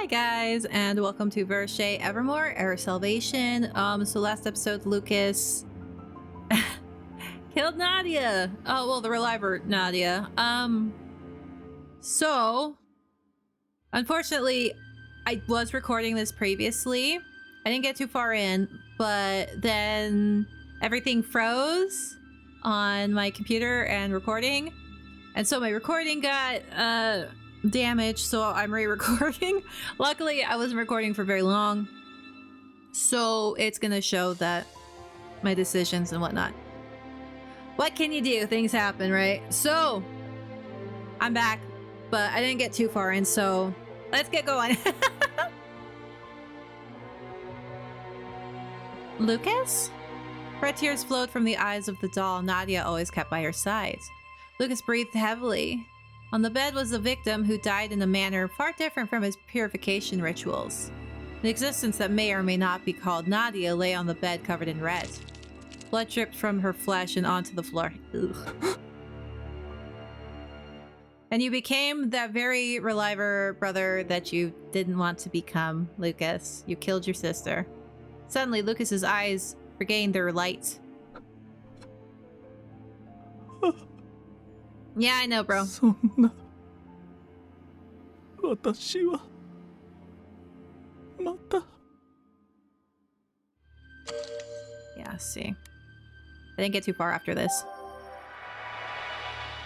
Hi guys, and welcome to Virche Evermore, Error Salvation. So last episode, Lucas killed Nadia. Oh, well, the reliver Nadia. So unfortunately, I was recording this previously. I didn't get too far in, but then everything froze on my computer and recording. And so my recording got damaged, so I'm re-recording. Luckily, I wasn't recording for very long, so it's gonna show that my decisions and whatnot. What can you do? Things happen, right? So I'm back, but I didn't get too far in, so let's get going. Lucas? Red tears flowed from the eyes of the doll Nadia always kept by her side. Lucas breathed heavily. On the bed was a victim who died in a manner far different from his purification rituals. An existence that may or may not be called Nadia lay on the bed covered in red. Blood dripped from her flesh and onto the floor. Ugh. And you became that very reliver brother that you didn't want to become, Lucas. You killed your sister. Suddenly, Lucas's eyes regained their light. Yeah, I know, bro. Yeah, see. I didn't get too far after this.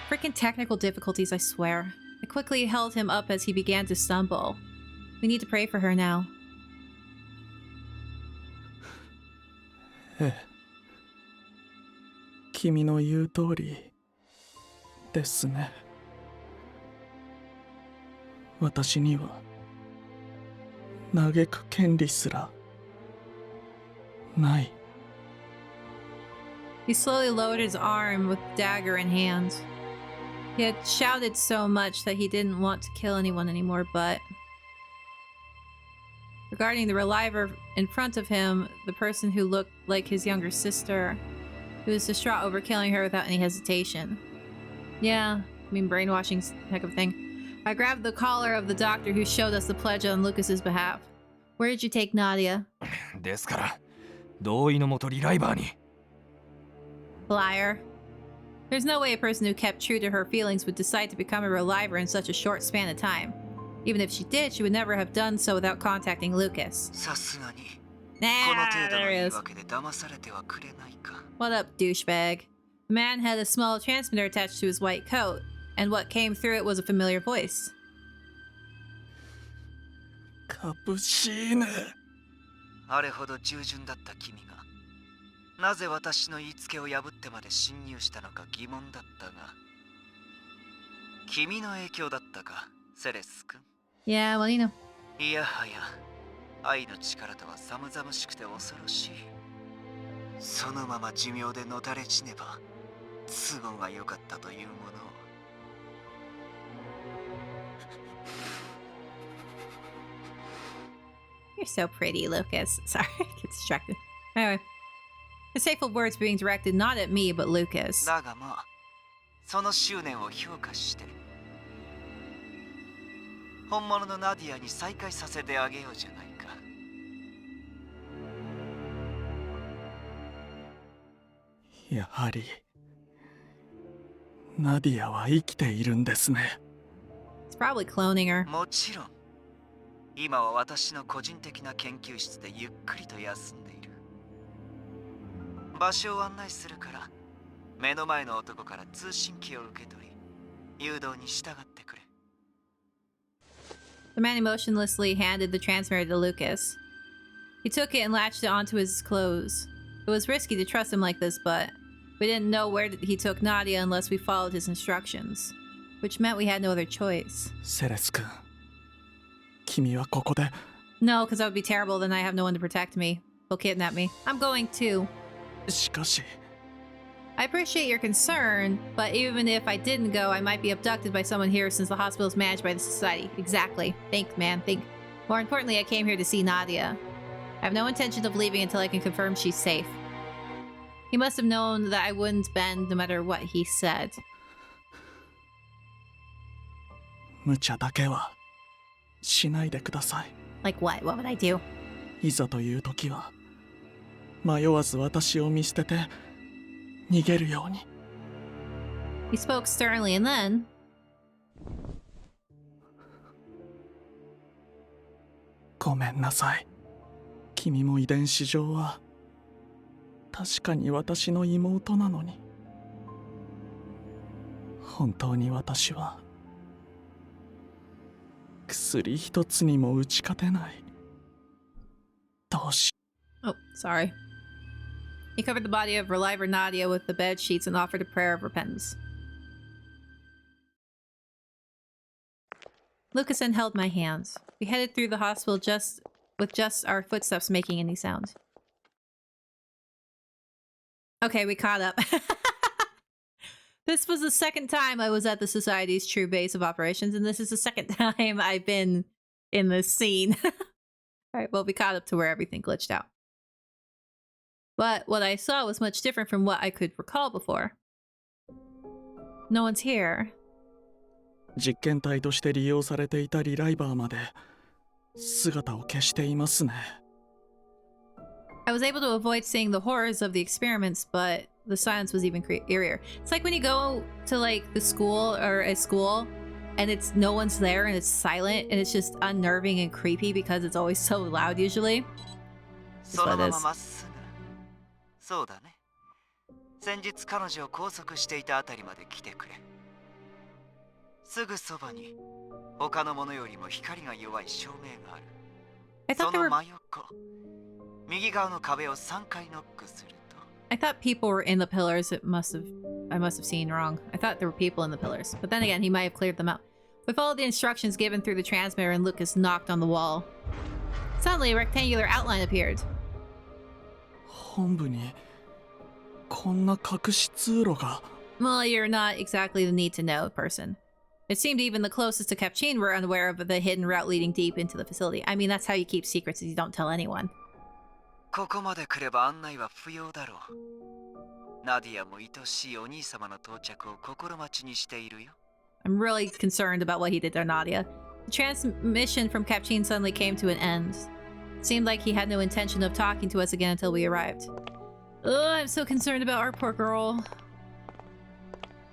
Freaking technical difficulties, I swear. I quickly held him up as he began to stumble. We need to pray for her now. 君の言う通りですね。私には嘆く権利すらない。 He slowly lowered his arm with dagger in hand. He had shouted so much that he didn't want to kill anyone anymore, but... Regarding the reliver in front of him, the person who looked like his younger sister, he was distraught over killing her without any hesitation. Yeah, I mean, brainwashing's a heck of a thing. I grabbed the collar of the doctor who showed us the pledge on Lucas's behalf. Where did you take Nadia? ですから、同意のもとリライバーに。 Liar. There's no way a person who kept true to her feelings would decide to become a reliver in such a short span of time. Even if she did, she would never have done so without contacting Lucas. Nah, there he is. What up, douchebag? The man had a small transmitter attached to his white coat, and what came through it was a familiar voice. カプシーヌ。あれほど従順だった君がなぜ私の言いつけを破ってまで侵入したのか疑問だったが君の影響だったかセレス君 Yeah, well, you know. いやはや愛の力とは寒々しくて恐ろしいそのまま寿命でのたれ死ねば都合が良かったというものを You're so pretty, Lucas. Sorry, I get distracted. Anyway. His hateful words being directed not at me, but Lucas. だがまあその執念を評価して本物のナディアに再会させてあげようじゃないかやはりナディアは生きているんですね。 He's probably cloning her. もちろん今は私の個人的な研究室でゆっくりと休んでいる場所を案内するから目の前の男から通信機を受け取り誘導に従ってくれ The man emotionlessly handed the transmitter to Lucas. He took it and latched it onto his clothes. It was risky to trust him like this, but we didn't know where he took Nadia unless we followed his instructions, which meant we had no other choice. セレス君、君はここで。 No, because that would be terrible, then I have no one to protect me. They'll kidnap me. I'm going too. しかし I appreciate your concern, but even if I didn't go, I might be abducted by someone here since the hospital is managed by the society. Exactly. Think, man, think. More importantly, I came here to see Nadia. I have no intention of leaving until I can confirm she's safe. He must have known that I wouldn't bend no matter what he said. 無茶だけはしないでください。 Like what? What would I do? いざという時は迷わず私を見捨てて逃げるように。 He spoke sternly and then... ごめんなさい。君も遺伝子上は確かに私の妹なのに、本当に私は薬一つにも打ち勝てない。どうし... Oh, sorry. He covered the body of Reliver Nadia with the bed sheets and offered a prayer of repentance. Lucas then held my hands. We headed through the hospital with just our footsteps making any sound. Okay, we caught up. This was the second time I was at the Society's true base of operations, and this is the second time I've been in this scene. Alright, well, we caught up to where everything glitched out. But what I saw was much different from what I could recall before. No one's here. 実験体として利用されていたリライバーまで姿を消していますね。 I was able to avoid seeing the horrors of the experiments, but the silence was even eerier. It's like when you go to like the school or a school and it's no one's there and it's silent and it's just unnerving and creepy because it's always so loud usually. That's what it is. そうだね。先日彼女を拘束していたあたりまで来てくれ。すぐそばに他のものよりも光が弱い照明がある。 I thought そ there の were... 真横、右側の壁を3回ノックすると。 I thought people were in the pillars. I must have seen wrong. I thought there were people in the pillars. But then again, he might have cleared them out. We followed the instructions given through the transmitter and Lucas knocked on the wall. Suddenly, a rectangular outline appeared. 本部にこんな隠し通路が。 Well, you're not exactly the need-to-know person. It seemed even the closest to Capchin were unaware of the hidden route leading deep into the facility. I mean, that's how you keep secrets, is you don't tell anyone. ここまで来れば案内は不要だろう。ナディアも愛しいお兄様の到着を心待ちにしているよ。 I'm really concerned about what he did to Nadia. The transmission from Capchin suddenly came to an end. It seemed like he had no intention of talking to us again until we arrived. Ugh, I'm so concerned about our poor girl.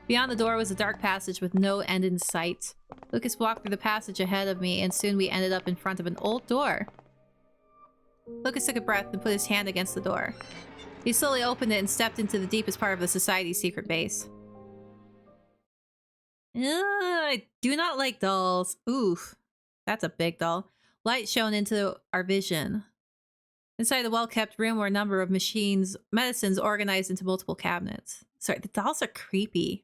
Beyond the door was a dark passage with no end in sight. Lucas walked through the passage ahead of me, and soon we ended up in front of an old door. Lucas took a breath and put his hand against the door. He slowly opened it and stepped into the deepest part of the Society's secret base. I do not like dolls. Oof. That's a big doll. Light shone into our vision. Inside the well-kept room were a number of medicines organized into multiple cabinets. Sorry, the dolls are creepy.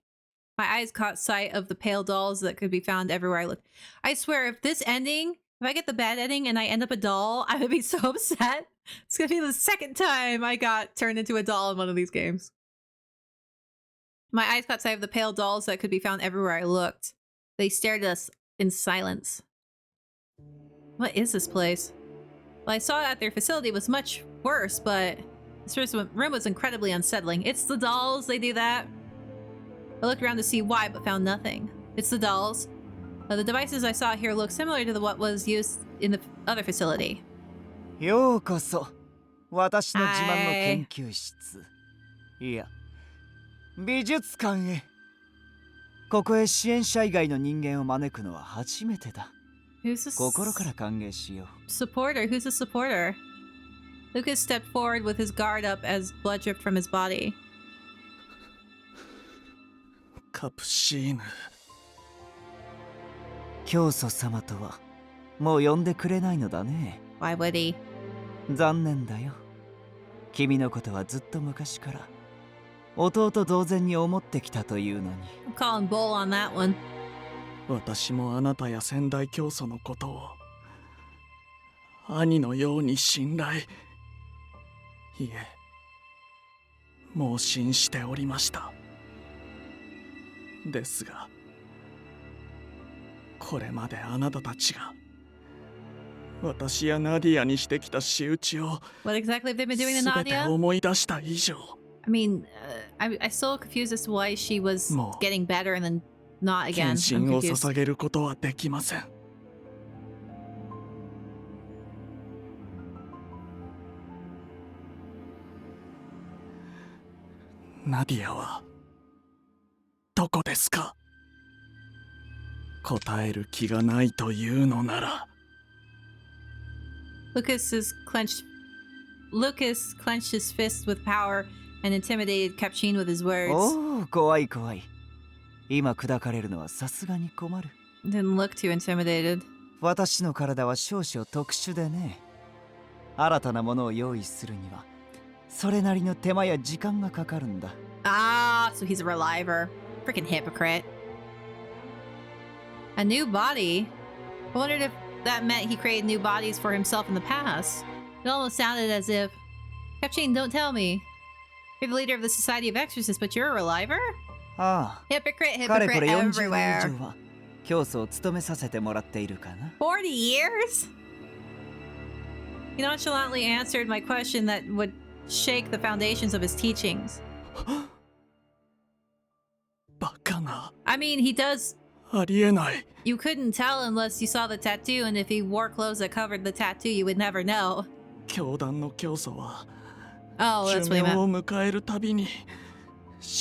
My eyes caught sight of the pale dolls that could be found everywhere I looked. I swear, if I get the bad ending and I end up a doll, I'm gonna be so upset. It's gonna be the second time I got turned into a doll in one of these games. My eyes caught sight of the pale dolls that could be found everywhere I looked. They stared at us in silence. What is this place? Well, I saw that their facility was much worse, but this room was incredibly unsettling. It's the dolls, they do that. I looked around to see why, but found nothing. It's the dolls. The devices I saw here look similar to what was used in the other facility. ようこそ、私の自慢の研究室。いや、美術館へ。ここへ支援者以外の人間を招くのは初めてだ。Who's the 心から歓迎しよう。supporter? Who's the supporter? Lucas stepped forward with his guard up as blood dripped from his body. カプシーヌ。教祖様とはもう呼んでくれないのだね。Why would he? 残念だよ。君のことはずっと昔から弟同然に思ってきたというのに。I'm calling bull on that one. 私もあなたや先代教祖のことを兄のように信頼、いえ、もう信じておりました。ですが、これまであなたたちが私やナディアにしてきた仕打ちを What exactly have they been doing to 全て Nadia? 思い出した以上、 I mean, I'm still confused as to why she was getting better and then not again. 献身 I'm を confused. 捧げることはできません。ナディアはどこですか？答える気がないというのなら。 Lucas clenched his fist with power and intimidated Capchin with his words. おお、怖い怖い。今砕かれるのはさすがに困る。 Didn't look too intimidated. 私の体は少々特殊でね。新たなものを用意するにはそれなりの手間や時間がかかるんだ。 Ah, so he's a reliver. Freaking hypocrite. A new body? I wondered if that meant he created new bodies for himself in the past. It almost sounded as if... Capchin, don't tell me. You're the leader of the Society of Exorcists, but you're a reliver? ああ、 Hypocrite, かれこ hypocrite れ40年以 everywhere. 上は教祖を務めさせてもらっているかな。 40 years? He nonchalantly answered my question that would shake the foundations of his teachings. バカな。 I mean, he does... ありえない。 You couldn't tell unless you saw the tattoo, and if he wore clothes that covered the tattoo, you would never know. 教団の教祖は Oh, that's 寿 what he 命 meant. を迎えるたびに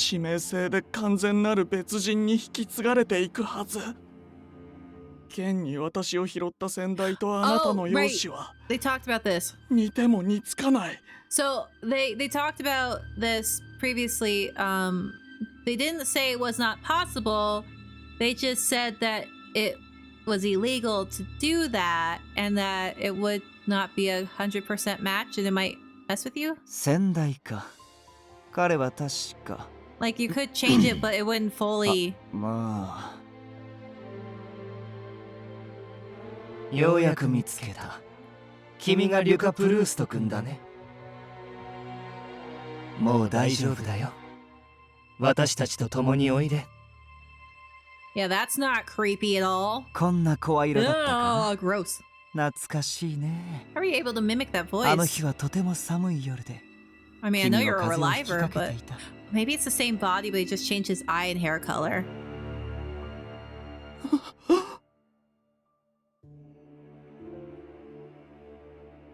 指名制で完全なる別人に引き継がれていくはず。現に私を拾った先代とあなたの容姿は They talked about this. 似ても似つかない。 So they talked about this previously. They didn't say it was not possible. They just said that it was illegal to do that, and that it would not be 100% match, and it might mess with you. 先代か。彼は確か。 Like you could change it, but it wouldn't fully. まあ。ようやく見つけた。君がリュカ・プルースト君だね。もう大丈夫だよ。私たちと共においで。 Yeah, that's not creepy at all. こんな声色だったか Oh, gross. な。懐かしいね。 How are you able to mimic that あの voice? 日はとても寒い夜で。 I mean, I know 君 you're は a 風邪をひき reliver, かけ but ていた。 maybe it's the same body, but he just changed his eye and hair color.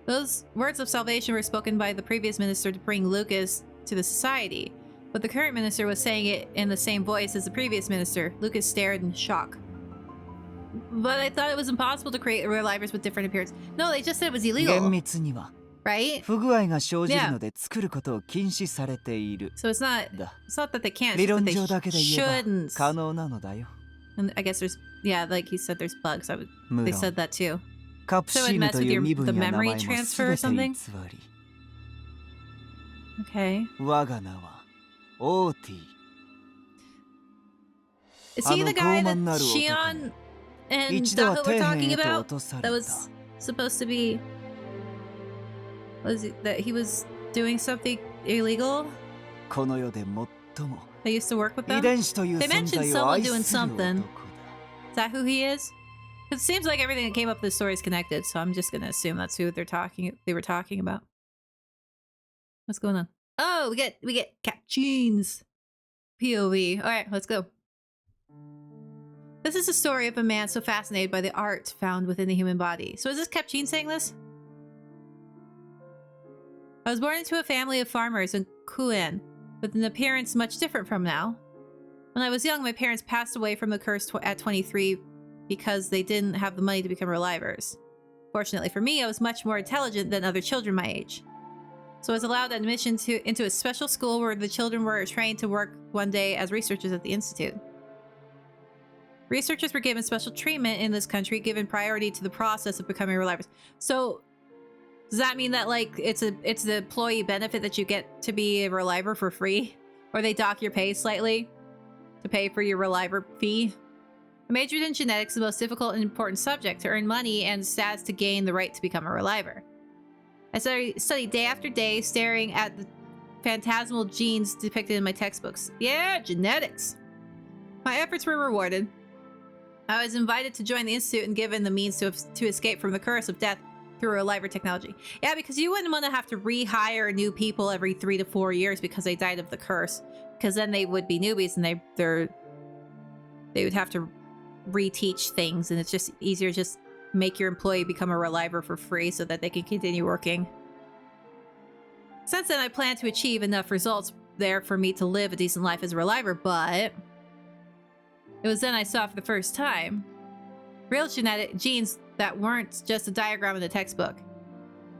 Those words of salvation were spoken by the previous minister to bring Lucas to the society, but the current minister was saying it in the same voice as the previous minister. Lucas stared in shock. But I thought it was impossible to create relivers with different appearance. No, they just said it was 厳 illegal, 密には right? 不具合が生じるので作ることを禁止されている。 So it's not だ。 that they can't, 理 it's 論 that 上だけ they で言えば shouldn't. 可能なのだよ。 And I guess there's, yeah, like he said, there's bugs.無 They 論 said that too. カプシーヌという身分や So it messed with 名 your- 前 the も memory す transfer or べて something? 偽り。 Okay. 我が名はオーティ。 Is he the guy that 傲慢なる男 Shion and 一度は Daho 底 were 辺 talking へと about? 落とさ That れ was た。 supposed to be. Was it that he was doing something illegal? この世で最も They used to work with 遺 them? 伝子という They 存 mentioned 在を someone 愛 doing する男 something. だ。 Is that who he is? It seems like everything that came up in the story is connected, so I'm just gonna assume that's who they were talking about. What's going on? Oh, we get Capchin's POV. Alright, let's go. This is a story of a man so fascinated by the art found within the human body. So is this Capchin saying this? I was born into a family of farmers in Kuen, with an appearance much different from now. When I was young, my parents passed away from the curse at 23 because they didn't have the money to become relivers. Fortunately for me, I was much more intelligent than other children my age. So I was allowed admission into a special school where the children were trained to work one day as researchers at the institute. Researchers were given special treatment in this country, given priority to the process of becoming relivers. So does that mean that like it's the employee benefit that you get to be a reliver for free? Or they dock your pay slightly to pay for your reliver fee? I majored in genetics, the most difficult and important subject, to earn money and stats to gain the right to become a reliver. I studied day after day, staring at the phantasmal genes depicted in my textbooks. Yeah, genetics! My efforts were rewarded. I was invited to join the institute and given the means to escape from the curse of death through reliver technology. Yeah, because you wouldn't want to have to rehire new people every 3 to 4 years because they died of the curse. Because then they would be newbies and they would have to reteach things, and it's just easier to just make your employee become a reliver for free so that they can continue working. Since then, I plan to achieve enough results there for me to live a decent life as a reliver, but it was then I saw for the first time real genetic genes that weren't just a diagram in a textbook.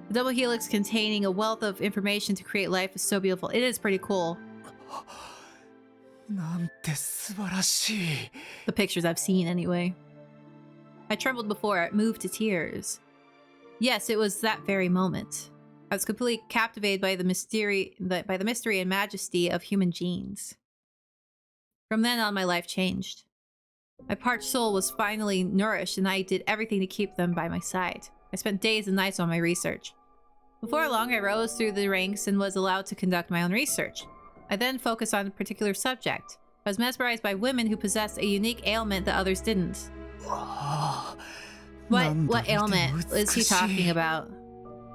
The double helix containing a wealth of information to create life is so beautiful. It is pretty cool. なんて素晴らしい。 The pictures I've seen anyway. I trembled before it, moved to tears. Yes, it was that very moment. I was completely captivated by the mystery and majesty of human genes. From then on, my life changed. My parched soul was finally nourished, and I did everything to keep them by my side. I spent days and nights on my research. Before long, I rose through the ranks and was allowed to conduct my own research. I then focused on a particular subject. I was mesmerized by women who possessed a unique ailment that others didn't. What ailment is he talking about?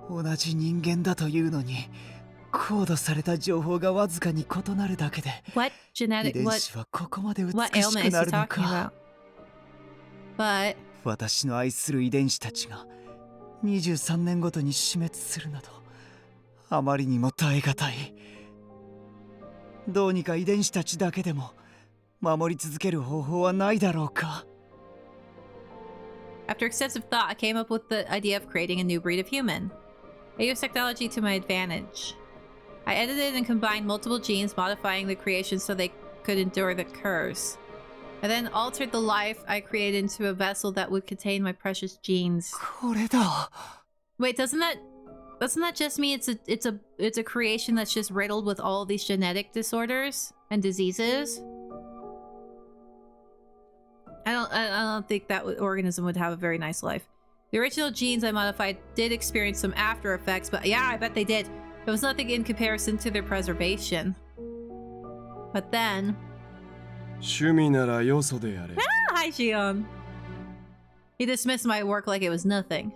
同じ人間だというのに、コードされた情報がわずかに異なるだけで、 What 遺 genetic 伝 what 子はここまで美 what し ailment く is な he るの talking か。 about? But 私の愛する遺伝子たちが23年ごとに死滅するなど、あまりにも耐え難い。どうにか遺伝子たちだけでも守り続ける方法はないだろうか。 after extensive thought, I came up with the idea of creating a new breed of human. I used technology to my advantage. I edited and combined multiple genes, modifying the creation so they could endure the curse. I then altered the life I created into a vessel that would contain my precious genes. これだ。 Wait, doesn't that just mean it's a creation that's just riddled with all these genetic disorders and diseases? I don't think that organism would have a very nice life. The original genes I modified did experience some after effects, but yeah, I bet they did. There was nothing in comparison to their preservation. But then... 趣味ならよそでやれ。 Hi, Xion! He dismissed my work like it was nothing.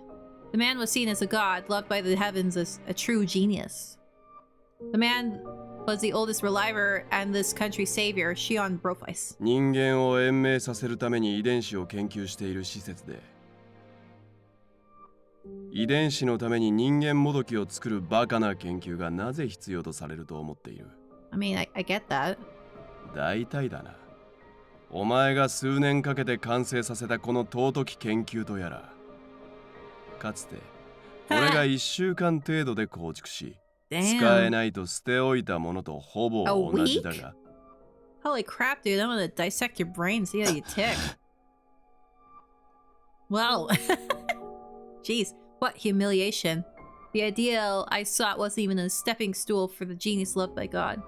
The man was seen as a god, loved by the heavens as a true genius. The man was the oldest reliver and this country's savior, Xion Brofeis. 人間を延命させるために遺伝子を研究している施設で、遺伝子のために人間もどきを作るバカな研究がなぜ必要とされると思っている。 I mean, I get that. 大体だな。お前が数年かけて完成させたこの尊き研究とやら、かつて俺が1週間程度で構築し、使え Damn. ないと捨ておいたものとほぼ A 同じだが。 Holy crap, dude. I'm gonna dissect your brain, see how you tick. Well, jeez, what humiliation. The ideal I sought wasn't even a stepping stool for the genius loved by God.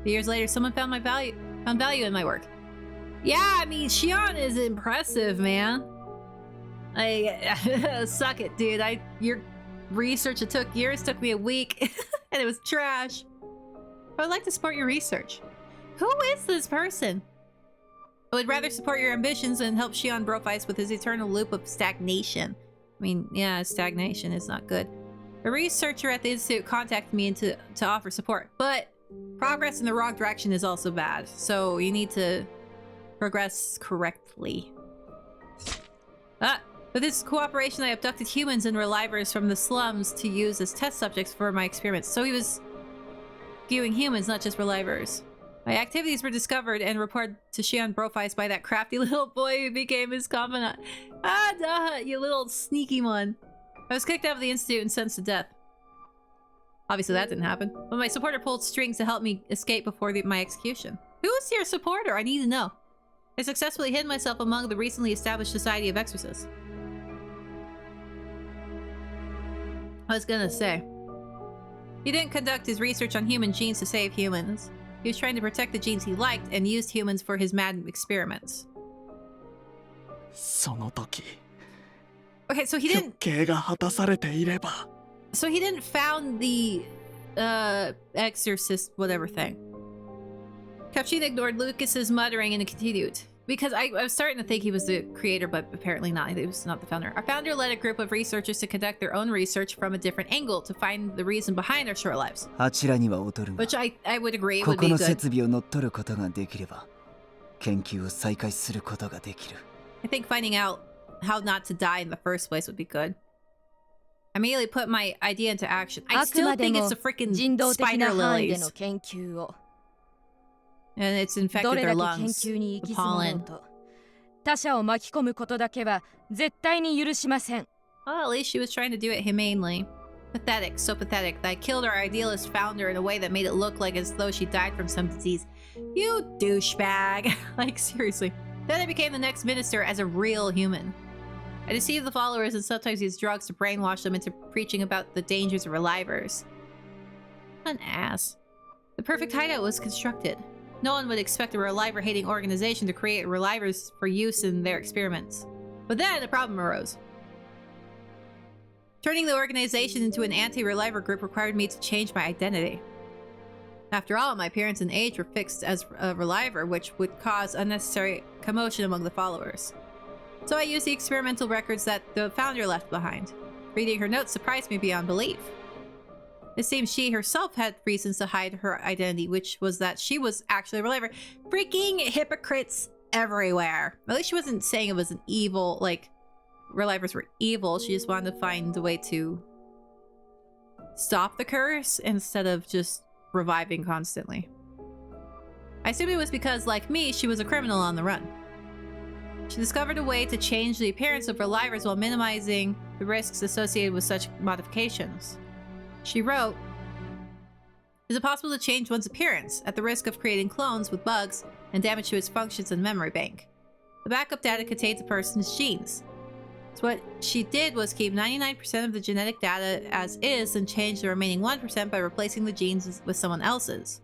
Years later, someone found value in my work. Yeah, I mean, Xion is impressive, man. Suck it, dude. Your research that took years took me a week, and it was trash. I would like to support your research. Who is this person? I would rather support your ambitions and help Xion Brofeis with his eternal loop of stagnation. I mean, yeah, stagnation is not good. A researcher at the institute contacted me to offer support, but progress in the wrong direction is also bad. So you need to progress correctly. With this cooperation, I abducted humans and relivers from the slums to use as test subjects for my experiments. So he was viewing humans, not just relivers. My activities were discovered and reported to Xion Brofeis by that crafty little boy who became his confidant. Ah, duh, you little sneaky one. I was kicked out of the institute and sentenced to death. Obviously that didn't happen. But my supporter pulled strings to help me escape before my execution. Who is your supporter? I need to know. I successfully hid myself among the recently established Society of Exorcists. I was gonna say. He didn't conduct his research on human genes to save humans. He was trying to protect the genes he liked and used humans for his mad experiments. その時 Okay, so he 極 didn't 刑が果たされていれば so he didn't found the exorcist whatever thing. Capchin ignored Lucas's muttering and continued. Because I was starting to think he was the creator, but apparently not. He was not the founder. Our founder led a group of researchers to conduct their own research from a different angle to find the reason behind our short lives. あちらには劣るが、 Which I would agree こ would こ be の good. 設備を乗っ取ることができれば、研究を再開することができる。 I think finding out how not to die in the first place would be good. I immediately put my idea into action. I あくま still で think も it's a freaking 人道的 spider な範囲で lilies. の研究を And it's ど infected れ their だけ研 lungs. 究に行 The き詰まろう pollen. と他者を巻き込むことだけは絶対に許しません。 Well, at least she was trying to do it humanely. Pathetic, so pathetic that I killed our idealist founder in a way that made it look like as though she died from some disease. You douchebag. Like, seriously. Then I became the next minister as a real human. I deceived the followers and sometimes used drugs to brainwash them into preaching about the dangers of relivers. An ass. The perfect hideout was constructed. No one would expect a reliver-hating organization to create relivers for use in their experiments. But then a problem arose. Turning the organization into an anti-reliver group required me to change my identity. After all, my appearance and age were fixed as a reliver, which would cause unnecessary commotion among the followers. So I used the experimental records that the founder left behind. Reading her notes surprised me beyond belief. It seems she herself had reasons to hide her identity, which was that she was actually a reliver. Freaking hypocrites everywhere. At least she wasn't saying it was an evil, like, relivers were evil. She just wanted to find a way to stop the curse instead of just reviving constantly. I assume it was because, like me, she was a criminal on the run. She discovered a way to change the appearance of relivers while minimizing the risks associated with such modifications. She wrote, "Is it possible to change one's appearance at the risk of creating clones with bugs and damage to its functions and memory bank? The backup data contains a person's genes. So what she did was keep 99% of the genetic data as is and change the remaining 1% by replacing the genes with someone else's.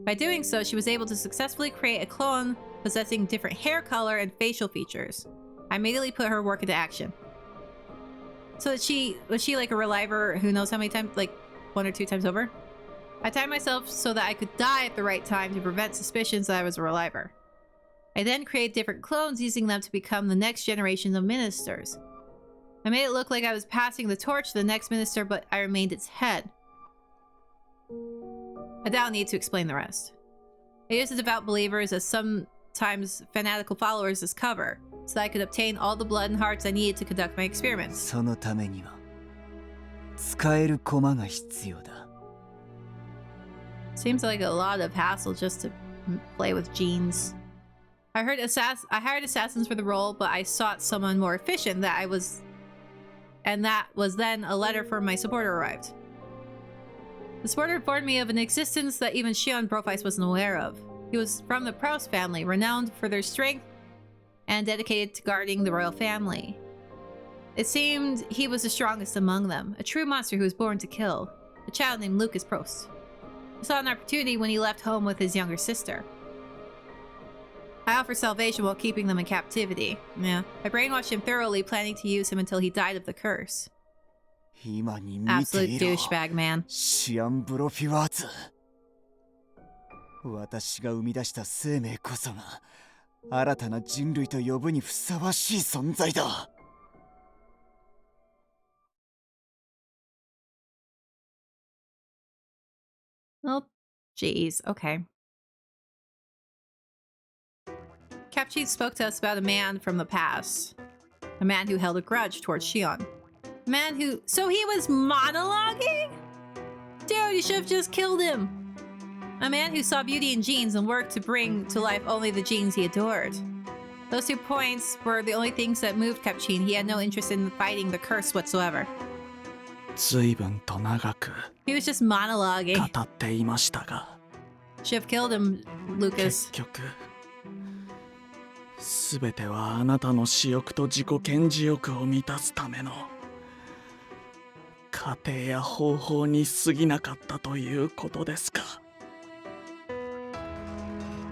By doing so, she was able to successfully create a clone possessing different hair color and facial features. I immediately put her work into action." So was she like a reliver who knows how many times, like 1 or 2 times over? I timed myself so that I could die at the right time to prevent suspicions that I was a reliver. I then created different clones using them to become the next generation of ministers. I made it look like I was passing the torch to the next minister, but I remained its head. I don't need to explain the rest. I used the devout believers as sometimes fanatical followers as cover, so that I could obtain all the blood and hearts I needed to conduct my experiments. そのためには使える駒が必要だ。 Seems like a lot of hassle just to play with genes. I hired assassins for the role, but I sought someone more efficient. And that was then a letter from my supporter arrived. The supporter informed me of an existence that even Shion Brofeis wasn't aware of. He was from the Proust family, renowned for their strength and dedicated to guarding the royal family. It seemed he was the strongest among them, a true monster who was born to kill, a child named Lucas Proust. He saw an opportunity when he left home with his younger sister. I offered salvation while keeping them in captivity. Yeah. I brainwashed him thoroughly, planning to use him until he died of the curse. 今に見て Absolute いろ douchebag, man. シアンブロフィワーズ。私が生み出した生命こそが新たな人類と呼ぶにふさわしい存在だ。Oh, jeez. Okay. Capcheat spoke to us about a man from the past. A man who held a grudge towards Shion. A man who... So he was monologuing? Dude, you should have just killed him. A man who saw beauty in genes and worked to bring to life only the genes he adored. Those 2 points were the only things that moved Capcheat. He had no interest in fighting the curse whatsoever. 随分と長く He was just monologuing. 語っていましたが Should have killed him, Lucas. 結局全てはあなたの私欲と自己顕示欲を満たすための過程や方法に過ぎなかったということですか。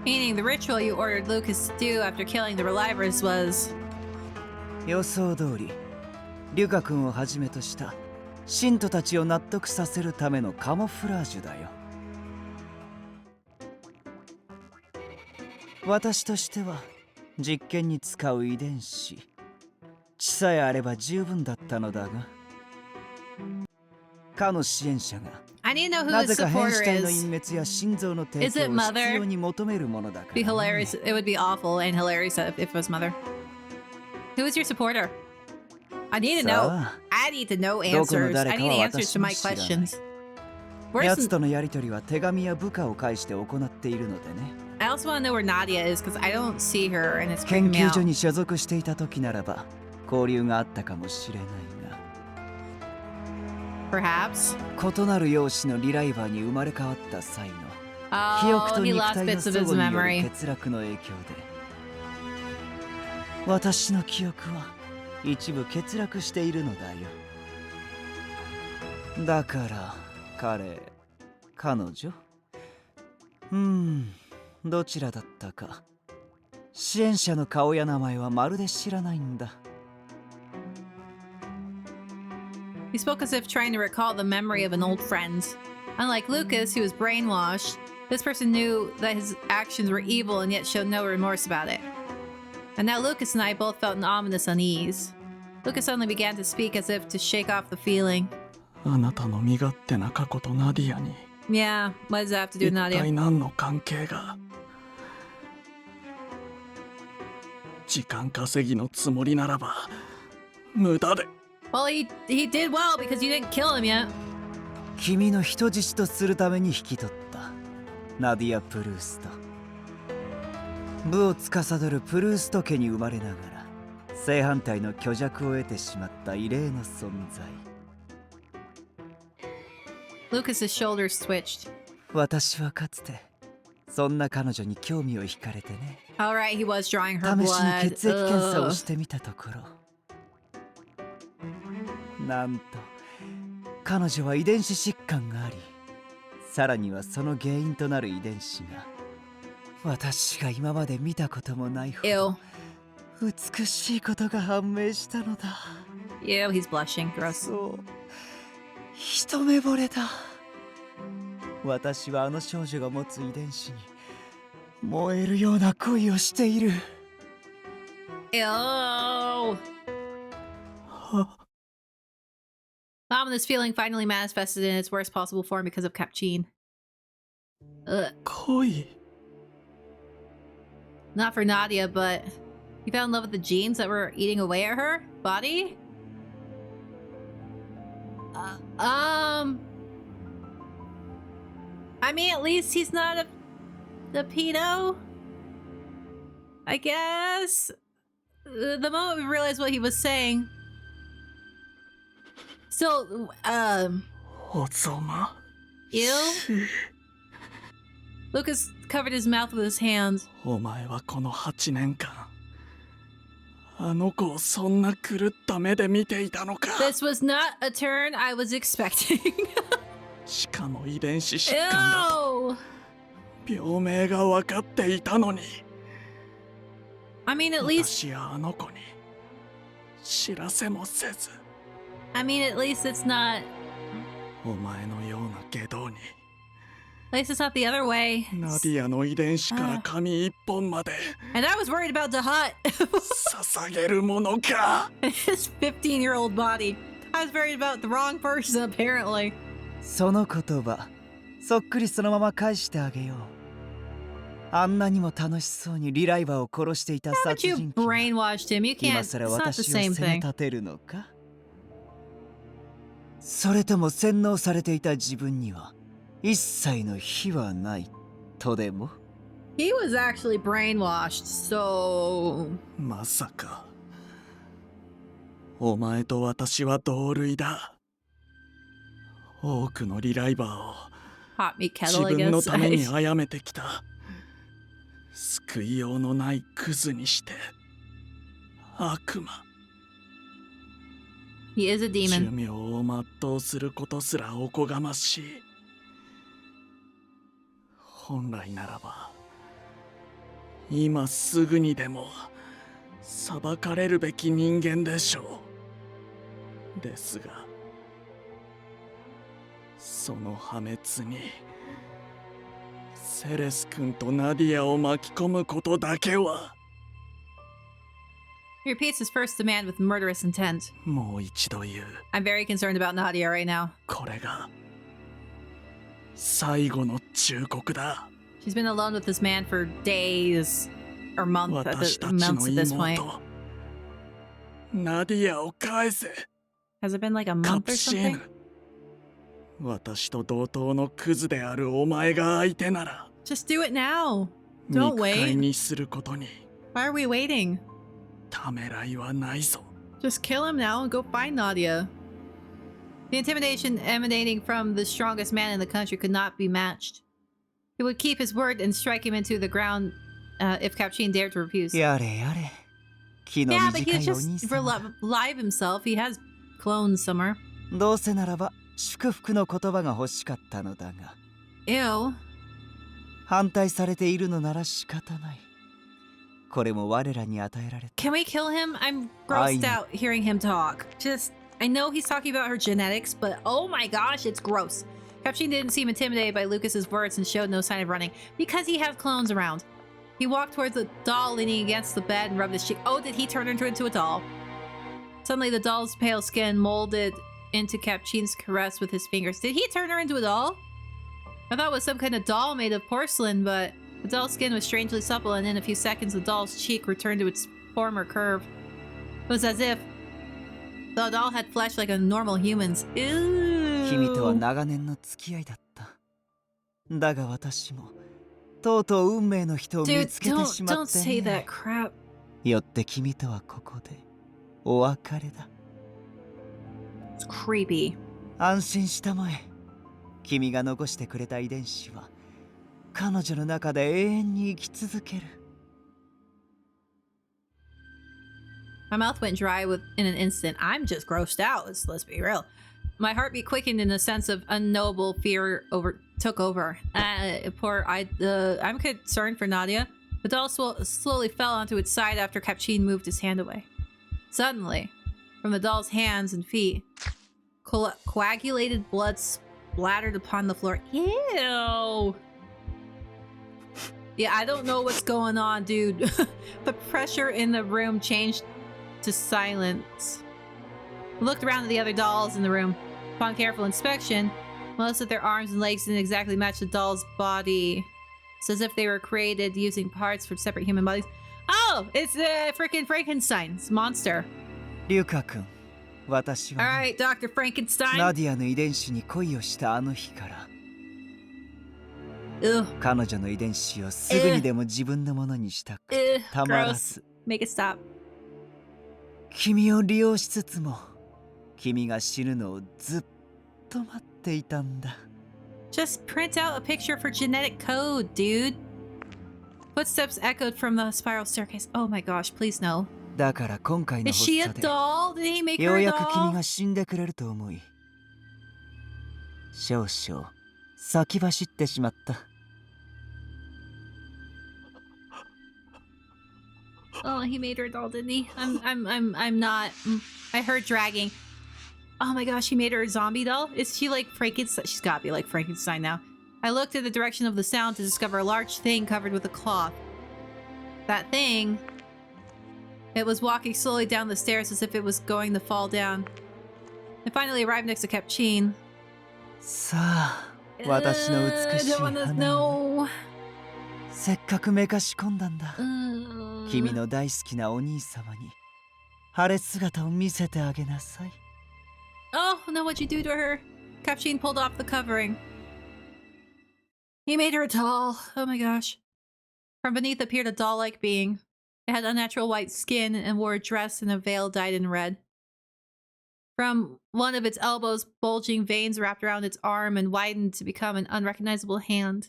Meaning the ritual you ordered Lucas to do after killing the relivers was... 予想通り、リュカ君をはじめとした信徒たちを納得させるためのカモフラージュだよ。私としては実験に使う遺伝子、血さえあれば十分だったのだが、かの支援者が I need to know who な his ぜか変 supporter 死体の is. 隠滅や心臓の提 Is it 供を Mother? 必要に求めるものだから、 Be hilarious. It would be awful and hilarious if it was Mother. Who is your supporter? I need to know. さあ I need to know どこの answers. 誰 I か need は answers 私 to も my 知らない。 questions. やつとのやりとりは手紙や部下を介して行っているのでね。I also want to know where Nadia is because I don't see her and it's 研 creeping me 究 out. 所に所属していた時ならば交流があったかもしれないが、 Perhaps. 異なる容姿のリライバーに生まれ変わった際の記憶 Oh, と he 肉 lost 体の bits 相 of 互 his による memory. 欠落の影響で、私の記憶は一部欠落しているのだよ。だから彼女どちらだったか。支援者の顔や名前はまるで知らないんだ。 He spoke as if trying to recall the memory of an old friend. Unlike Lucas, who was brainwashed, this person knew that his actions were evil and yet showed no remorse about it. And now Lucas and I both felt an ominous unease. Lucas suddenly began to speak as if to shake off the feeling. あなたの身勝手な過去とナディアに Yeah, what does that have to do 一 with 体 Nadia? 何の関係が。時間稼ぎのつもりならば無駄で。 Well, he did well because you didn't kill him yet. 君の人質とするために引き取ったナディア・プルースト。部を司るプルースト家に生まれながら正反対の虚弱を得てしまった異例の存在。 Lucas's shoulders twitched. 私はかつてそんな彼女に興味を惹かれてね。 Alright, he was drawing her 試しに blood. 血液検査を Ugh. してみたところ、なんと彼女は遺伝子疾患があり、さらにはその原因となる遺伝子が私が今まで見たこともないほ Ew. ど美しいことが判明したのだ。 Ew, he's blushing. Gross. そう、一目惚れだ。私はあの少女が持つ遺伝子に燃えるような恋をしている。 Ew. Ominous feeling finally manifested in its worst possible form because of Capcine. Ugh. 恋 Not for Nadia, but he fell in love with the genes that were eating away at her body? I mean, at least he's not a pedo. I guess. The moment we realized what he was saying. Still, おぞま ew? Lucas covered his mouth with his hands. お前はこの8年間あの子をそんな狂った目で見ていたのか。 This was not a turn I was expecting. しかも遺伝子疾患だと Ew! 病名が分かっていたのに。 I mean, at least 私やあの子に知らせもせず、 at least it's not. お前のような外道に At least it's not the other way. ナディアの遺伝子から紙一本まで And I was worried about Dahat. 捧げるものか。 His 15-year-old body. I was worried about the wrong person, apparently. その言葉、そっくりそのまま返してあげよう。あんなにも楽しそうにリライバーを殺していた But 殺 you 人鬼が brainwashed him. You 今 can't. さら It's not the 私を same 責め thing. 立てるのか。それとも洗脳されていた自分には一切の非はないとでも。 He was actually brainwashed, so. まさかお前と私は同類だ。多くのリライバーを Hot meat 自 kettle, I 分の guess. ために殺めてきた救いようのないクズにして悪魔。 He is a 寿 demon. 命を全うすることすらおこがましい。本来ならば今すぐにでも裁かれるべき人間でしょう。ですがその破滅にセレス君とナディアを巻き込むことだけは。 He repeats his first demand with murderous intent. もう一度言う。 I'm very concerned about Nadia right now. これが最後の忠告だ。 She's been alone with this man for days or months at 私 the たち months の at this point. 妹ナディアを返せ。 Has it been like a カ month プ or シー something? ヌ私と同等のクズであるお前が相手なら Just do it now. Don't 肉塊 wait. にすることに Why are we waiting? ためらいはないぞ。 Just kill him now and go find Nadia. The intimidation emanating from the strongest man in the country could not be matched. He would keep his word and strike him into the ground if Capchin dared to refuse. やれやれ。気の Yeah, but 短 he'll いお兄 just 様。 relive himself. He has clones somewhere. どうせならば祝福の言葉が欲しかったのだが、 Ew. 反対されているのなら仕方ない。これも我らに与えられた。 Can we kill him? I'm grossed I- out hearing him talk. Just, I know he's talking about her genetics, but oh my gosh, it's gross. Capchin didn't seem intimidated by Lucas's words and showed no sign of running because he has clones around. He walked towards the doll leaning against the bed and rubbed his cheek. Oh, did he turn into a doll? Suddenly, the doll's pale skin molded into Capchin's caress with his fingers. Did he turn her into a doll? I thought it was some kind of doll made of porcelain, but the doll's skin was strangely supple, and in a few seconds, the doll's cheek returned to its former curve. It was as if the doll had flesh like a normal human's. 君とは Ew. 長年の付き合いだった。だが私もとうとう運命の人を見 Dude, つけてしま don't って say ね that。crap. よって君とはここでお別れだ。 It's creepy. 安心したまえ。君が残してくれた遺伝子は彼女の中で永遠に生き続ける。 My mouth went dry in an instant. I'm just grossed out. Let's be real. My heartbeat quickened and a sense of unknowable fear took over. I'm concerned for Nadia. The doll slowly fell onto its side after Capchin moved his hand away. Suddenly, from the doll's hands and feet, coagulated blood splattered upon the floor. Ew! Yeah, I don't know what's going on, dude. The pressure in the room changed to silence. I looked around at the other dolls in the room. Upon careful inspection, most of their arms and legs didn't exactly match the doll's body. It's as if they were created using parts from separate human bodies. Oh, it's the freaking Frankenstein's monster. リュカ君、私は、 All right, Dr. Frankenstein. ナディアの遺伝子に恋をしたあの日から、 Ugh, 彼女の遺伝子をすぐにでも自分のものにしたく ugh, たまら gross. ず、 Make it stop. 君を利用しつつも、君が死ぬのをずっと待っていたんだ。 Just print out a picture for genetic code, dude. Footsteps echoed from the spiral staircase. Oh my gosh, please no. だから今回の Is 発 she a 作で、 doll? Did he make よ her う a やく君 doll? が死んでくれると思い、少々先走ってしまった。 Oh, he made her a doll, didn't he? I'm not. I heard dragging. Oh my gosh, he made her a zombie doll? Is she like Frankenstein? She's gotta be like Frankenstein now. I looked in the direction of the sound to discover a large thing covered with a cloth. That thing... It was walking slowly down the stairs as if it was going to fall down. It finally arrived next to Capchin. さあ、私の美しい I don't wanna 花を know. せっかくめかし込んだんだ。 Uh, 君の大好きなお兄様に晴れ姿を見せてあげなさい。 Oh, no, what'd you do to her? Capchin pulled off the covering. He made her a doll. Oh my gosh. From beneath appeared a doll-like being. It had unnatural white skin and wore a dress and a veil dyed in red. From one of its elbows, bulging veins wrapped around its arm and widened to become an unrecognizable hand.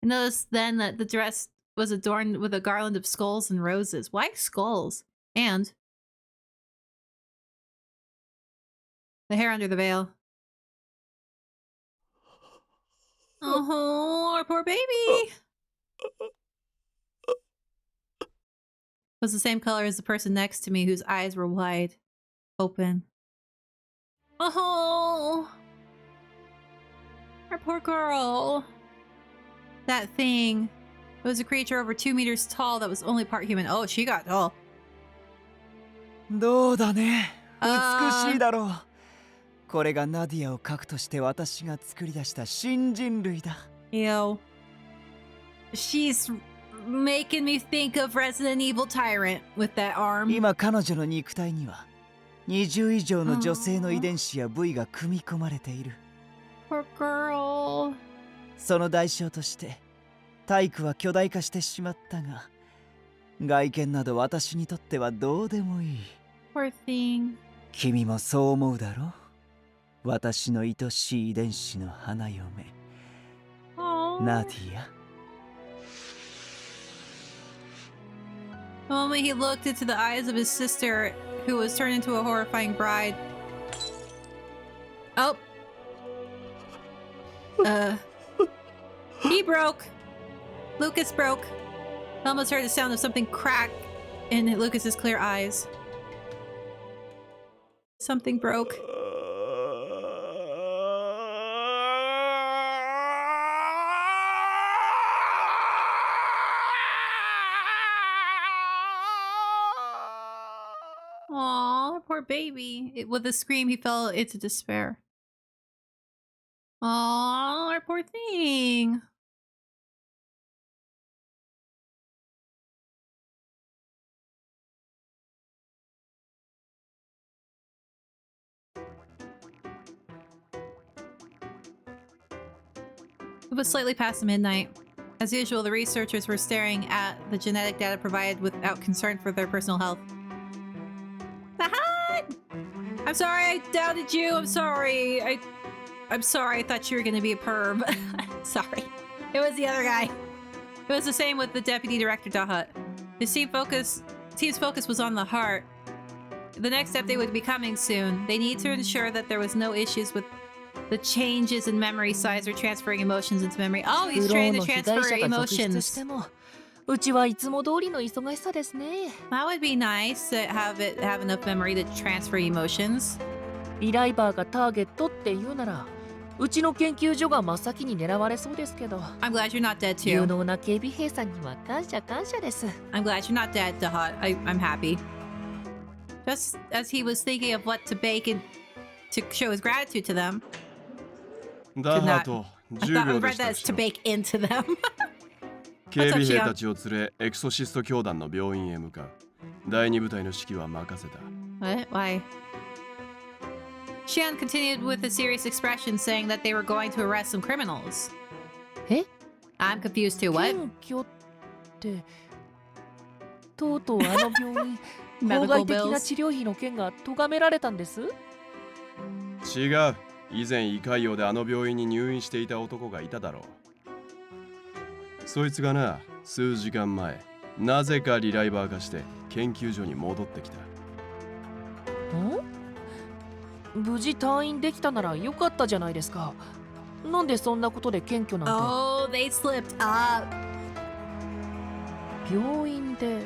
I noticed then that the dress was adorned with a garland of skulls and roses. Why skulls? And the hair under the veil. Oh, our poor baby! Was the same color as the person next to me whose eyes were wide open. Oh, our poor girl. That thing. It was a creature over 2 meters tall that was only part human. Oh, she got tall. どうだね。あー美しいだろう。これがナディアを核として私が作り出した新人類だ。 Ew. She's making me think of Resident Evil Tyrant with that arm. 今彼女の肉体には20以上の女性の遺伝子や部位が組み込まれている。Poor girl. その代償として体育は巨大化してしまったが、外見など私にとってはどうでもいい。 Poor thing. 君もそう思うだろう。私の愛しい遺伝子の花嫁 Aww. ナディア。 The moment he looked into the eyes of his sister, who was turned into a horrifying bride. Oh. He broke. Lucas broke. I almost heard the sound of something crack in Lucas's clear eyes. Something broke. Aw, poor baby. With a scream, he fell into despair. Aw, our poor thing. It was slightly past midnight. As usual, the researchers were staring at the genetic data provided without concern for their personal health. I'm sorry I doubted you. I'm sorry. I'm sorry. I thought you were going to be a perv. Sorry. It was the other guy. It was the same with the deputy director Dahat. His team's focus was on the heart. The next update would be coming soon. They need to ensure that there was no issues with the changes in memory size or transferring emotions into memory. Oh, he's trying to transfer emotions. うちはいつも通りの忙しさですね。 That would be nice to have enough memory to transfer emotions. リライバーがターゲットって言うなら、うちの研究所が真っ先に狙われそうですけど。 I'm glad you're not dead 有 too. 能な警備兵さんには感謝です。 I'm glad you're not dead, Dahat. I'm happy. Just as he was thinking of what to bake and to show his gratitude to them. ダハと I 10 thought I 秒で read した that as to bake into them. 警備兵たちを連れエクソシスト教団の病院へ向かう。第2部隊の指揮は任せた。 What? Why? Xian continued with a serious expression, saying that they were going to arrest some criminals. え? I'm confused too. What? 検挙って、とうとうあの病院、法 Medical 外的な bills. 治療費の件が咎められたんです。違う。以前胃潰瘍であの病院に入院していた男がいただろう。そいつがな、数時間前、なぜかリライバー化して研究所に戻ってきた。無事退院できたならよかったじゃないですか。なんでそんなことで検挙なんて。 Oh, they slipped up. 病院で。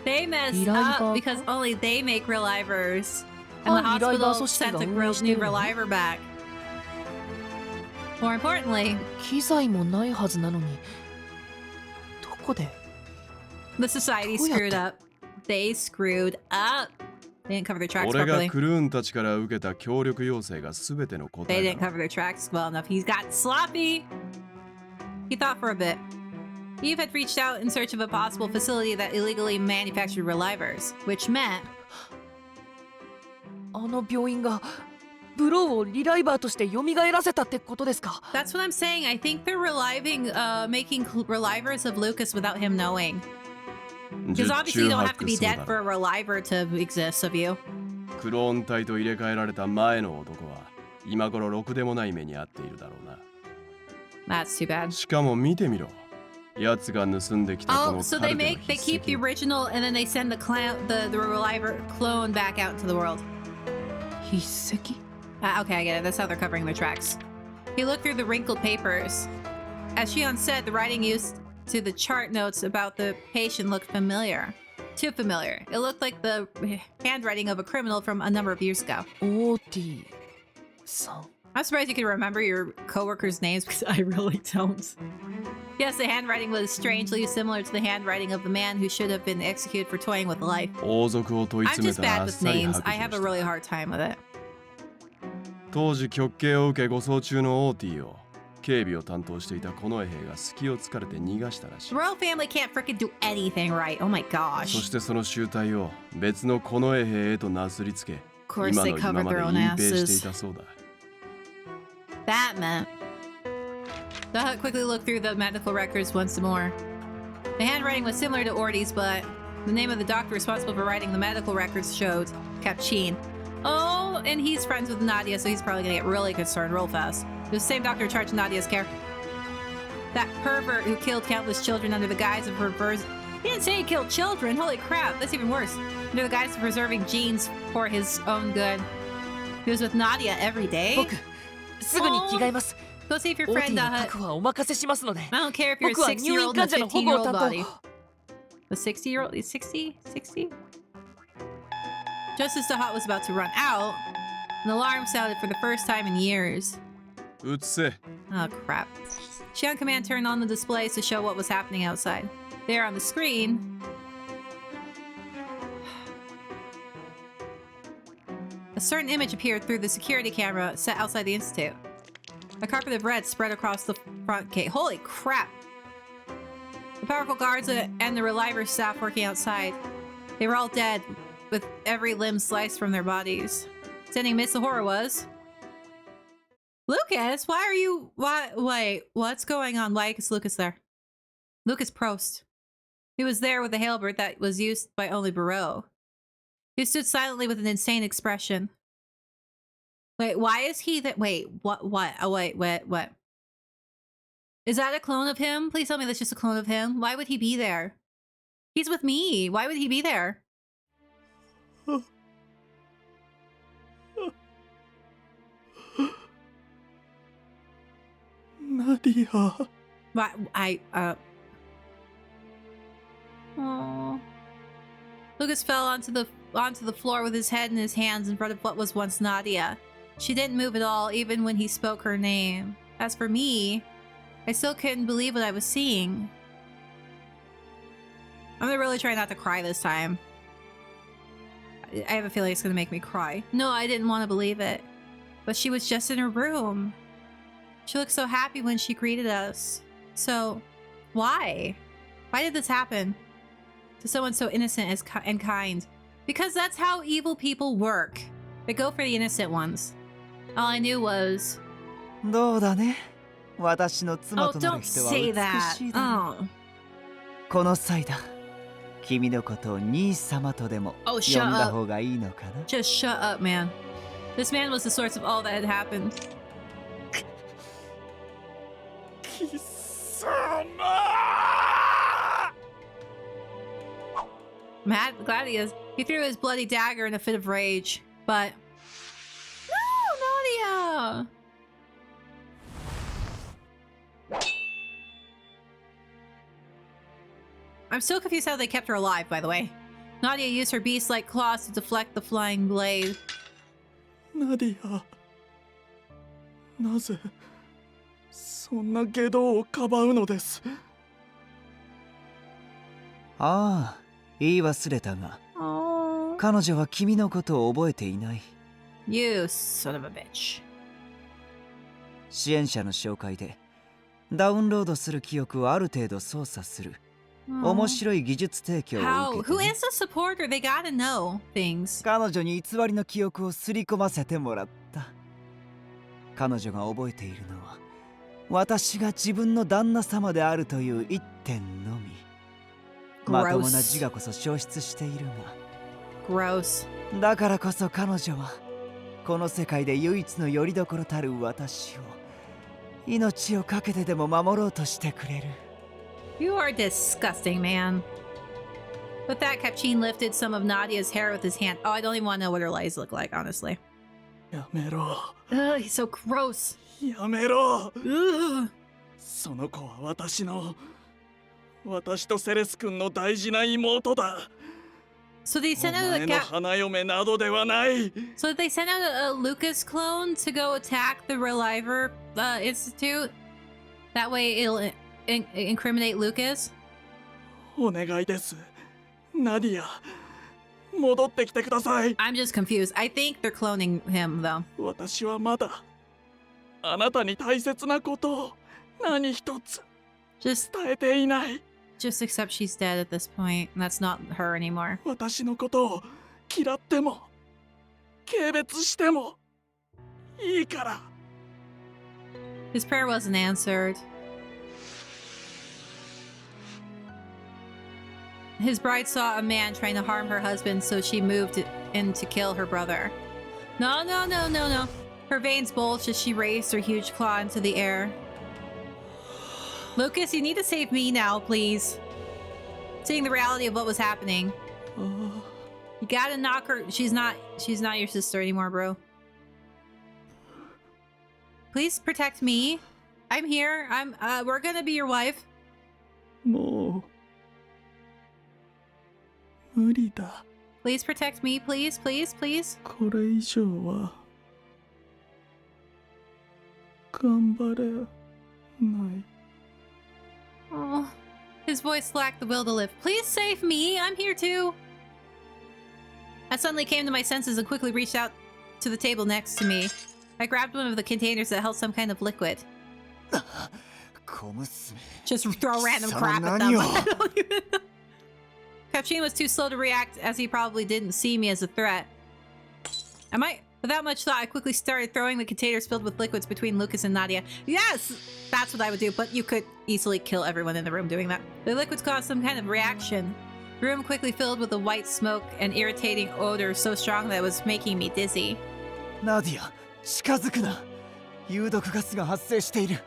They messed Reliver? up because only they make relivers. And the Ah, Reliver hospital 組織が sent a 運営 new してるの？ reliver back. More importantly, 機材もないはずなのに。どこで？ the society screwed up. They screwed up. They didn't cover their tracks 俺が properly. クルーンたちから受けた協力要請が全ての答 They え didn't だ。 cover their tracks well enough. He got sloppy. He thought for a bit. Eve had reached out in search of a possible facility that illegally manufactured relivers, which meant あの病院がブローをリライバーとして蘇らせたってことですか？ that's what I'm saying. I think they're making relivers of Lucas without him knowing. Because 十 obviously you 中 don't 八 have to 九 be そう dead だ for ろ a reliver to exist of you. クローン体と入れ替えられた前の男は今頃ろくでもない目に遭っているだろうな。 That's too bad. しかも見てみろ。奴が盗んできたこ Oh, の so カ they ルテの they 筆 keep the 跡。 original and then they send the reliver clone back out into the world. 筆跡？ Okay, I get it. That's how they're covering their tracks. He looked through the wrinkled papers. As Shion said, the writing used to the chart notes about the patient looked familiar. Too familiar. It looked like the handwriting of a criminal from a number of years ago. オーティさん。 I'm surprised you can remember your coworkers' names because I really don't. Yes, the handwriting was strangely similar to the handwriting of the man who should have been executed for toying with life. 王族を問い I'm 詰め just たら bad あっ with さり names. 白 I 状 have し a た。 really hard time with it. 当時極刑を受け護送中のオーティを警備を担当していた近衛兵が隙を突かれて逃がしたらし The い。 royal family can't freaking do anything right. Oh my そ gosh. してその集体を別の近衛兵へとなすりつけ、 Of course 今 they の今 covered まで their own 隠蔽してい asses. たそうだ。that meant. The Hut quickly looked through the medical records once more. The handwriting was similar to Orti's, but the name of the doctor responsible for writing the medical records showed Capchin. Oh, and he's friends with Nadia, so he's probably gonna get really concerned real fast. It was the same doctor in charge of Nadia's care. That pervert who killed countless children under the guise of He didn't say he killed children. Holy crap, that's even worse. Under the guise of preserving genes for his own good. He was with Nadia every day. 僕すぐに着替えます。 Go save your オーテ friend, ィの Hut. 確保はお任せしますので。 I don't care if you're a 僕は入院 60-year-old in 患 a 者の保護を 15-year-old 担 body. 当。 A 60-year-old? 60? 60? Just as the Hut was about to run out, an alarm sounded for the first time in years. 移せ。 Oh, crap. Shion Command turned on the displays to show what was happening outside. There on the screen... A certain image appeared through the security camera set outside the institute. A carpet of red spread across the front gate. Holy crap! The powerful guards and the Reliver staff working outside. They were all dead, with every limb sliced from their bodies. Standing amidst the horror was... Lucas, why are you... Wait, what's going on? Why is Lucas there? Lucas Prost. He was there with the halberd that was used by only Barreau. He stood silently with an insane expression. Wait, why is he that... Wait, what? Oh, wait, what? Is that a clone of him? Please tell me that's just a clone of him. Why would he be there? He's with me. Why would he be there? Nadia. What? Aww. Lucas fell onto the floor with his head in his hands in front of what was once Nadia. She didn't move at all, even when he spoke her name. As for me, I still couldn't believe what I was seeing. I'm gonna really try not to cry this time. I have a feeling it's gonna make me cry. No, I didn't want to believe it. But she was just in her room. She looked so happy when she greeted us. So, why? Why did this happen? To someone so innocent and kind. Because that's how evil people work. They go for the innocent ones. All I knew was... どうだね。私の妻 Oh, となる don't 人は say 美 that. しいだろう。 Oh. この際だ。君のことを兄様とでも Oh, 呼 shut んだ up. 方がいいのかな。 Just shut up, man. This man was the source of all that had happened. 貴様 Glad he is. He threw his bloody dagger in a fit of rage. But... No, Nadia! I'm still confused how they kept her alive, by the way. Nadia used her beast-like claws to deflect the flying blade. ナディア。なぜそんな外道をかばうのです。ああ、言い忘れたが、 Oh, 彼女は君のことを覚えていない。 you son of a bitch. 支援者の紹介で、ダウンロードする記憶をある程度操作する。 Oh. 面白い技術提供を How? 受け Who てね、 is the supporter? They gotta know things. 彼女に偽りの記憶をすり込ませてもらった。彼女が覚えているのは、私が自分の旦那様であるという一点のみ。まともな自我こそ消失しているが、 Gross. だからこそ彼女はこの世界で唯一の拠り所たる私を命を懸けてでも守ろうとしてくれる。 You are disgusting, man. With that, Capchin lifted some of Nadia's hair with his hand. Oh, I don't even want to know what her legs look like, honestly. やめろ。 Ugh, he's so gross. やめろ。 Ugh. その子は私とセレス君の大事な妹だ。 So they お sent out 前 a の花嫁などではない。 So they sent out a Lucas clone to go attack the Reliver Institute. That way it'll incriminate Lucas. お願いです。ナディア、戻ってきてください。 I'm just confused. I think they're cloning him, though. 私はまだあなたに大切なことを何一つ Just 伝えていない。 accept she's dead at this point. And that's not her anymore. 私のことを嫌っても軽蔑してもいいから His prayer wasn't answered. His bride saw a man trying to harm her husband, so she moved in to kill her brother. No, no, no, no, no. Her veins bulged as she raised her huge claw into the air. Lucas, you need to save me now, please. Seeing the reality of what was happening. You gotta knock her. She's not your sister anymore, bro. Please protect me. I'm here. We're gonna be your wife. もう無理だ。 Please protect me, please, please, please. これ以上は頑張れない。 Oh, his voice lacked the will to live. Please save me. I'm here too. I suddenly came to my senses and quickly reached out to the table next to me. I grabbed one of the containers that held some kind of liquid. Just throw random crap at them. I don't even know. Cappuccino was too slow to react, as he probably didn't see me as a threat. Without much thought, I quickly started throwing the containers filled with liquids between Lucas and Nadia. Yes! That's what I would do, but you could easily kill everyone in the room doing that. The liquids caused some kind of reaction. The room quickly filled with a white smoke and irritating odor so strong that it was making me dizzy. Nadia, 近づくな。有毒ガスが発生している。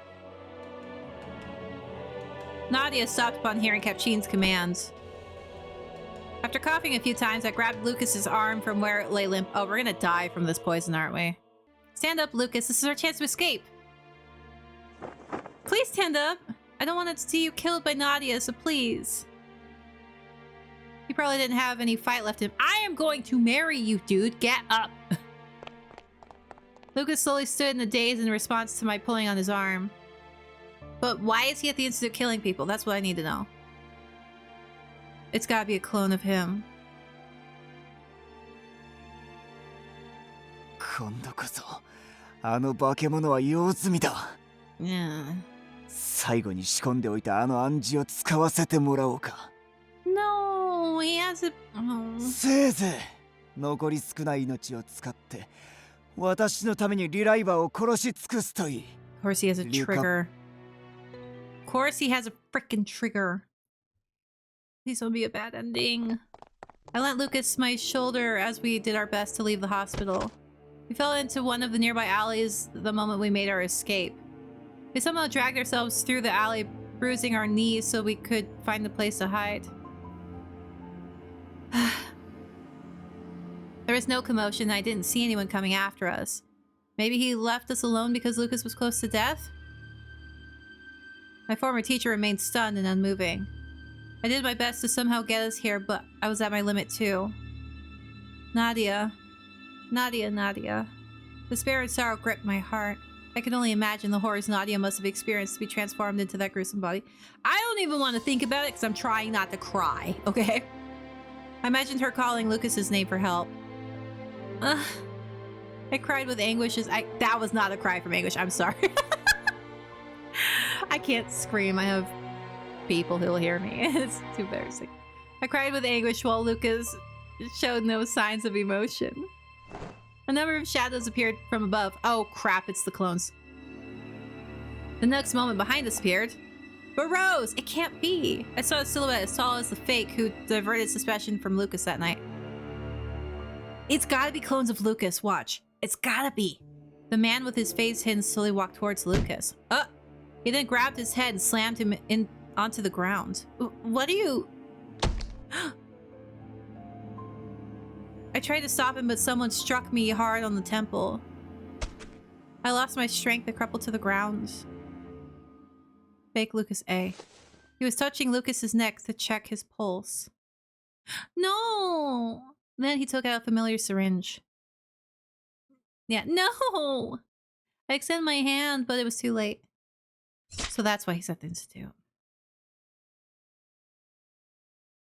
Nadia stopped upon hearing Cappuccino's commands. After coughing a few times, I grabbed Lucas's arm from where it lay limp. Oh, we're gonna die from this poison, aren't we? Stand up, Lucas. This is our chance to escape. Please stand up. I don't want to see you killed by Nadia, so please. You probably didn't have any fight left in him. I am going to marry you, dude. Get up. Lucas slowly stood in a daze in response to my pulling on his arm. But why is he at the Institute killing people? That's what I need to know. It's gotta be a clone of him. 今度こそあの化け物は用済みだ。Yeah. 最後に仕込んでおいたあの暗示を使わせてもらおうか。No, he has a... Oh. せいぜい残り少ない命を使って私のためにリライバーを殺し尽くすといい。 Of course he has a trigger. Of course he has a freaking trigger. Please don't be a bad ending. I lent Lucas my shoulder as we did our best to leave the hospital. We fell into one of the nearby alleys the moment we made our escape. We somehow dragged ourselves through the alley, bruising our knees so we could find a place to hide. There was no commotion and I didn't see anyone coming after us. Maybe he left us alone because Lucas was close to death? My former teacher remained stunned and unmoving. I did my best to somehow get us here, but I was at my limit too. Nadia. Nadia, Nadia. Despair and sorrow gripped my heart. I could only imagine the horrors Nadia must have experienced to be transformed into that gruesome body. I don't even want to think about it because I'm trying not to cry, okay? I imagined her calling Lucas's name for help. I cried with anguish as that was not a cry from anguish, I'm sorry. I can't scream, I have people who'll hear me. It's too embarrassing. I cried with anguish while Lucas showed no signs of emotion. A number of shadows appeared from above. Oh crap, it's the clones. The next moment behind us appeared. But Rose, it can't be. I saw a silhouette as tall as the fake who diverted suspicion from Lucas that night. It's gotta be clones of Lucas, watch. It's gotta be. The man with his face hidden slowly walked towards Lucas. He then grabbed his head and slammed him onto the ground. What are you... I tried to stop him, but someone struck me hard on the temple. I lost my strength and crumpled to the ground. Fake Lucas A. He was touching Lucas's neck to check his pulse. No! Then he took out a familiar syringe. Yeah, no! I extended my hand, but it was too late. So that's why he's at the Institute.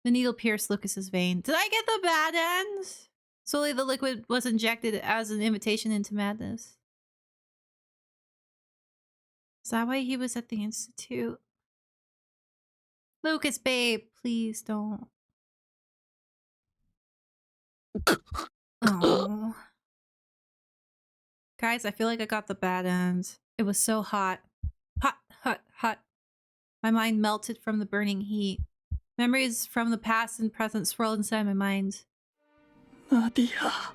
The needle pierced Lucas's vein. Did I get the bad end? Slowly the liquid was injected as an invitation into madness. Is that why he was at the Institute? Lucas, babe, please don't. Oh. Guys, I feel like I got the bad end. It was so hot. Hot, hot. My mind melted from the burning heat. Memories from the past and present swirled inside my mind. Nadia.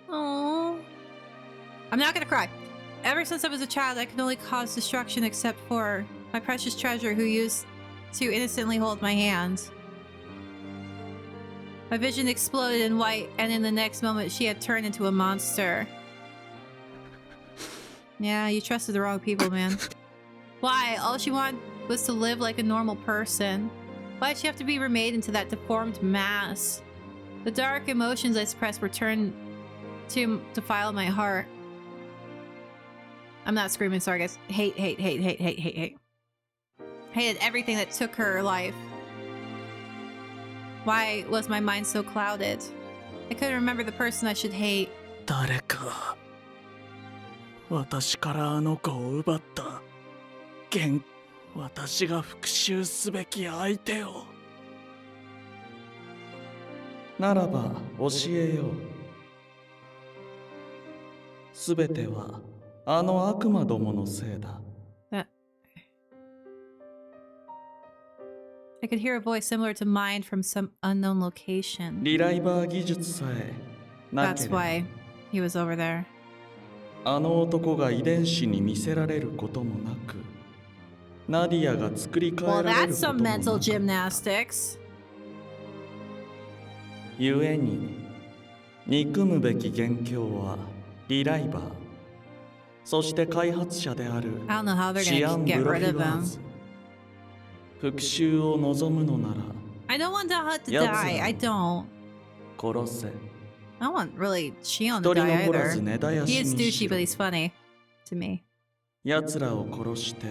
Oh, I'm not gonna cry. Ever since I was a child, I could only cause destruction except for my precious treasure who used to innocently hold my hand. My vision exploded in white, and in the next moment, she had turned into a monster. Yeah, you trusted the wrong people, man. Why? All she wanted was to live like a normal person. Why did she have to be remade into that deformed mass? The dark emotions I suppressed were turned to defile my heart. I'm not screaming, sorry guys. Hate. Hated everything that took her life. Why was my mind so clouded? I couldn't remember the person I should hate. 誰か私からあの子を奪った私が復讐すべき相手をならば教えようすべてはあの悪魔どものせいだ I could hear a voice similar to mine from some unknown location. リライバー技術さえなけ That's れば why he was over there. あの男が遺伝子に見せられることもなくナディアが作り変 Well, えられる that's こと some もな mental く gymnastics. 故に憎むべき元凶はリライバーそして開発者である I don't know how they're シア gonna ン・ get ブロ rid フィ of ワー him. ズ復讐を望むのなら I don't want Dahat to Yep. die. I don't. 殺せ I don't want really Shion 一 to 人 die 残ら either. ず根絶や He し is に douchey, し but ろ he's funny to me. 奴らを殺して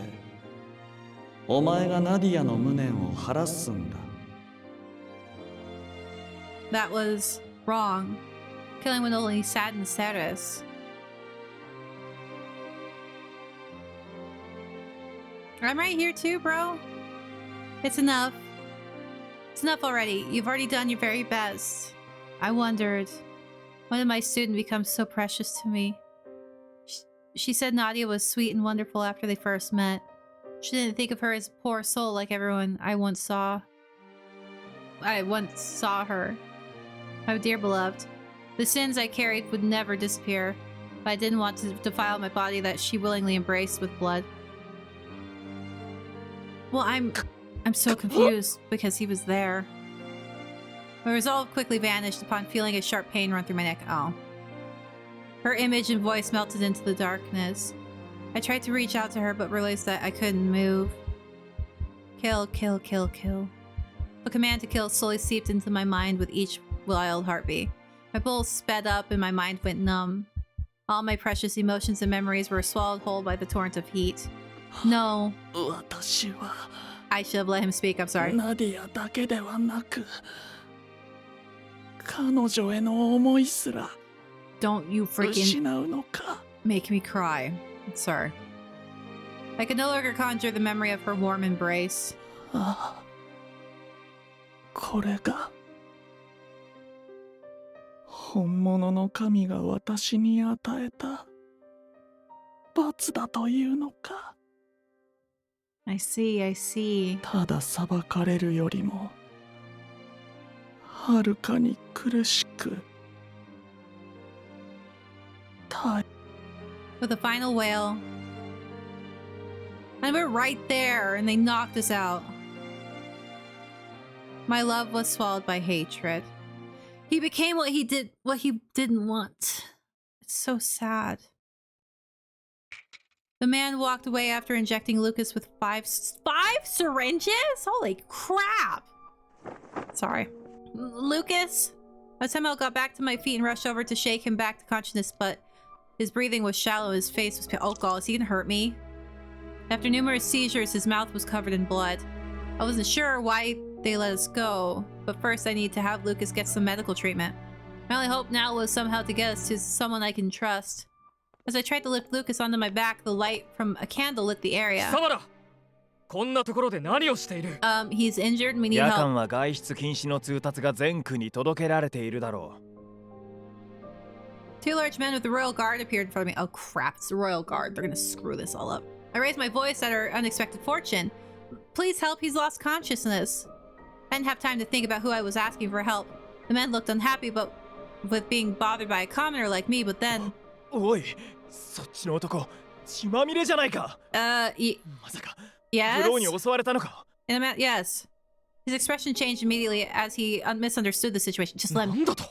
お前がナディアの無念を晴らすんだ That was wrong. Killing would only sadden Ceres. I'm right here too, bro. It's enough. It's enough already. You've already done your very best. I wondered, when did my student become so precious to me? She said Nadia was sweet and wonderful after they first met. She didn't think of her as a poor soul like everyone I once saw her. My dear beloved, the sins I carried would never disappear, but I didn't want to defile my body that she willingly embraced with blood. Well, I'm so confused because he was there. My resolve quickly vanished upon feeling a sharp pain run through my neck. Oh. Her image and voice melted into the darkness. I tried to reach out to her, but realized that I couldn't move. Kill, kill, kill, kill. The command to kill slowly seeped into my mind with each wild heartbeat. My pulse sped up and my mind went numb. All my precious emotions and memories were swallowed whole by the torrent of heat. No. 私は I should have let him speak, I'm sorry. ナディアだけではなく彼女への思いすら Don't you freaking 失うのか make me cry. I'm sorry. I could no longer conjure the memory of her warm embrace. ああこれが本物の神が私に与えた罰だというのか I see, I see. ただ裁かれるよりもはるかに苦しく With a final wail. And we're right there, and they knocked us out. My love was swallowed by hatred. He became what he didn't want. It's so sad. The man walked away after injecting Lucas with five syringes? Holy crap! Sorry. Lucas? I somehow got back to my feet and rushed over to shake him back to consciousness, but his breathing was shallow, his face was pale. Oh god, is he gonna hurt me? After numerous seizures, his mouth was covered in blood. I wasn't sure why they let us go, but first I need to have Lucas get some medical treatment. My only hope now was somehow to get us to someone I can trust. As I tried to lift Lucas onto my back, the light from a candle lit the area. こんなところで何をしている He's injured and we need 夜 help. 間は外出禁止の通達が全区に届けられているだろう。 Two large men with the royal guard appeared in front of me. Oh crap, it's the royal guard. They're gonna screw this all up. I raised my voice at her unexpected fortune. Please help, he's lost consciousness. I didn't have time to think about who I was asking for help. The men looked unhappy with being bothered by a commoner like me, but then... おい、そっちの男、血まみれじゃないか。まさか、yes? ブローに襲われたのか。Yes. His expression changed immediately as he misunderstood the situation. Just let him... なんだと。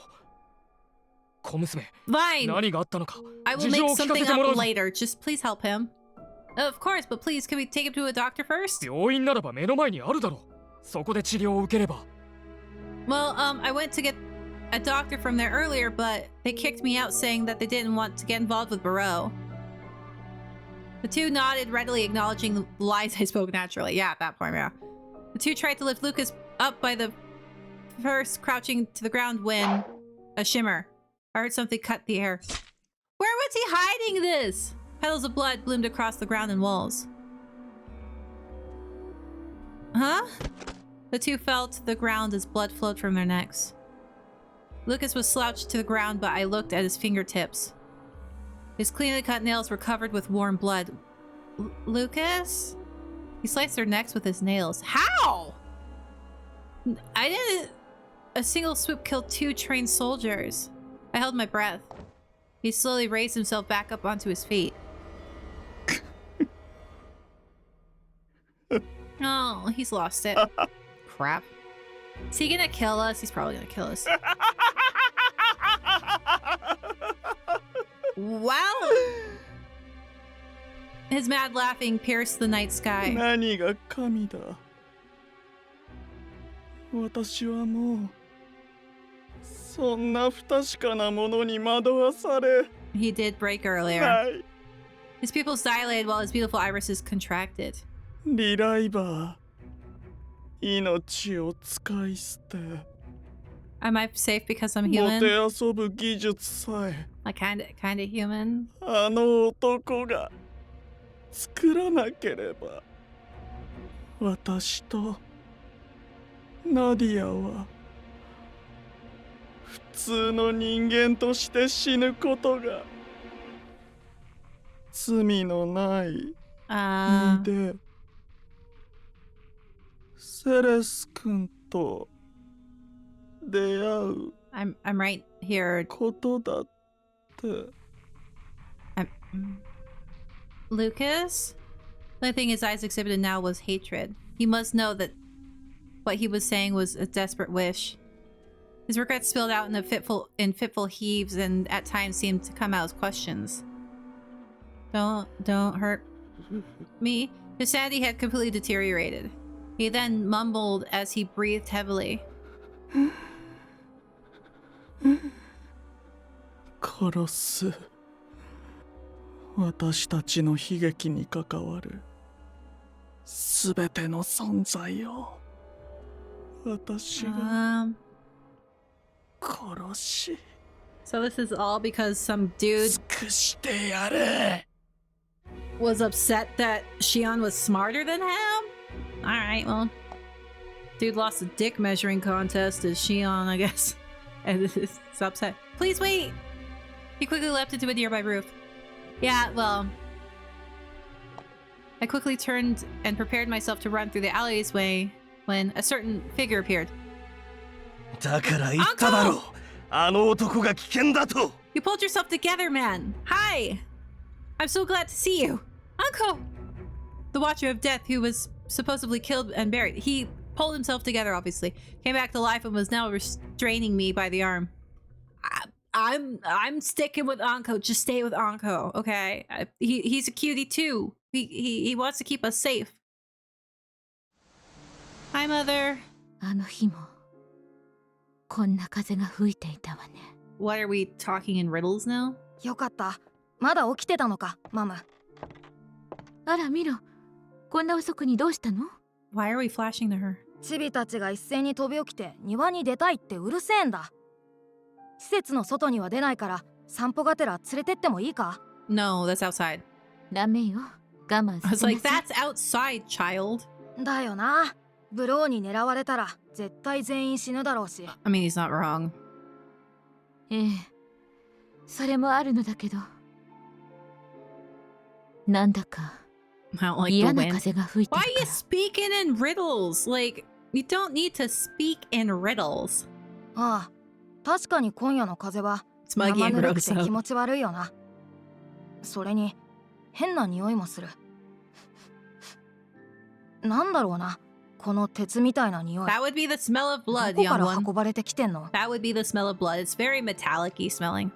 小娘、 Fine. 何があったのか。 I will make something up later. Just please help him. Of course, but please, can we take him to a doctor first? 病院ならば目の前にあるだろう。そこで治療を受ければ。Well, I went to get a doctor from there earlier, but they kicked me out saying that they didn't want to get involved with Barreau. The two nodded, readily acknowledging the lies I spoke naturally. Yeah, at that point, yeah. The two tried to lift Lucas up by the first crouching to the ground when a shimmer. I heard something cut the air. Where was he hiding this? Petals of blood bloomed across the ground and walls. Huh? The two fell to the ground as blood flowed from their necks. Lucas was slouched to the ground, but I looked at his fingertips. His cleanly cut nails were covered with warm blood. Lucas? He sliced their necks with his nails. How? I didn't... A single swoop killed 2 trained soldiers. I held my breath. He slowly raised himself back up onto his feet. Oh, he's lost it. Crap. Is he gonna kill us? He's probably gonna kill us. Wow! His mad laughing pierced the night sky. 何が神だ。私はもうそんな不確かなものに惑わされ。He did break earlier. ない。His pupils dilated while his beautiful irises contracted. リライバー、命を使い捨て。Am I safe because I'm も human? てあそぶ技術さえ。Like kinda human? あの男が作らなければ、私とナディアは普通の人間として死ぬことが罪のない身で、セレス君と出会う I'm right here. ことだって。Lucas? The only thing his eyes exhibited now was hatred. He must know that what he was saying was a desperate wish. His regrets spilled out in fitful heaves and at times seemed to come out as questions. Don't hurt me. His sanity had completely deteriorated. He then mumbled as he breathed heavily. 殺す。私たちの悲劇に関わるすべての存在を私が殺し。So this is all because some dude 尽くしてやれ。 was upset that Xion was smarter than him? Alright, well. Dude lost a dick measuring contest to Xion, I guess. And is upset. Please wait! He quickly leapt into a nearby roof. Yeah, well... I quickly turned and prepared myself to run through the alleyway when a certain figure appeared. だから言っただろう。あの男が危険だと。 You pulled yourself together, man! Hi! I'm so glad to see you! Uncle! The Watcher of Death, who was supposedly killed and buried. He pulled himself together, obviously. Came back to life and was now restraining me by the arm. I'm sticking with Anko. Just stay with Anko, okay? He's a cutie too. He wants to keep us safe. Hi, Mother. あの日もこんな風が吹いていたわね。 What are we talking in riddles now? よかった。まだ起きてたのか、マム。あら見ろ。こんな遅くにどうしたの？ Why are we flashing to her? チビたちが一斉に飛び起きて庭に出たいってうるせえんだ。施設の外には出ないから散歩がてら連れてってもいいか？ No, that's outside. ダメよ。我慢 I さ was せな like, さい。 that's outside, child. だよな。ブローに狙われたら絶対全員死ぬだろうし。I mean, he's not wrong. ええ、それもあるのだけど。なんだか I don't like the 嫌な wind. 風が吹いて Why る are か you ら。 speaking in riddles? Like, you don't need to speak in riddles. ああ、確かに今夜の風は Smuggy 生 and ぬるく gross て気 up. 持ち悪いよな。それに変な匂いもする。なんだろうな、この鉄みたいな匂い。 That would be the smell of ど blood, こか young ら one. 運ばれてきてんの？ That would be the smell of blood. It's very metallic-y smelling.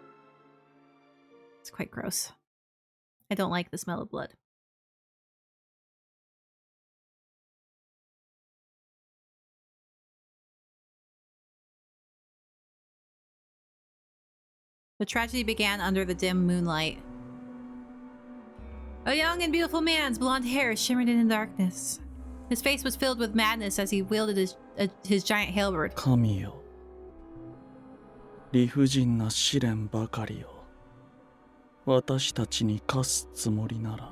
It's quite gross. I don't like the smell of blood. The tragedy began under the dim moonlight. A young and beautiful man's blonde hair shimmered in the darkness. His face was filled with madness as he wielded his giant halberd. 神よ、理不尽な試練ばかりを私たちに課すつもりなら、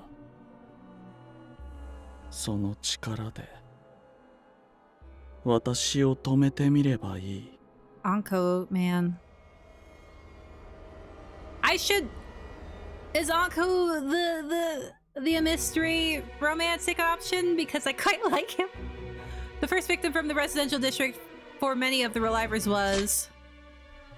その力で私を止めてみればいい。 Anko, man. Is Anko the mystery romantic option? Because I quite like him. The first victim from the residential district for many of the Relivers was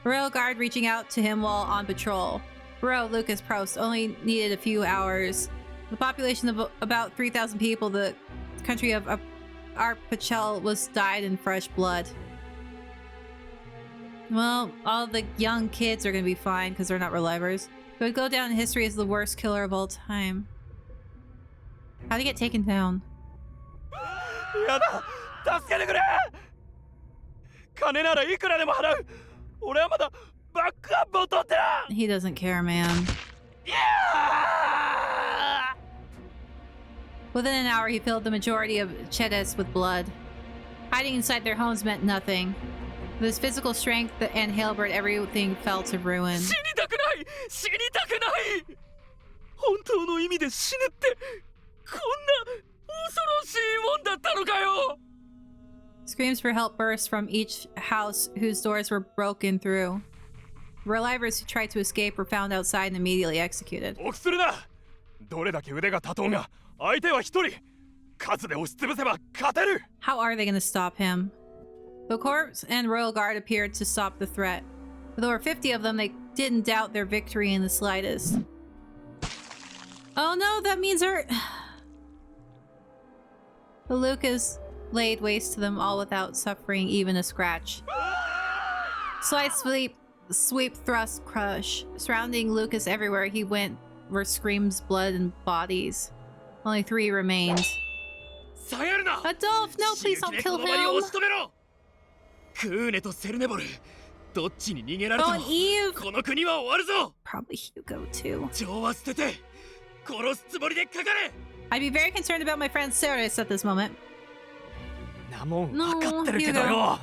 a rail guard reaching out to him while on patrol. Bro, Lucas Prost, only needed a few hours. The population of about 3,000 people, the country of Arpachel was dyed in fresh blood. Well, all the young kids are gonna be fine because they're not Relivers. It would go down in history as the worst killer of all time. How'd he get taken down? やだ、助けてくれ。金ならいくらでも払う。俺はまだバックアップを取ってな。 He doesn't care, man. Within an hour, he filled the majority of Chedes with blood. Hiding inside their homes meant nothing. With his physical strength and halberd, everything fell to ruin. 死にたくない。死にたくない。本当の意味で死ぬってこんな恐ろしいもんだったのかよ。 Screams for help burst from each house whose doors were broken through. Relivers who tried to escape were found outside and immediately executed. 臆するな。どれだけ腕が立とうが相手は一人。数で押しつぶせば勝てる。 How are they going to stop him? The corps and royal guard appeared to stop the threat. With over 50 of them, they didn't doubt their victory in the slightest. Oh no, that means her... The Lucas laid waste to them all without suffering even a scratch. Slice, sweep, thrust, crush. Surrounding Lucas everywhere he went were screams, blood, and bodies. Only 3 remained. Adolf, no, please don't kill him! クーネとセルネボル、どっちに逃げられても Eve! この国は終わるぞ。 Probably Hugo too. 情は捨てて殺すつもりでかかれ。 I'd be very concerned about my friend Ceres at this moment. なもん分かってるけどよ。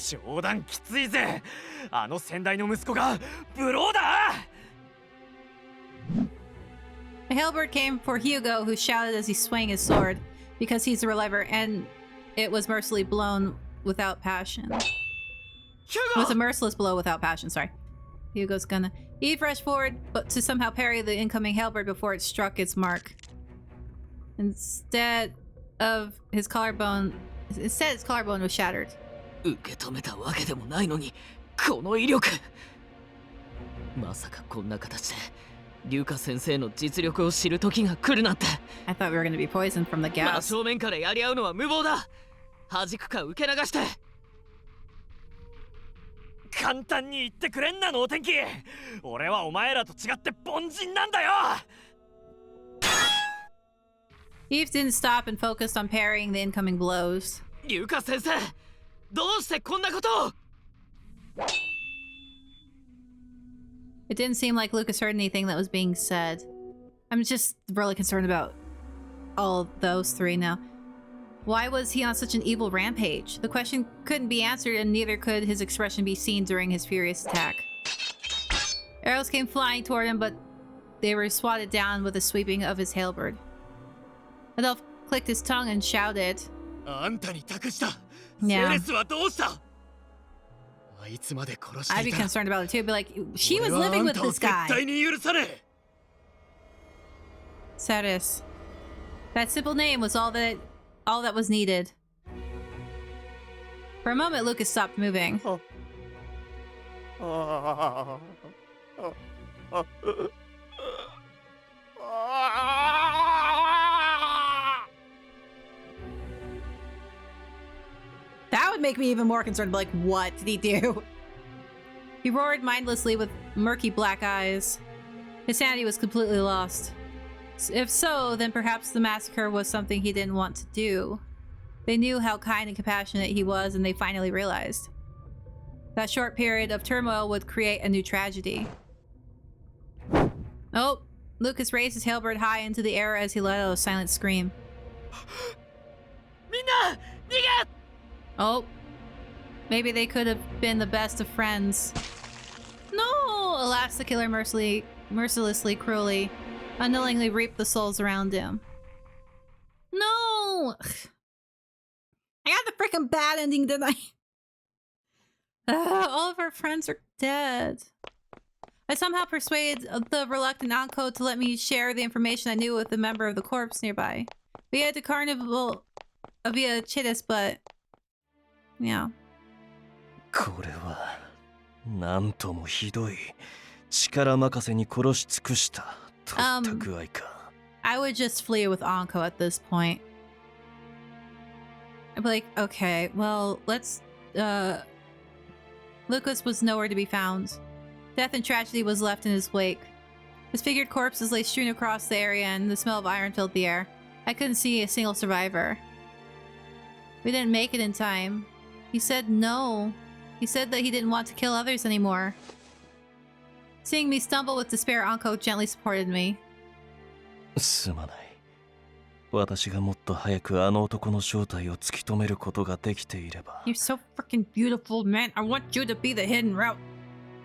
冗談きついぜ。あの先代の息子がブローだ。 A halberd came for Hugo, who shouted as he swung his sword, because he's a Reliver, and it was mercilessly blown without passion. It was a merciless blow without passion, sorry. Hugo's gonna... Eve rushed forward, but to somehow parry the incoming halberd before it struck its mark. Instead, his collarbone was shattered. 受け止めたわけでもないのに、この威力。まさかこんな形でリュウカ先生の実力を知る時が来るなんて。I thought we were going to be poisoned from the 真 gas. 正面からやり合うのは無謀だ。弾くか受け流して。簡単に言ってくれんな、能天気。俺はお前らと違って凡人なんだよ。 Eve didn't stop and focused on parrying the incoming blows. リュウカ先生、どうしてこんなことを。 It didn't seem like Lucas heard anything that was being said. I'm just really concerned about all those 3 now. Why was he on such an evil rampage? The question couldn't be answered, and neither could his expression be seen during his furious attack. Arrows came flying toward him, but they were swatted down with a sweeping of his halberd. Adolf clicked his tongue and shouted. あんたに託した。 Yeah. セレスはどうした。I'd be concerned about it too. Be like, she was living with this guy. Saris. That simple name was all that was needed. For a moment, Lucas stopped moving. That would make me even more concerned. Like, what did he do? He roared mindlessly with murky black eyes. His sanity was completely lost. If so, then perhaps the massacre was something he didn't want to do. They knew how kind and compassionate he was, and they finally realized. That short period of turmoil would create a new tragedy. Oh, Lucas raised his halberd high into the air as he let out a silent scream. Oh, maybe they could have been the best of friends. No! Alas, the killer mercilessly, cruelly, unknowingly reaped the souls around him. No! I got the freaking bad ending, didn't I? All of our friends are dead. I somehow persuaded the reluctant Anko to let me share the information I knew with a member of the corps nearby. We had the carnival via Chittis, but... yeah. これはなんともひどい力任せに殺し尽くしたといった具合か。I would just flee with Anko at this point. I'd be like, okay, well, let's Lucas was nowhere to be found. Death and tragedy was left in his wake. Disfigured corpses lay strewn across the area and the smell of iron filled the air. I couldn't see a single survivor. We didn't make it in time. He said no. He said that he didn't want to kill others anymore. Seeing me stumble with despair, Anko gently supported me. すまない。私がもっと早くあの男の正体を突き止めることができていれば。 You're so freaking beautiful, man. I want you to be the hidden route.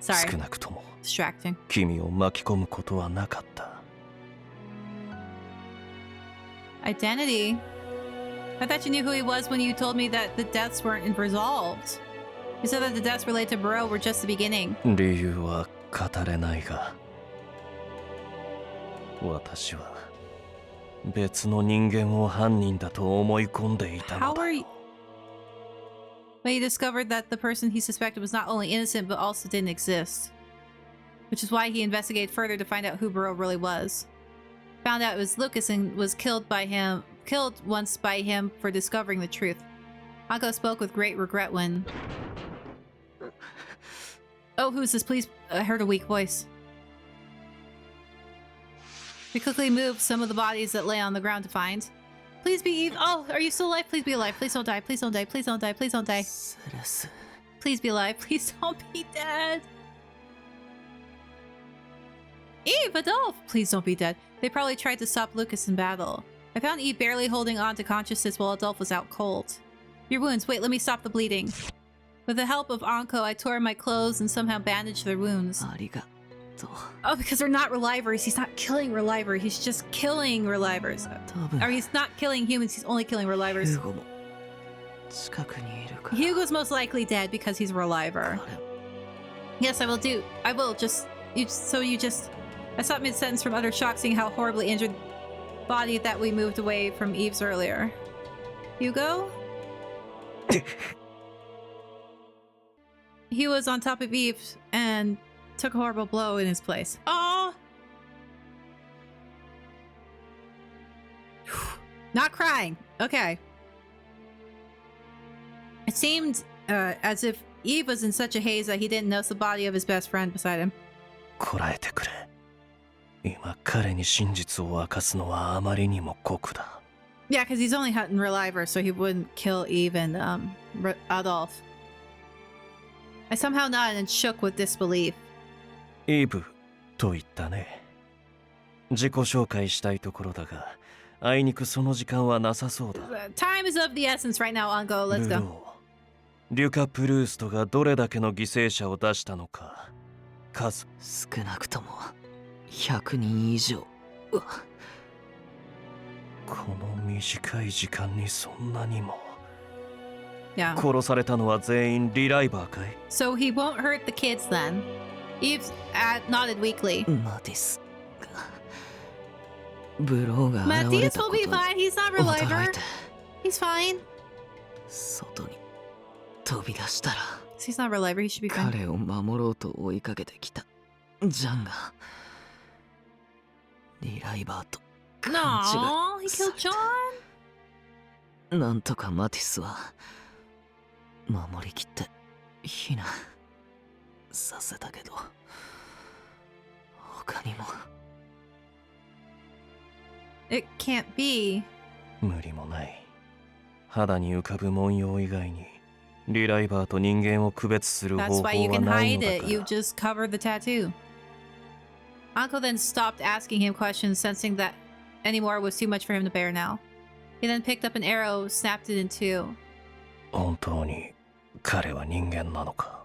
Sorry. 少なくとも Distracting. 君を巻き込むことはなかった。 Identity? I thought you knew who he was when you told me that the deaths weren't resolved. You said that the deaths related to Burrow were just the beginning. 理由は語れないが、私は別の人間を犯人だと思い込んでいたのだ。 How are you? But he discovered that the person he suspected was not only innocent but also didn't exist. Which is why he investigated further to find out who Burrow really was. Found out it was Lucas and was killed once by him for discovering the truth. Anko spoke with great regret when... Oh, who's this? Please, I heard a weak voice. We quickly moved some of the bodies that lay on the ground to find. Please be Eve. Oh, are you still alive? Please be alive. Please don't die. Please don't die. Please don't die. Please don't die. Please be alive. Please don't be dead. Eve, Adolphe! Please don't be dead. They probably tried to stop Lucas in battle. I found Eve barely holding on to consciousness while Adolphe was out cold. Your wounds. Wait, let me stop the bleeding. With the help of Anko, I tore my clothes and somehow bandaged their wounds. Oh, because they're not relivers. He's not killing relivers. He's just killing relivers. Or he's not killing humans. He's only killing relivers. Hugo's most likely dead because he's a reliver. Yes, I will do. I will just... I stopped mid-sentence from utter shock seeing how horribly injured body that we moved away from Eve's earlier. Hugo? He was on top of Eve and took a horrible blow in his place. Oh! Not crying. Okay. It seemed as if Eve was in such a haze that he didn't notice the body of his best friend beside him. こらえてくれ。今彼に真実を明かすのはあまりにも酷だ。 Yeah, because he's only hunting relivers, so he wouldn't kill Eve and Adolphe. I somehow nodded and shook with disbelief. イブと言ったね。自己紹介したいところだが、あいにくその時間はなさそうだ。Time is of the essence right now, Anko. Let's go. リュカ・プルーストがどれだけの犠牲者を出したのか、数。少なくとも100人以上。この短い時間にそんなにも。Yeah. 殺されたのは全員リライバーかい？ So he won't hurt the kids then. Eve nodded weakly. マティスがブローが現れ Matthias た will こと be に fine. He's not 驚い reliver. て He's fine. 外に飛び出したら He's not reliver. He should be fine. 彼を守ろうと追いかけてきたジャンがリライバーと勘 No, 違 he いさ killed れた John. なんとかマティスは守りきって避難させたけど他にも It can't be. 無理もない。肌に浮かぶ文様以外にリライバーと人間を区別する That's 方法 why you は can ないの hide だ it. か You ら。 just covered the tattoo. Uncle then stopped asking him questions, sensing that any more was too much for him to bear now. He then picked up an arrow, snapped it in two. 本当に彼は人間なのか？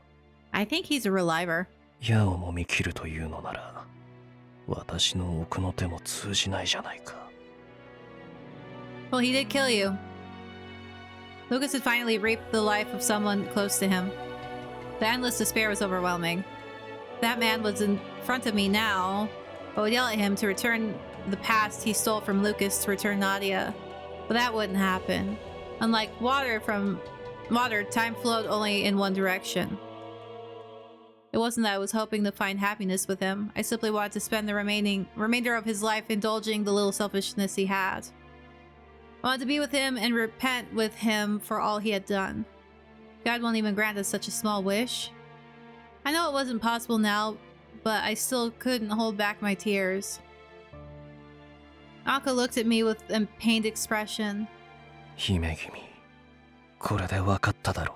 I think he's a reliver. 矢をもみ切るというのなら、私の奥の手も通じないじゃないか。 Well, he did kill you. Lucas had finally reaped the life of someone close to him. The endless despair was overwhelming. That man was in front of me now. I would yell at him to return the past he stole from Lucas to return Nadia. But that wouldn't happen. Unlike water, time flowed only in one direction. It wasn't that I was hoping to find happiness with him. I simply wanted to spend the remainder of his life indulging the little selfishness he had. I wanted to be with him and repent with him for all he had done. God won't even grant us such a small wish. I know it wasn't possible now, but I still couldn't hold back my tears. Anka looked at me with a pained expression. 姫君、これで分かっただろう。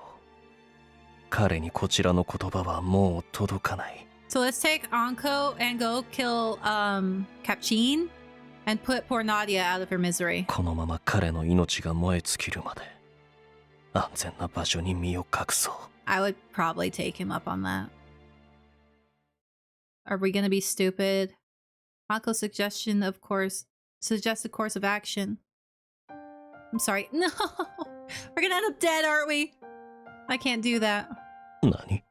彼にこちらの言葉はもう届かない。 So let's take Anko and go kill Capchin and put poor Nadia out of her misery. このまま彼の命が燃え尽きるまで安全な場所に身を隠そう。 I would probably take him up on that. Are we gonna be stupid? Anko's suggested course of action. I'm sorry. No! We're gonna end up dead, aren't we? I can't do that. 何？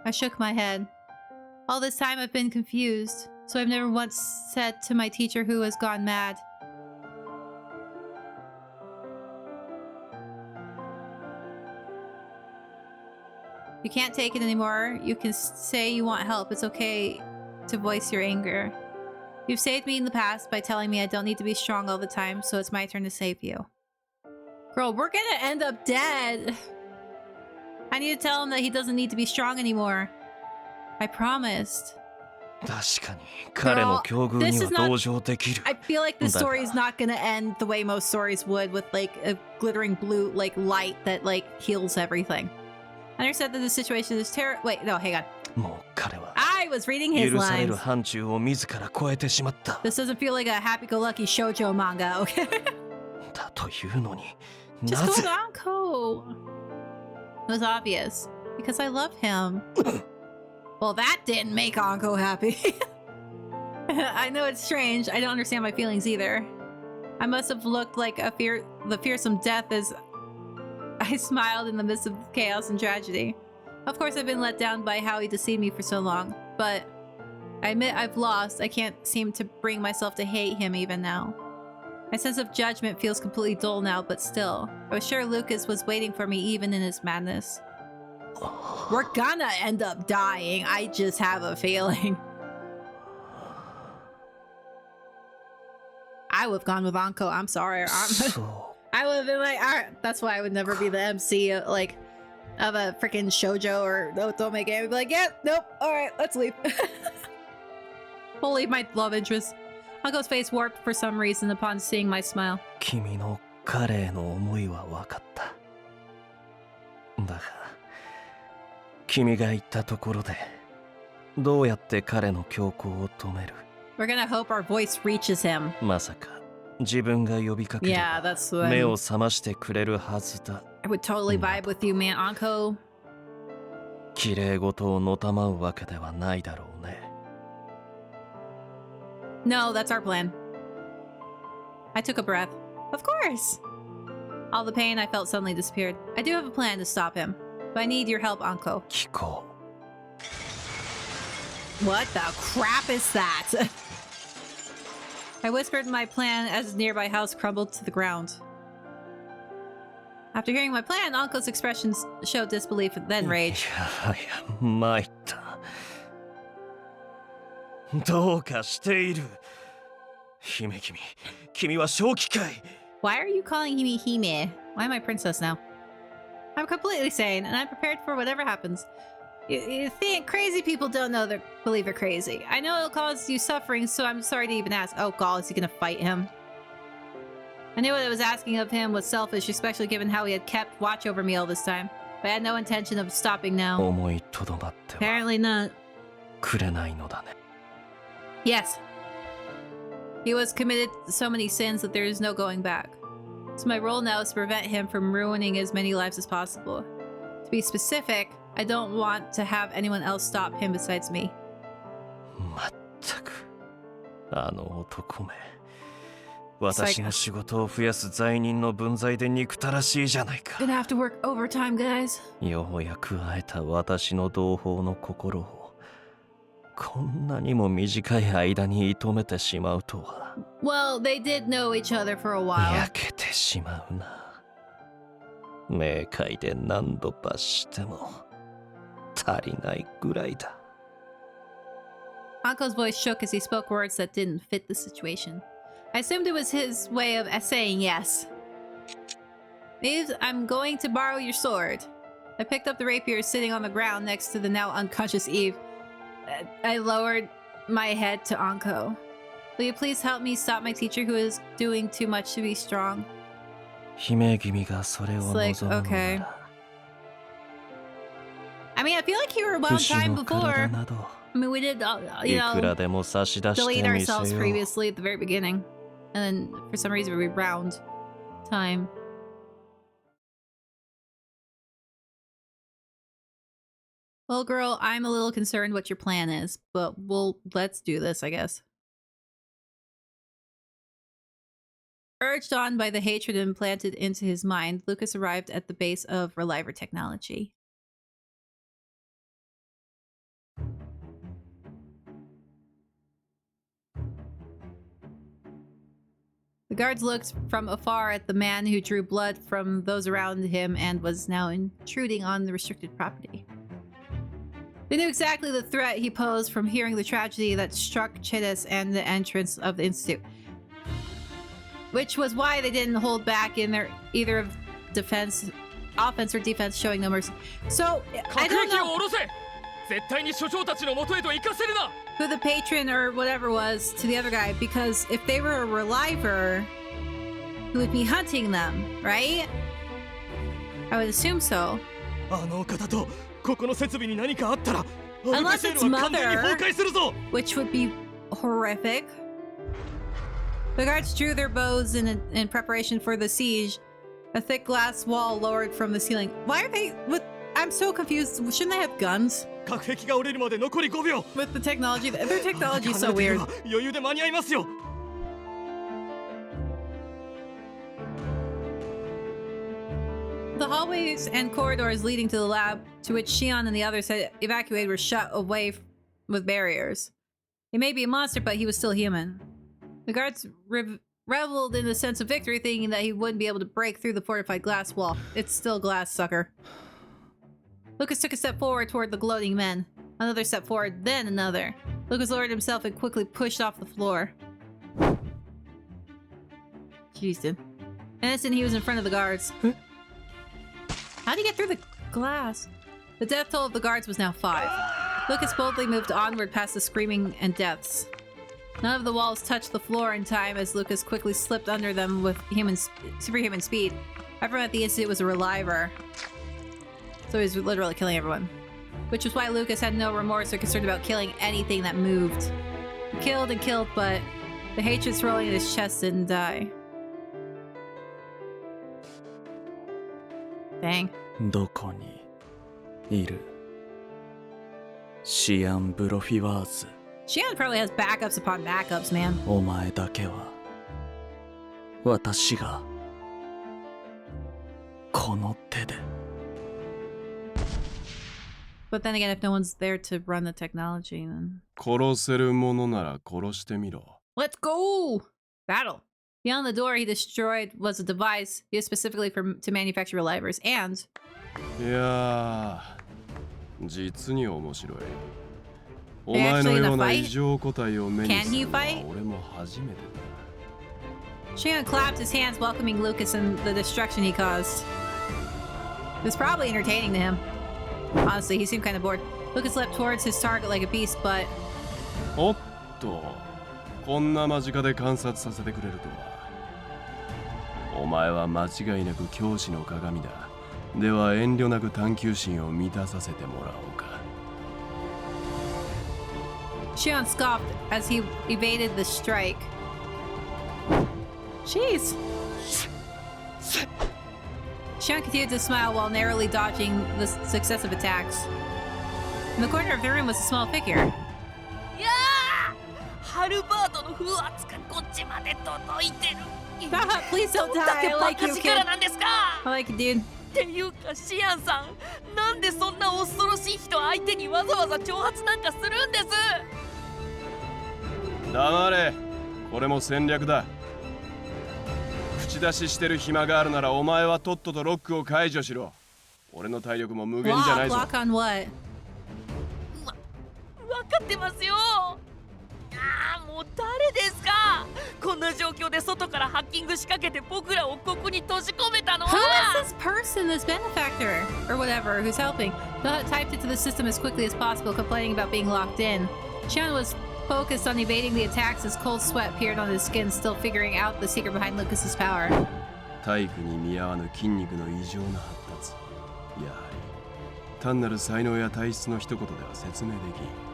I shook my head. All this time I've been confused, so I've never once said to my teacher who has gone mad. You can't take it anymore. You can say you want help. It's okay to voice your anger. You've saved me in the past by telling me I don't need to be strong all the time, so it's my turn to save you. Girl, we're gonna end up dead. I need to tell him that he doesn't need to be strong anymore. I promised. 確かに彼の境遇には同情できる。 I feel like this story is not gonna end the way most stories would, with like a glittering blue like light that like heals everything. I understand that the situation is terrible. Wait, no, hang on. もう彼は I was reading his 許される lines. 範疇を自ら超えてしまった。 This doesn't feel like a happy-go-lucky shoujo manga, okay? だというのに、 Just な go ぜ with Anko. It was obvious. Because I love him. Well, that didn't make Anko happy. I know it's strange. I don't understand my feelings either. I must have looked like the fearsome death as I smiled in the midst of chaos and tragedy. Of course, I've been let down by how he deceived me for so long, but I admit I've lost. I can't seem to bring myself to hate him even now. My sense of judgment feels completely dull now, but still. I was sure Lucas was waiting for me even in his madness. We're gonna end up dying. I just have a feeling. I would have gone with Anko. I'm sorry. I would have been like, all right, that's why I would never be the MC of a freaking shoujo or don't make it. I'd be like, yeah, nope, all right, let's leave. We'll leave my love interest. Anko's face warped for some reason upon seeing my smile. 君の彼への思いは分かった。だが、君が言ったところで、どうやって彼の強行を止める？ We're gonna hope our voice reaches him. まさか自分が呼びかければ Yeah, that's what 目を覚ましてくれるはずだ。 I would totally vibe with you, man. Anko. 綺麗事をのたまうわけではないだろうね。 No, that's our plan. I took a breath. Of course. All the pain I felt suddenly disappeared. I do have a plan to stop him, but I need your help, Anko. 聞こ What the crap is that? I whispered my plan as a nearby house crumbled to the ground. After hearing my plan, Anko's expressions showed disbelief and then う。 rage. いや参った。どうかしている。姫君、君は正気かい。 Why are you calling me Hime? Why am I princess now? I'm completely sane, and I'm prepared for whatever happens. You think crazy people don't know they believe they're crazy. I know it'll cause you suffering, so I'm sorry to even ask. Oh god, is he gonna fight him? I knew what I was asking of him was selfish, especially given how he had kept watch over me all this time. But I had no intention of stopping now. 思いとどまっては Apparently not. くれないのだね。 Yes. He was committed so many sins that there is no going back. So my role now is to prevent him from ruining as many lives as possible. To be specific, I don't want to have anyone else stop him besides me. まったく。あの男め。私の仕事を増やす罪人の分際で憎たらしいじゃないか。 Gonna have to work overtime, guys. ようやく会えた私の同胞の心をこんなにも短い間に射止めてしまうとは。 Well, they did know each other for a while. 焼けてしまうな。冥界で何度罰しても足りないぐらいだ。 Anko's voice shook as he spoke words that didn't fit the situation. I assumed it was his way of saying yes. Eve, I'm going to borrow your sword. I picked up the rapier sitting on the ground next to the now unconscious Eve. I lowered my head to Anko. Will you please help me stop my teacher who is doing too much to be strong? 姫君がそれを望むのなら。 okay. I mean, I feel like you were one 不死 time の体 before. など I mean, we did, い you くら know, でも差し出し delete てみせ ourselves よう。 previously at the very beginning. And then, for some reason, we round time. Well, girl, I'm a little concerned what your plan is, but let's do this, I guess. Urged on by the hatred implanted into his mind, Lucas arrived at the base of Reliver technology. The guards looked from afar at the man who drew blood from those around him and was now intruding on the restricted property. They knew exactly the threat he posed from hearing the tragedy that struck Chittis and the entrance of the Institute. Which was why they didn't hold back in their either of defense, offense or defense, showing no mercy. So, I don't know who the patron or whatever was to the other guy, because if they were a reliver, he would be hunting them, right? I would assume so. あの方とここの設備に何かあったら Unless it's Mother, which would be horrific. The guards drew their bows in preparation for the siege. A thick glass wall lowered from the ceiling. Why are they... I'm so confused. Shouldn't they have guns? 隔壁が折れるまで残り5秒 With the technology... Their technology is so weird. 余裕で間に合いますよ The hallways and corridors leading to the lab, to which Shion and the others had evacuated, were shut away with barriers. He may be a monster, but he was still human. The guards reveled in the sense of victory, thinking that he wouldn't be able to break through the fortified glass wall. It's still glass, sucker. Lucas took a step forward toward the gloating men. Another step forward, then another. Lucas lowered himself and quickly pushed off the floor. Jeez, dude. In an instant, he was in front of the guards. How'd he get through the glass? The death toll of the guards was now 5. Lucas boldly moved onward past the screaming and deaths. None of the walls touched the floor in time as Lucas quickly slipped under them with superhuman speed. Everyone at the Institute was a reliver. So he was literally killing everyone. Which was why Lucas had no remorse or concern about killing anything that moved. He killed and killed, but the hatred swirling in his chest didn't die. Dang. どこにいるシアン・ブロフィワーズ Shion probably has backups upon backups, man. お前だけは私がこの手で。 But then again, if no one's there to run the technology, then... 殺せるものなら殺してみろ。 Let's go! Battle. Beyond the door he destroyed was a device used specifically to manufacture relivers, and... いやー、実に面白い。お前のような異常個体を目にするのは俺も初めてだ。 Shion clapped his hands, welcoming Lucas and the destruction he caused. It was probably entertaining to him. Honestly, he seemed kind of bored. Lucas leapt towards his target like a beast, but... おっと、こんな間近で観察させてくれるとは。お前は間違いなく教師の鏡だ。では遠慮なく探求心を満たさせてもらおうか。 Shion scoffed as he evaded the strike. Jeez. Shion continued to smile while narrowly dodging the successive attacks. In the corner of the room was a small figure. いやー、ハルバートの風圧がこっちまで届いてる。Please don't die. I like you, kid. なんですか? I like you, dude. っていうかシアンさん、なんでそんな恐ろしい人相手にわざわざ挑発なんかするんです？黙れ。これも戦略だ。口出ししてる暇があるならお前はとっととロックを解除しろ。俺の体力も無限じゃないぞ。Lock on what? わかってますよ。ああ、もう誰ですか？こんな状況で外からハッキング仕掛けて僕らをここに閉じ込めたのは。 Who is this person, this benefactor, or whatever, who's helping? The Hut typed into the system as quickly as possible, complaining about being locked in. Shion was focused on evading the attacks as cold sweat appeared on his skin, still figuring out the secret behind Lucas's power. 体育に見合わぬ筋肉の異常な発達。やはり単なる才能や体質の一言では説明できん。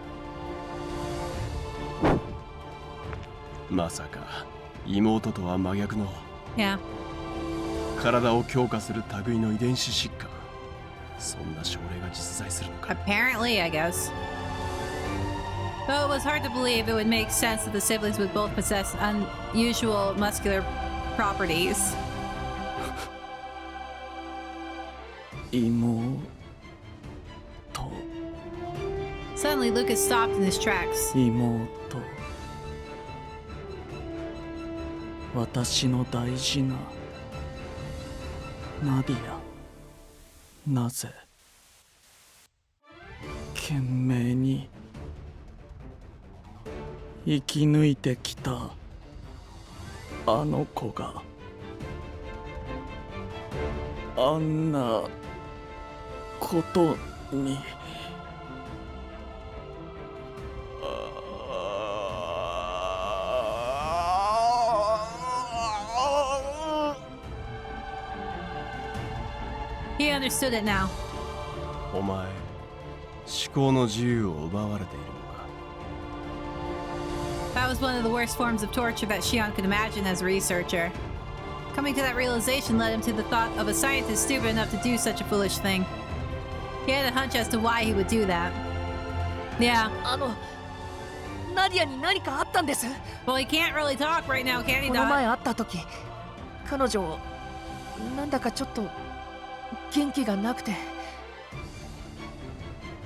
まさか妹とは真逆の Yeah. 体を強化する類の遺伝子疾患。そんな症例が実在するのか。 Apparently, I guess. Though it was hard to believe, it would make sense that the siblings would both possess unusual muscular properties. 妹。 Suddenly, Lucas stopped in his tracks. 妹。私の大事なナディア。なぜ懸命に生き抜いてきたあの子があんなことに。He understood it now. お前、思考の自由を奪われているのか。 That was one of the worst forms of torture that Shion could imagine as a researcher. Coming to that realization led him to the thought of a scientist stupid enough to do such a foolish thing. He had a hunch as to why he would do that. Yeah. ナディアに何かあったんです。 Well, he can't really talk right now, can he? この前会った時、彼女なんだかちょっと元気がなくて、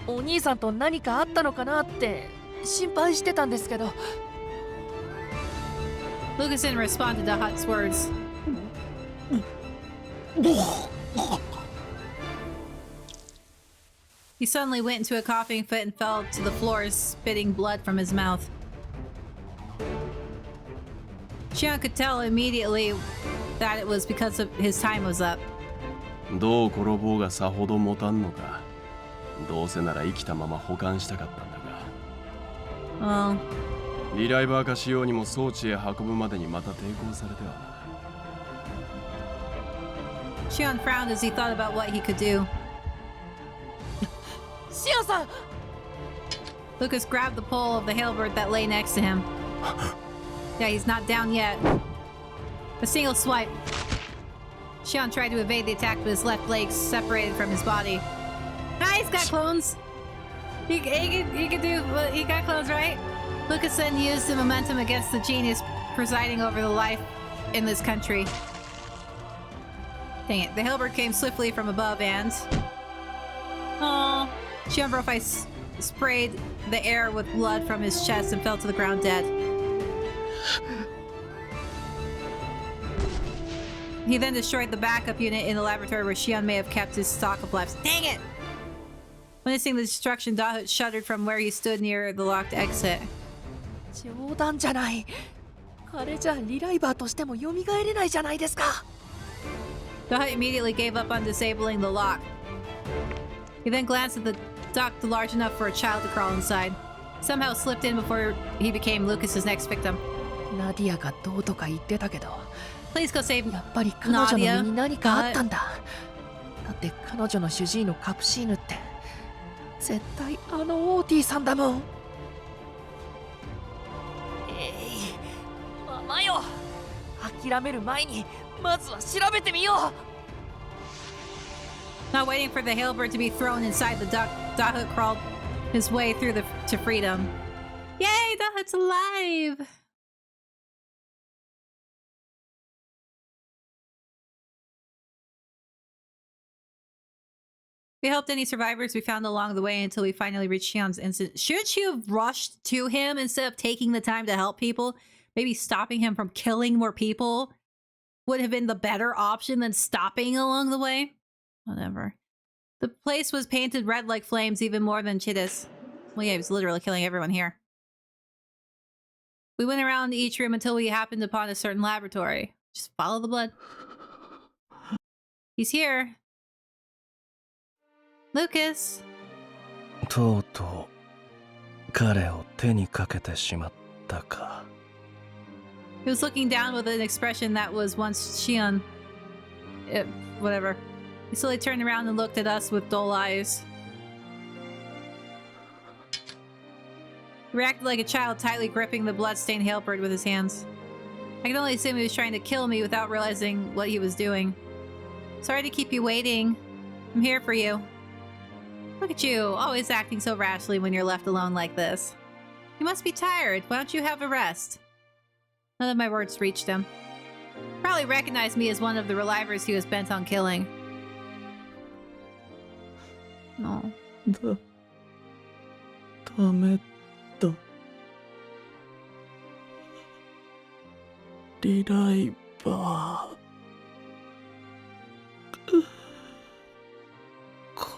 お兄さんと何かあったのかなって心配してたんですけど。 Lucas didn't respond to the Hut's words. He suddenly went into a coughing fit and fell to the floor, spitting blood from his mouth. Shion could tell immediately that it was because of his time was up. どう転ぼうがさほど持たんのか。どうせなら生きたまま保管したかったんだが。リライバー化しようにも装置へ運ぶまでにまた抵抗されてはな。Shion frowned as he thought about what he could do. シアンさん! Lucas grabbed the pole of the halberd that lay next to him. Yeah, he's not down yet. A single swipe. Shion tried to evade the attack, but his left leg separated from his body. Ah, he's got clones! He can do... He got clones, right? Lucas then used the momentum against the genius presiding over the life in this country. Dang it, the halberd came swiftly from above and... Oh, Shion sprayed the air with blood from his chest and fell to the ground dead. He then destroyed the backup unit in the laboratory where Shion may have kept his stock of lives. Dang it! Witnessing the destruction, Dahut shuddered from where he stood near the locked exit. 冗談じゃない。彼じゃリライバーとしても蘇れないじゃないですか。Dahut immediately gave up on disabling the lock. He then glanced at the duct large enough for a child to crawl inside. Somehow slipped in before he became Lucas's next victim. ナディアがどうとか言ってたけど、 Please go save やっぱり彼女の身に何かあったんだ。だって彼女の主治医のカプシーヌって絶対あのオーティさんだもん。ママよ、諦める前にまずは調べてみよう。 Not waiting for the halberd to be thrown inside the duct, Dahut crawled his way through to freedom. Yay, Dahut's alive! We helped any survivors we found along the way until we finally reached Shion's incident. Shouldn't you have rushed to him instead of taking the time to help people? Maybe stopping him from killing more people would have been the better option than stopping along the way? Whatever. The place was painted red like flames, even more than Chittis. Well, yeah, he was literally killing everyone here. We went around each room until we happened upon a certain laboratory. Just follow the blood. He's here. Lucas. とうとう彼を手にかけてしまったか。 He was looking down with an expression that was once Shion. Whatever. He slowly turned around and looked at us with dull eyes. He reacted like a child, tightly gripping the blood-stained halberd with his hands. I can only assume he was trying to kill me without realizing what he was doing. Sorry to keep you waiting. I'm here for you. Look at you, always acting so rashly when you're left alone like this. You must be tired. Why don't you have a rest? None of my words reached him. Probably recognized me as one of the relivers he was bent on killing. No. ダメだ。リライバー。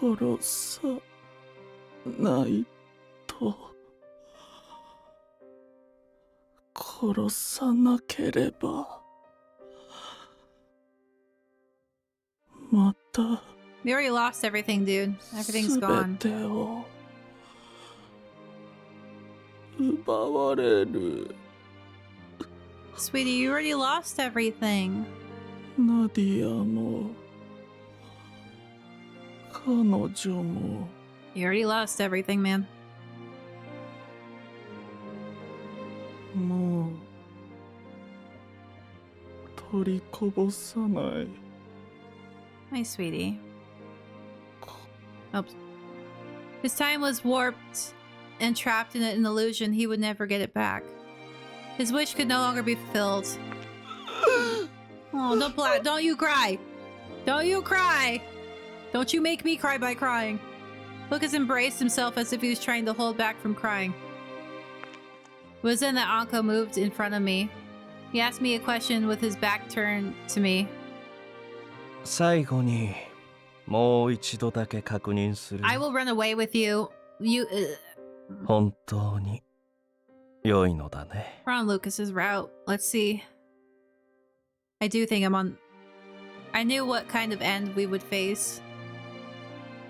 殺さないと。殺さなければ。また。 We already lost everything, dude. Everything's gone. 全てを奪われる。 Sweetie, you already lost everything. ナディアも彼女も You already lost everything, man. もう取りこぼさない。 My sweetie. Oops. His time was warped and trapped in an illusion he would never get it back. His wish could no longer be fulfilled. Oh, don't you cry! Don't you cry! Don't you make me cry by crying. Lucas embraced himself as if he was trying to hold back from crying. It was then that Anko moved in front of me. He asked me a question with his back turned to me. 最後にもう一度だけ確認する。 I will run away with you. You. 本当に良いのだね。 We're on Lucas's route. Let's see. I do think I'm on. I knew what kind of end we would face.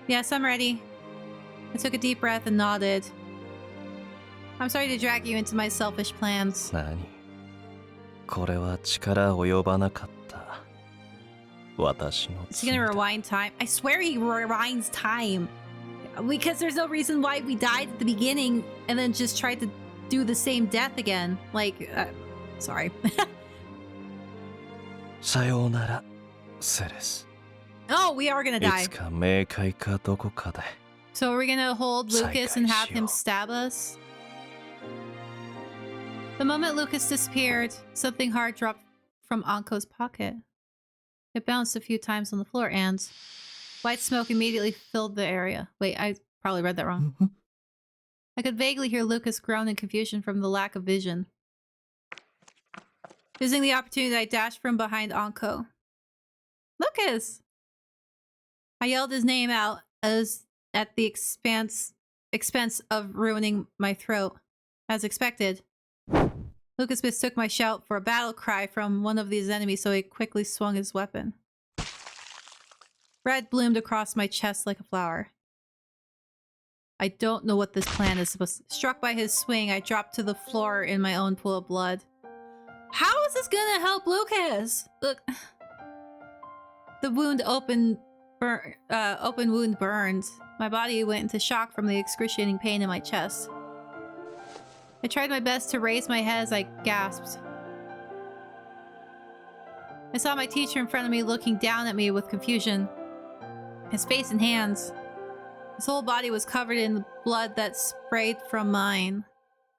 Yes, I'm ready. I took a deep breath and nodded. I'm sorry to drag you into my selfish plans. 何？これは力及ばなかった。私の Is he gonna rewind time? I swear he rewinds time. Because there's no reason why we died at the beginning and then just tried to do the same death again. Like, sorry. さようなら、セレス。 Oh, we are gonna い die. つか冥界かどこかで。 So are we gonna hold Lucas and have him stab us? The moment Lucas disappeared, something hard dropped from Anko's pocket. It bounced a few times on the floor and white smoke immediately filled the area. Wait, I probably read that wrong. I could vaguely hear Lucas groan in confusion from the lack of vision. Using the opportunity, I dashed from behind Anko. Lucas! I yelled his name out as at the expense of ruining my throat. As expected, Lucas mistook my shout for a battle cry from one of these enemies, so he quickly swung his weapon. Red bloomed across my chest like a flower. I don't know what this plan is supposed to... Struck by his swing, I dropped to the floor in my own pool of blood. How is this gonna help Lucas? Look, the open wound burned. My body went into shock from the excruciating pain in my chest. I tried my best to raise my head as I gasped. I saw my teacher in front of me looking down at me with confusion. His face and hands. His whole body was covered in blood that sprayed from mine.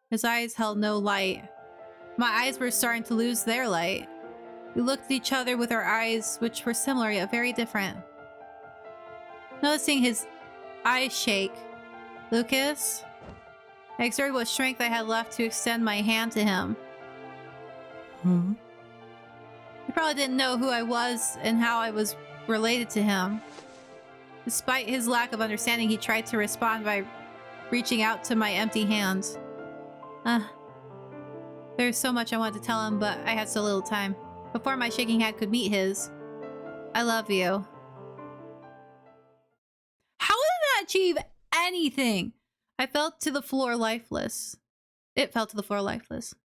His eyes held no light. My eyes were starting to lose their light. We looked at each other with our eyes, which were similar yet very different. Noticing his eyes shake. Lucas? I exerted what strength I had left to extend my hand to him. He probably didn't know who I was and how I was related to him. Despite his lack of understanding, he tried to respond by reaching out to my empty hands. There's so much I wanted to tell him, but I had so little time. Before my shaking hand could meet his. I love you. How did that achieve anything? I fell to the floor lifeless. It fell to the floor lifeless.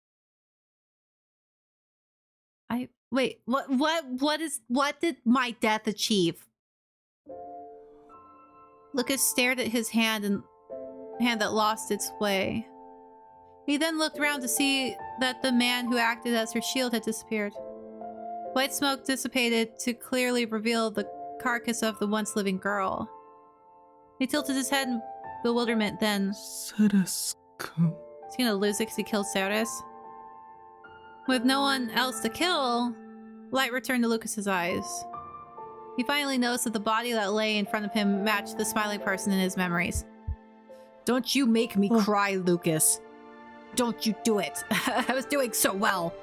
Wait, what did my death achieve? Lucas stared at his hand that lost its way. He then looked around to see that the man who acted as her shield had disappeared. White smoke dissipated to clearly reveal the carcass of the once living girl. He tilted his head in bewilderment, then... Ceres-kun. He's gonna lose it because he killed Ceres. With no one else to kill, light returned to Lucas's eyes. He finally noticed that the body that lay in front of him matched the smiling person in his memories. Don't you make me cry, Lucas. Don't you do it. I was doing so well.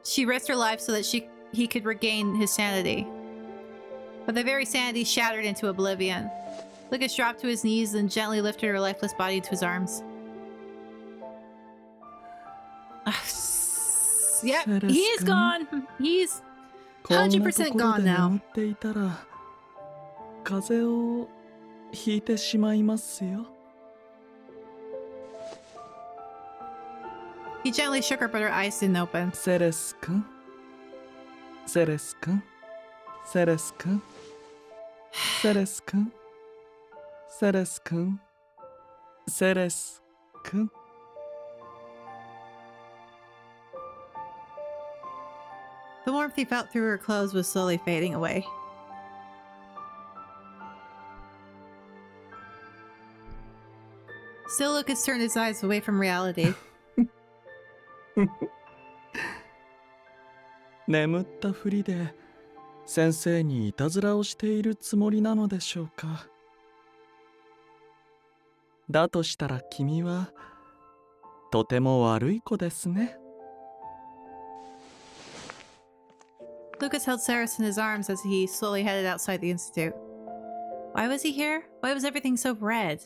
She risked her life so that he could regain his sanity. But the very sanity shattered into oblivion. Lucas dropped to his knees and gently lifted her lifeless body into his arms. Yep, he is gone. He's 100% gone now. 風邪をひいてしまいますよ。 He gently shook her, but her eyes didn't open. Ceres-kun. Ceres-kun. Ceres-kun. Ceres-kun. Ceres-kun. Ceres-kun. The warmth he felt through her clothes was slowly fading away. Still, Lucas turned his eyes away from reality. 眠ったふりで先生にいたずらをしているつもりなのでしょうか。だとしたら君はとても悪い子ですね。 Lucas held Ceres in his arms as he slowly headed outside the institute. Why was he here? Why was everything so red?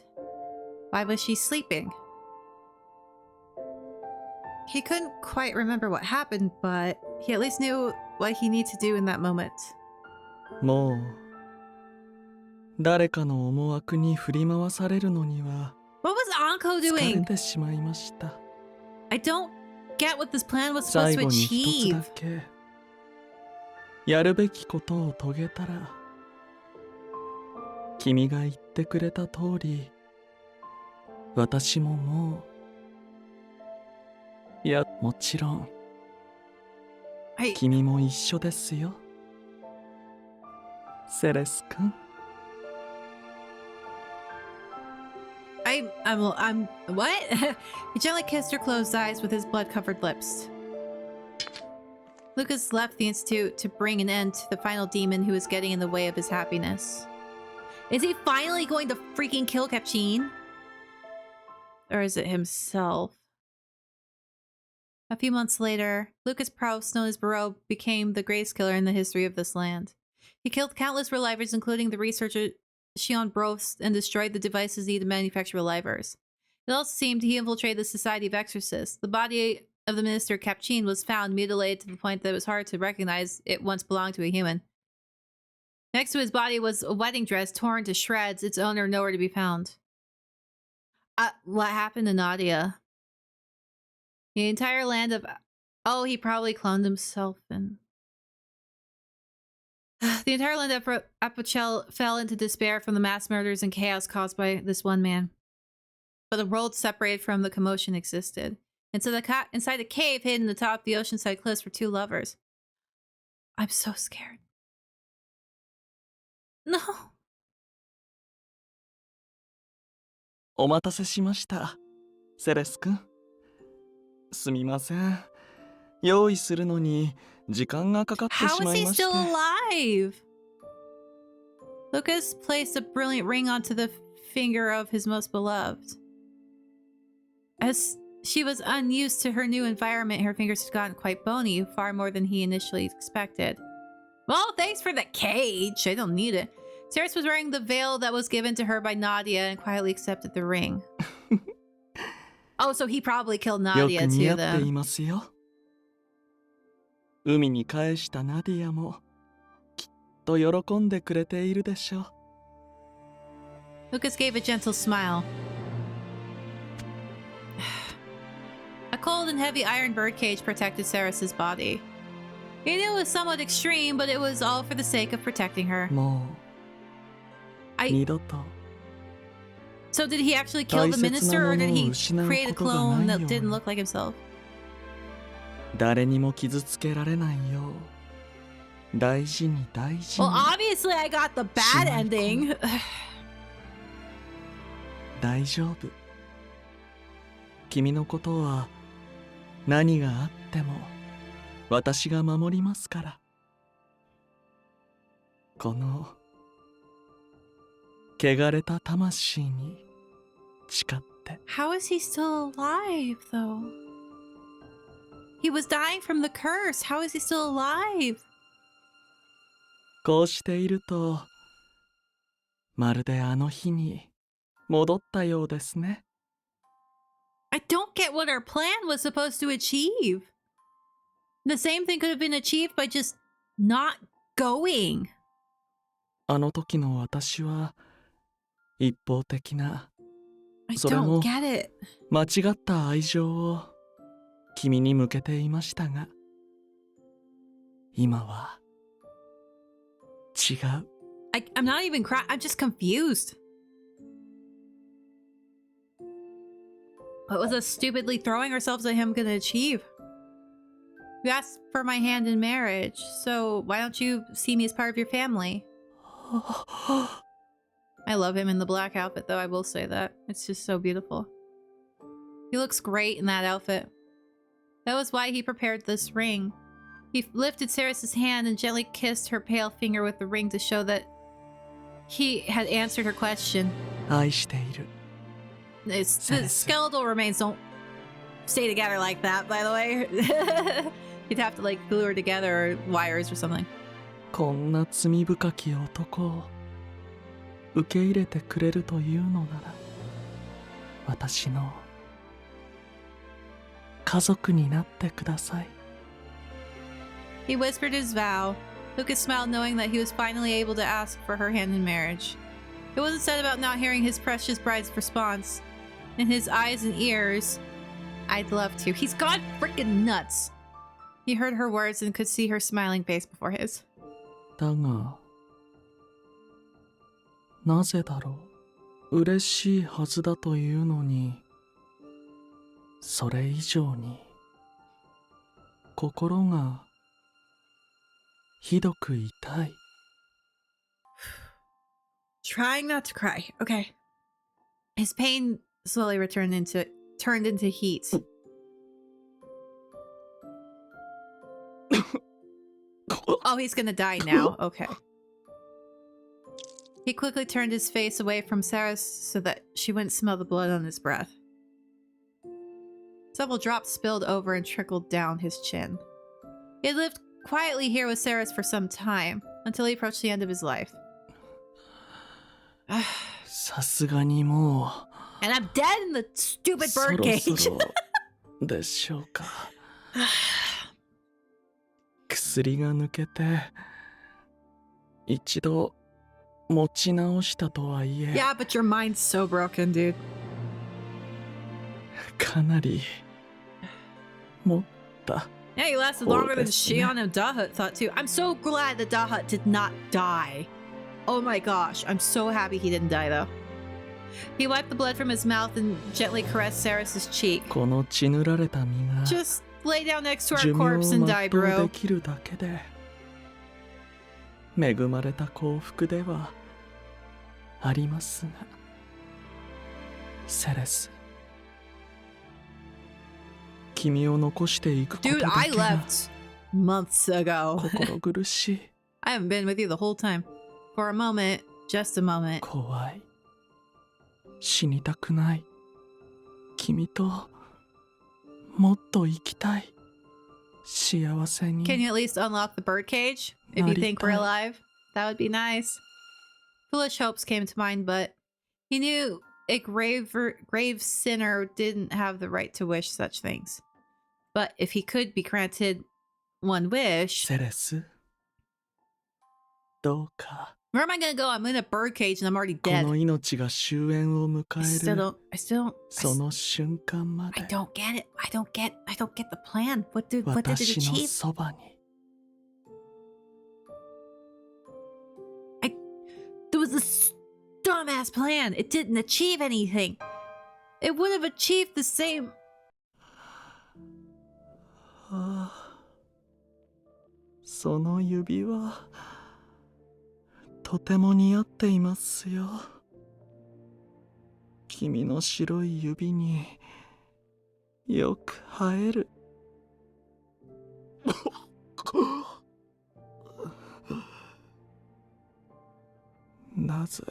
Why was she sleeping? He couldn't quite remember what happened, but he at least knew what he needed to do in that moment. もう誰かの思惑に振り回されるのには What was Anko 疲れ doing? てしまいました。 I don't get what this plan was supposed 最 to 後に一つ achieve. だけやるべきことを遂げたら君が言ってくれた通り私ももういやもちろん君も一緒ですよセレス君 I'm what? He gently kissed her closed eyes with his blood-covered lips. Lucas left the Institute to bring an end to the final demon who was getting in the way of his happiness. Is he finally going to freaking kill Capcine? Or is it himself? A few months later, Lucas Proust, known as Barreau, became the greatest killer in the history of this land. He killed countless relivers, including the researcher Shion Brost, and destroyed the devices needed to manufacture relivers. It also seemed he infiltrated the Society of Exorcists. The body of the minister Capcine was found mutilated to the point that it was hard to recognize it once belonged to a human. Next to his body was a wedding dress torn to shreds, its owner nowhere to be found. What happened to Nadia? The entire land of... Oh, he probably cloned himself and... The entire land of Apochel fell into despair from the mass murders and chaos caused by this one man. But the world separated from the commotion existed. And so inside the cave hidden atop the oceanside cliffs were two lovers. I'm so scared. No. お待たせしました、セレス君。すみません。用意するのに時間がかかってし How ま is い he まして。 still alive? Lucas placed a brilliant ring onto the finger of his most beloved. As she was unused to her new environment, her fingers had gotten quite bony, far more than he initially expected. Well, thanks for the cage. I don't need it. Ceres was wearing the veil that was given to her by Nadia and quietly accepted the ring. Oh, so he probably killed よ Nadia く似 too 合ってい then. ますよ。海に返したナディアもきっと喜んでくれているでしょう。 Lucas gave a gentle smile. A cold and heavy iron birdcage protected Ceres's body. He knew it was somewhat extreme, but it was all for the sake of protecting her. もう二度と So did he actually kill the minister, or did he create a clone that didn't look like himself? 誰にも傷つけられないよう大事に大事に Well, obviously I got the bad ending. 大丈夫。君のことは何があっても私が守りますから。この汚れた魂に誓って。 How is he still alive, though? He was dying from the curse. How is he still alive? こうしているとまるであの日に戻ったようですね。 I don't get what our plan was supposed to achieve. The same thing could have been achieved by just not going. あの時の私は一方的な I それも don't get it. 間違った愛情を君に向けていましたが今は違う。 I'm not even crying. I'm just confused. What was us stupidly throwing ourselves at him gonna achieve? You asked for my hand in marriage, so why don't you see me as part of your family? I love him in the black outfit, though, I will say that. It's just so beautiful. He looks great in that outfit. That was why he prepared this ring. He lifted Ceres' hand and gently kissed her pale finger with the ring to show that he had answered her question. 愛している。 The skeletal remains don't stay together like that, by the way. You'd have to like glue her together or wires or something. こんな罪深き男を受け入れてくれるというのなら私の家族になってください。 He whispered his vow. Lucas smiled knowing that he was finally able to ask for her hand in marriage. It wasn't said about not hearing his precious bride's response. In his eyes and ears, I'd love to. He's gone freaking nuts. He heard her words and could see her smiling face before his. だがなぜだろう。嬉しいはずだというのにそれ以上に心がひどく痛い。 Trying not to cry. Okay. His pain slowly turned into heat. Oh, he's gonna die now. Okay. He quickly turned his face away from Sarah's so that she wouldn't smell the blood on his breath. Several drops spilled over and trickled down his chin. He had lived quietly here with Saris for some time, until he approached the end of his life.さすがにも And I'm dead in the stupid うそ bird ろ cage. そろでしょうか。薬が抜けて一度持ち直したとはいえ Yeah, but your mind's so broken, dude. かなり持った。 Yeah, you lasted longer than Shion and Dahut thought too. I'm so glad that Dahut did not die. Oh my gosh, I'm so happy he didn't die though. He wiped the blood from his mouth and gently caressed Saris's cheek. この血塗られた身が Just lay down next to 寿 our 命 corpse を and 全 die, うで bro. きるだけで恵まれた幸福ではありますが、セレス、君を残していくこと Dude, だ I けが left months ago. 心苦しい。 I haven't been with you the whole time. For a moment, just a moment. 怖い。死にたくない。君ともっと生きたい。幸せに。 Can you at least unlock the bird-cage? If you think we're alive? That would be nice. Foolish hopes came to mind, but he knew a grave sinner didn't have the right to wish such things. But if he could be granted one wish... セレス、どうか。 Where am I gonna go? I'm in a birdcage and I'm already こ dead. の命が終焉を迎 I え still る don't... その瞬間ま I で don't get it. I don't get the plan. What did it 私の achieve? そばに。 There was this dumbass plan. It didn't achieve anything. It would have achieved the same. ああ、その指輪とても似合っていますよ。君の白い指によく映える。なぜ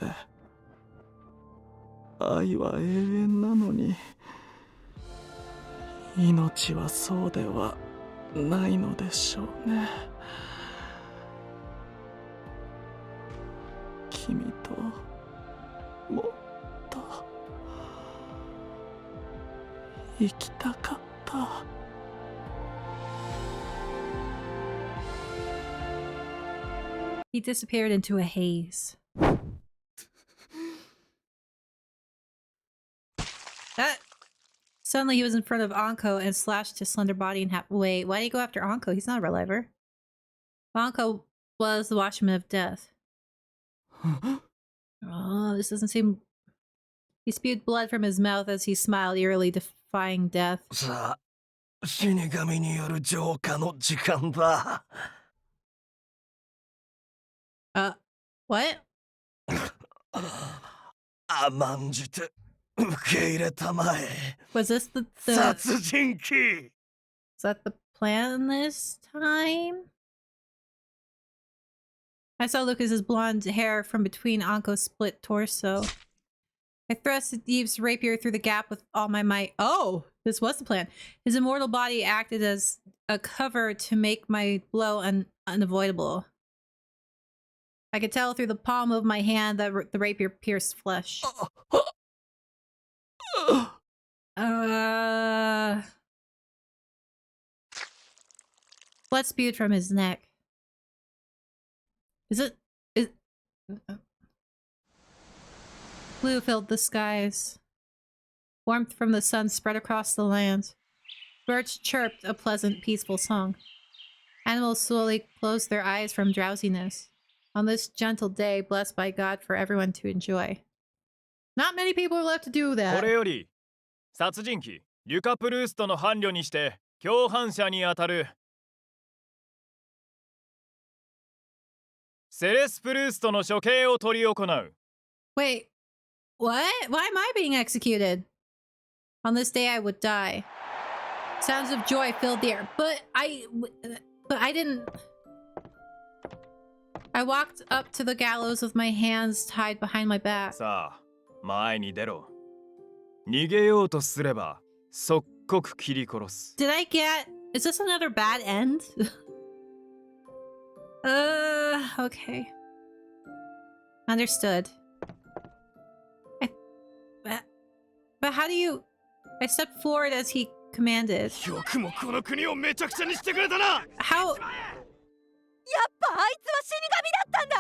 愛は永遠なのに命はそうではないのでしょうね。君ともっと生きたかった。He disappeared into a haze. Suddenly he was in front of Anko and slashed his slender body in half. Wait, why did he go after Anko? He's not a reviver. Anko was the watchman of death. Oh, this doesn't seem... He spewed blood from his mouth as he smiled, eerily defying death. さあ、死神による浄化の時間だ。What? 甘んじて受け入れたまえ。 Was this the... 殺人鬼。 Is that the plan this time? I saw Lucas's blonde hair from between Anko's split torso. I thrust Eve's rapier through the gap with all my might. Oh, this was the plan. His immortal body acted as a cover to make my blow unavoidable. I could tell through the palm of my hand that the rapier pierced flesh. Blood spewed from his neck. Blue filled the skies. Warmth from the sun spread across the land. Birds chirped a pleasant, peaceful song. Animals slowly closed their eyes from drowsiness. On this gentle day, blessed by God for everyone to enjoy. Not many people are left to do that. これより殺人鬼リュカ・プルーストの伴侶にして共犯者にあたるセレス・プルーストの処刑を執り行う。 Wait, what? Why am I being executed? On this day I would die. Sounds of joy filled the air, but I didn't... I walked up to the gallows with my hands tied behind my back. さあ、前に出ろ。逃げようとすれば、即刻切り殺す。Did I get... Is this another bad end? Okay. Understood. But how do you... I stepped forward as he commanded. よくもこの国をめちゃくちゃにしてくれたな。 How... やっぱあいつは死神だったんだ。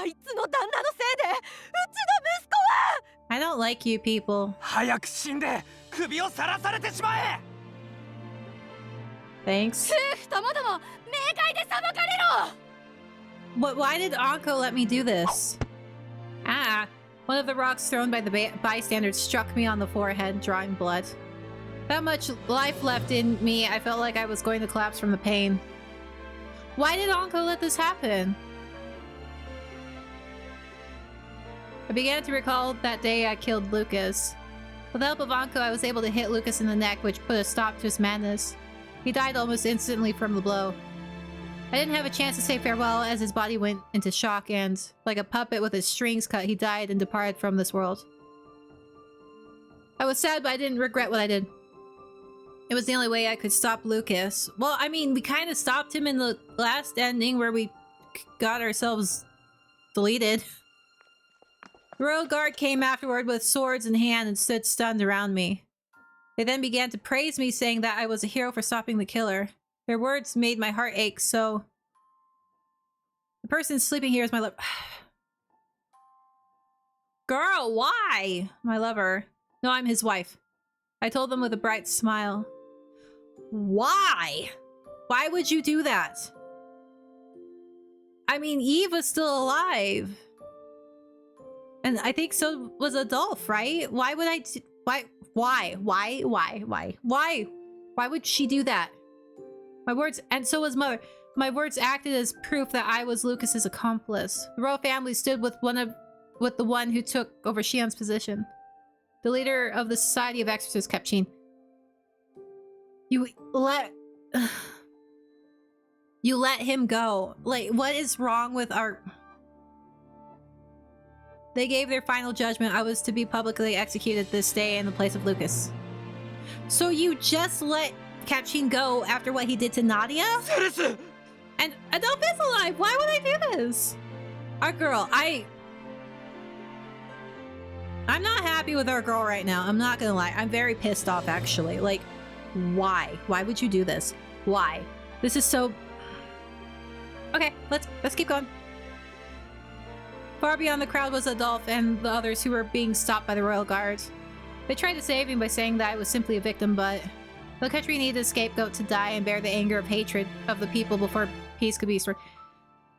あいつの旦那のせいでうちの息子は。 I don't like you people. 早く死んで首をさらされてしまえ。 Thanks. 夫婦ともども冥界で裁かれろ。 Why did Anko let me do this? Ah. One of the rocks thrown by the bystanders struck me on the forehead, drawing blood. That much life left in me, I felt like I was going to collapse from the pain. Why did Anko let this happen? I began to recall that day I killed Lucas. With the help of Anko, I was able to hit Lucas in the neck, which put a stop to his madness. He died almost instantly from the blow. I didn't have a chance to say farewell as his body went into shock and, like a puppet with his strings cut, he died and departed from this world. I was sad, but I didn't regret what I did. It was the only way I could stop Lucas. Well, I mean, we kind of stopped him in the last ending where we got ourselves deleted. The royal guard came afterward with swords in hand and stood stunned around me. They then began to praise me, saying that I was a hero for stopping the killer. Their words made my heart ache, so... The person sleeping here is my lover. Girl, why? My lover. No, I'm his wife. I told them with a bright smile. Why? Why would you do that? I mean, Eve was still alive. And I think so was Adolph, right? Why would I... Why would she do that? My words, and so was Mother. My words acted as proof that I was Lucas's accomplice. The royal family stood with the one who took over Shion's position. The leader of the Society of Exorcists, Capchin. You let him go. Like, what is wrong with our... They gave their final judgment. I was to be publicly executed this day in the place of Lucas. So you just let Capchin go after what he did to Nadia? And Adolph is alive! Why would I do this? Our girl, I'm not happy with our girl right now. I'm not gonna lie. I'm very pissed off, actually. Like, why? Why would you do this? Why? This is so... Okay, let's keep going. Far beyond the crowd was Adolph and the others who were being stopped by the royal guard. They tried to save me by saying that I was simply a victim, but the country needed a scapegoat to die and bear the anger of hatred of the people before peace could be restored.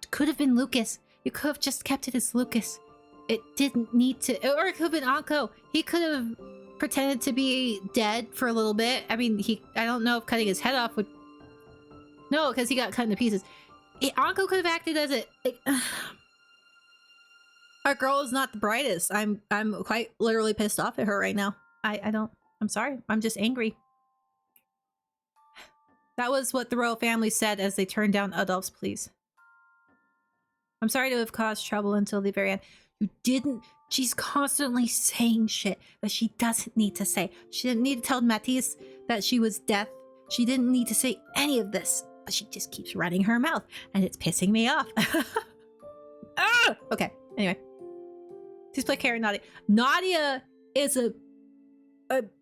It could have been Lucas. You could have just kept it as Lucas. It didn't need to... Or it could have been Anko. He could have pretended to be dead for a little bit. I mean, I don't know if cutting his head off would... No, because he got cut into pieces. Anko could have acted as it... Our girl is not the brightest. I'm quite literally pissed off at her right now. I'm sorry. I'm just angry. That was what the royal family said as they turned down Adolph's pleas. I'm sorry to have caused trouble until the very end. You didn't... She's constantly saying shit that she doesn't need to say. She didn't need to tell Matisse that she was deaf. She didn't need to say any of this. But she just keeps running her mouth. And it's pissing me off. Ah! Okay, anyway. Please play Karen Nadia. Nadia is a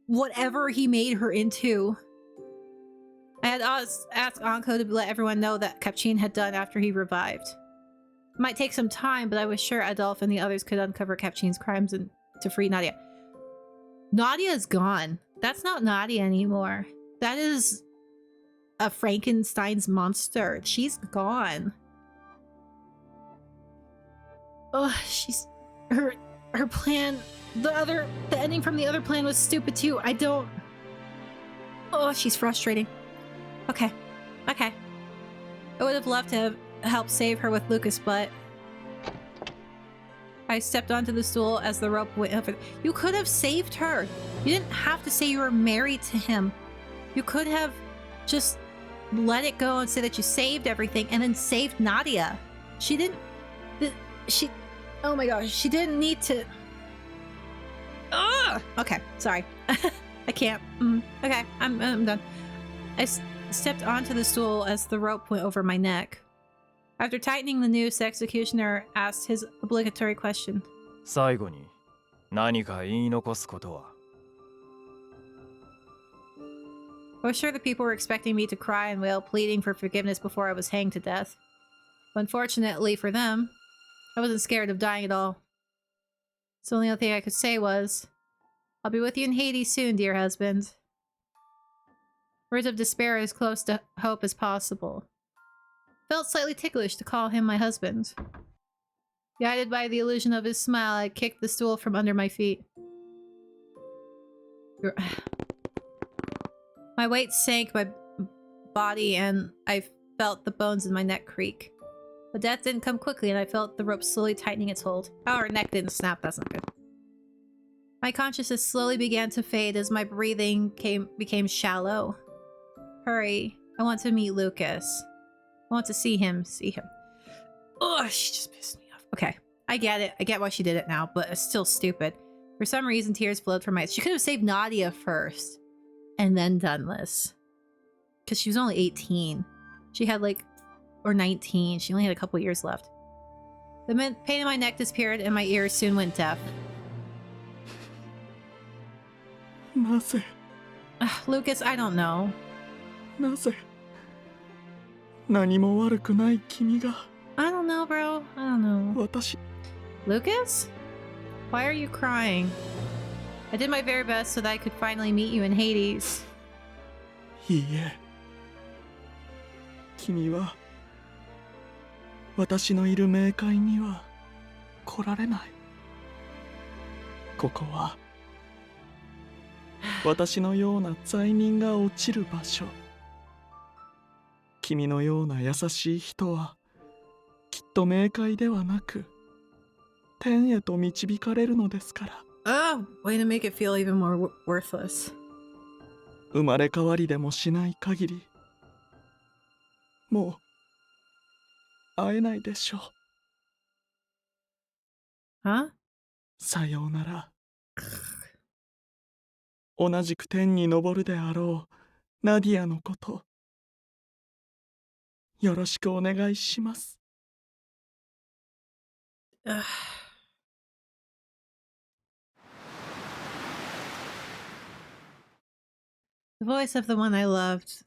whatever he made her into. I had asked Anko to let everyone know that Capchin had done after he revived. It might take some time, but I was sure Adolph and the others could uncover Capchin's crimes and to free Nadia. Nadia is gone. That's not Nadia anymore. That is a Frankenstein's monster. She's gone. Oh, her plan, the ending from the other plan was stupid too. Oh, she's frustrating. Okay. I would have loved to have helped save her with Lucas, but I stepped onto the stool as the rope went over. You could have saved her. You didn't have to say you were married to him. You could have just let it go and say that you saved everything and then saved Nadia. She didn't... She... Oh my gosh, she didn't need to... Ugh! Okay, sorry. I can't. Okay, I'm done. I stepped onto the stool as the rope went over my neck. After tightening the noose, the executioner asked his obligatory question. 最後に何か言い残すことは? I was sure the people were expecting me to cry and wail, pleading for forgiveness before I was hanged to death. But unfortunately for them, I wasn't scared of dying at all. So the only other thing I could say was, I'll be with you in Hades soon, dear husband. Words of despair as close to hope as possible. Felt slightly ticklish to call him my husband. Guided by the illusion of his smile, I kicked the stool from under my feet. My weight sank my body and I felt the bones in my neck creak. But death didn't come quickly and I felt the rope slowly tightening its hold. Oh, her neck didn't snap, that's not good. My consciousness slowly began to fade as my breathing became shallow. Hurry, I want to meet Lucas. I want to see him. Ugh, she just pissed me off. Okay, I get it. I get why she did it now, but it's still stupid. For some reason, tears flowed from my eyes. She could have saved Nadia first and then done this. Because she was only 18. She had like... or 19. She only had a couple years left. The pain in my neck disappeared and my ears soon went deaf. Lucas, I don't know. なぜ何も悪くない君が I don't know, bro. I don't know. 私 Lucas? Why are you crying? I did my very best so that I could finally meet you in Hades. いいえ君は私のいる冥界には来られないここは私のような罪人が落ちる場所君のような優しい人はきっと冥界ではなく天へと導かれるのですから Oh, way to make it feel even more worthless. 生まれ変わりでもしない限りもう会えないでしょう Huh? さようなら同じく天に昇るであろうナディアのことよろしくお願いします The voice of the one I loved,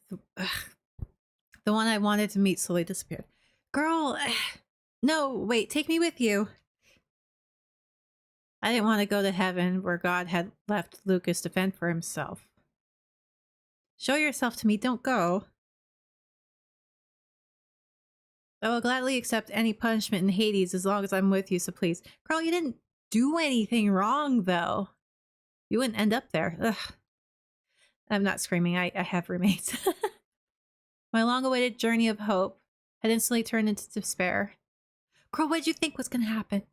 the one I wanted to meet, slowly disappeared. Girl, no, wait, take me with you. I didn't want to go to heaven where God had left Lucas to fend for himself. Show yourself to me, don't go. I will gladly accept any punishment in Hades as long as I'm with you, so please. Girl, you didn't do anything wrong, though. You wouldn't end up there. Ugh. I'm not screaming, I have roommates. My long-awaited journey of hope had instantly turned into despair. Girl, what did you think was gonna happen?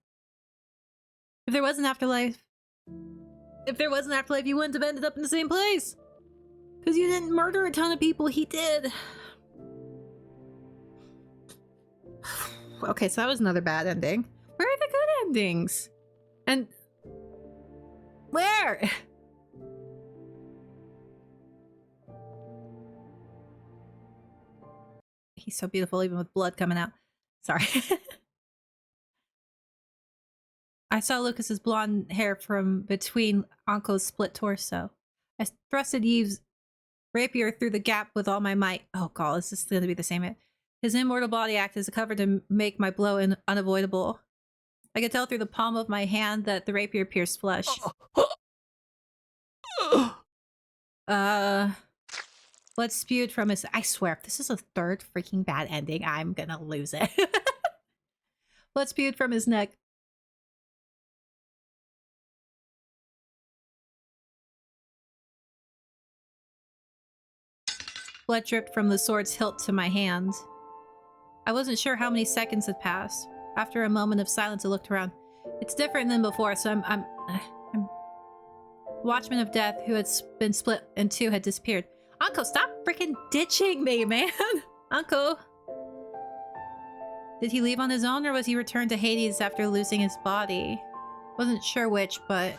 If there was an afterlife... If there was an afterlife, you wouldn't have ended up in the same place! Because you didn't murder a ton of people, he did! Okay, so that was another bad ending. Where are the good endings? And... Where? He's so beautiful even with blood coming out. Sorry. I saw Lucas's blonde hair from between Anko's split torso. I thrusted Yves's rapier through the gap with all my might. Oh god, is this going to be the same? His immortal body acted as a cover to make my blow unavoidable. I could tell through the palm of my hand that the rapier pierced flesh. Blood spewed from his... I swear, if this is a third freaking bad ending, I'm gonna lose it. Blood spewed from his neck. Blood dripped from the sword's hilt to my hand. I wasn't sure how many seconds had passed. After a moment of silence, I looked around. It's different than before, so I'm Watchman of Death, who had been split in two, had disappeared. Anko, stop freaking ditching me, man! Anko! Did he leave on his own or was he returned to Hades after losing his body? Wasn't sure which, but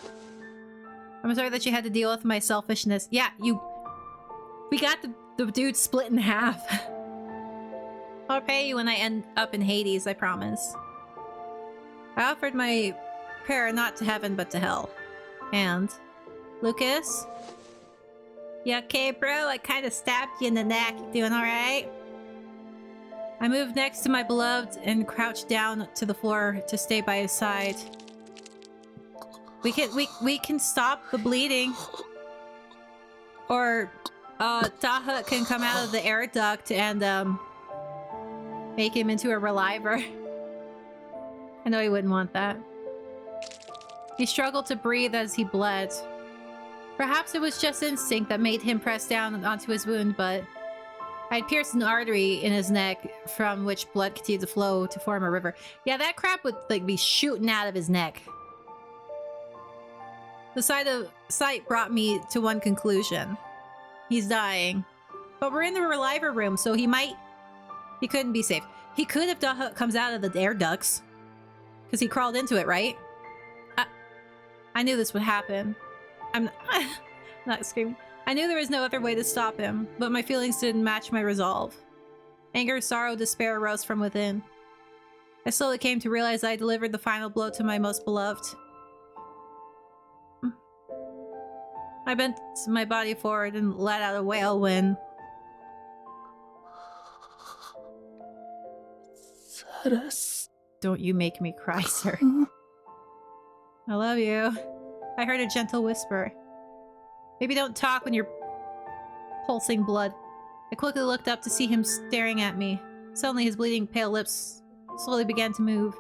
I'm sorry that you had to deal with my selfishness. Yeah, we got the dude split in half. I'll pay you when I end up in Hades, I promise. I offered my prayer not to heaven but to hell. And Lucas? You okay, bro? I kind of stabbed you in the neck. You doing alright? I moved next to my beloved and crouched down to the floor to stay by his side. We can stop the bleeding. Or Taha can come out of the air duct and make him into a reliver. I know he wouldn't want that. He struggled to breathe as he bled. Perhaps it was just instinct that made him press down onto his wound, but I'd pierced an artery in his neck from which blood continued to flow to form a river. Yeah, that crap would like be shooting out of his neck. The sight brought me to one conclusion. He's dying. But we're in the reliver room, so he couldn't be safe. He could if Daha comes out of the air ducts. Because he crawled into it, right? I knew this would happen. I'm not screaming. I knew there was no other way to stop him, but my feelings didn't match my resolve. Anger, sorrow, despair arose from within. I slowly came to realize I delivered the final blow to my most beloved. I bent my body forward and let out a wail when... Don't you make me cry, sir. I love you. I heard a gentle whisper. Maybe don't talk when you're pulsing blood. I quickly looked up to see him staring at me. Suddenly his bleeding pale lips slowly began to move.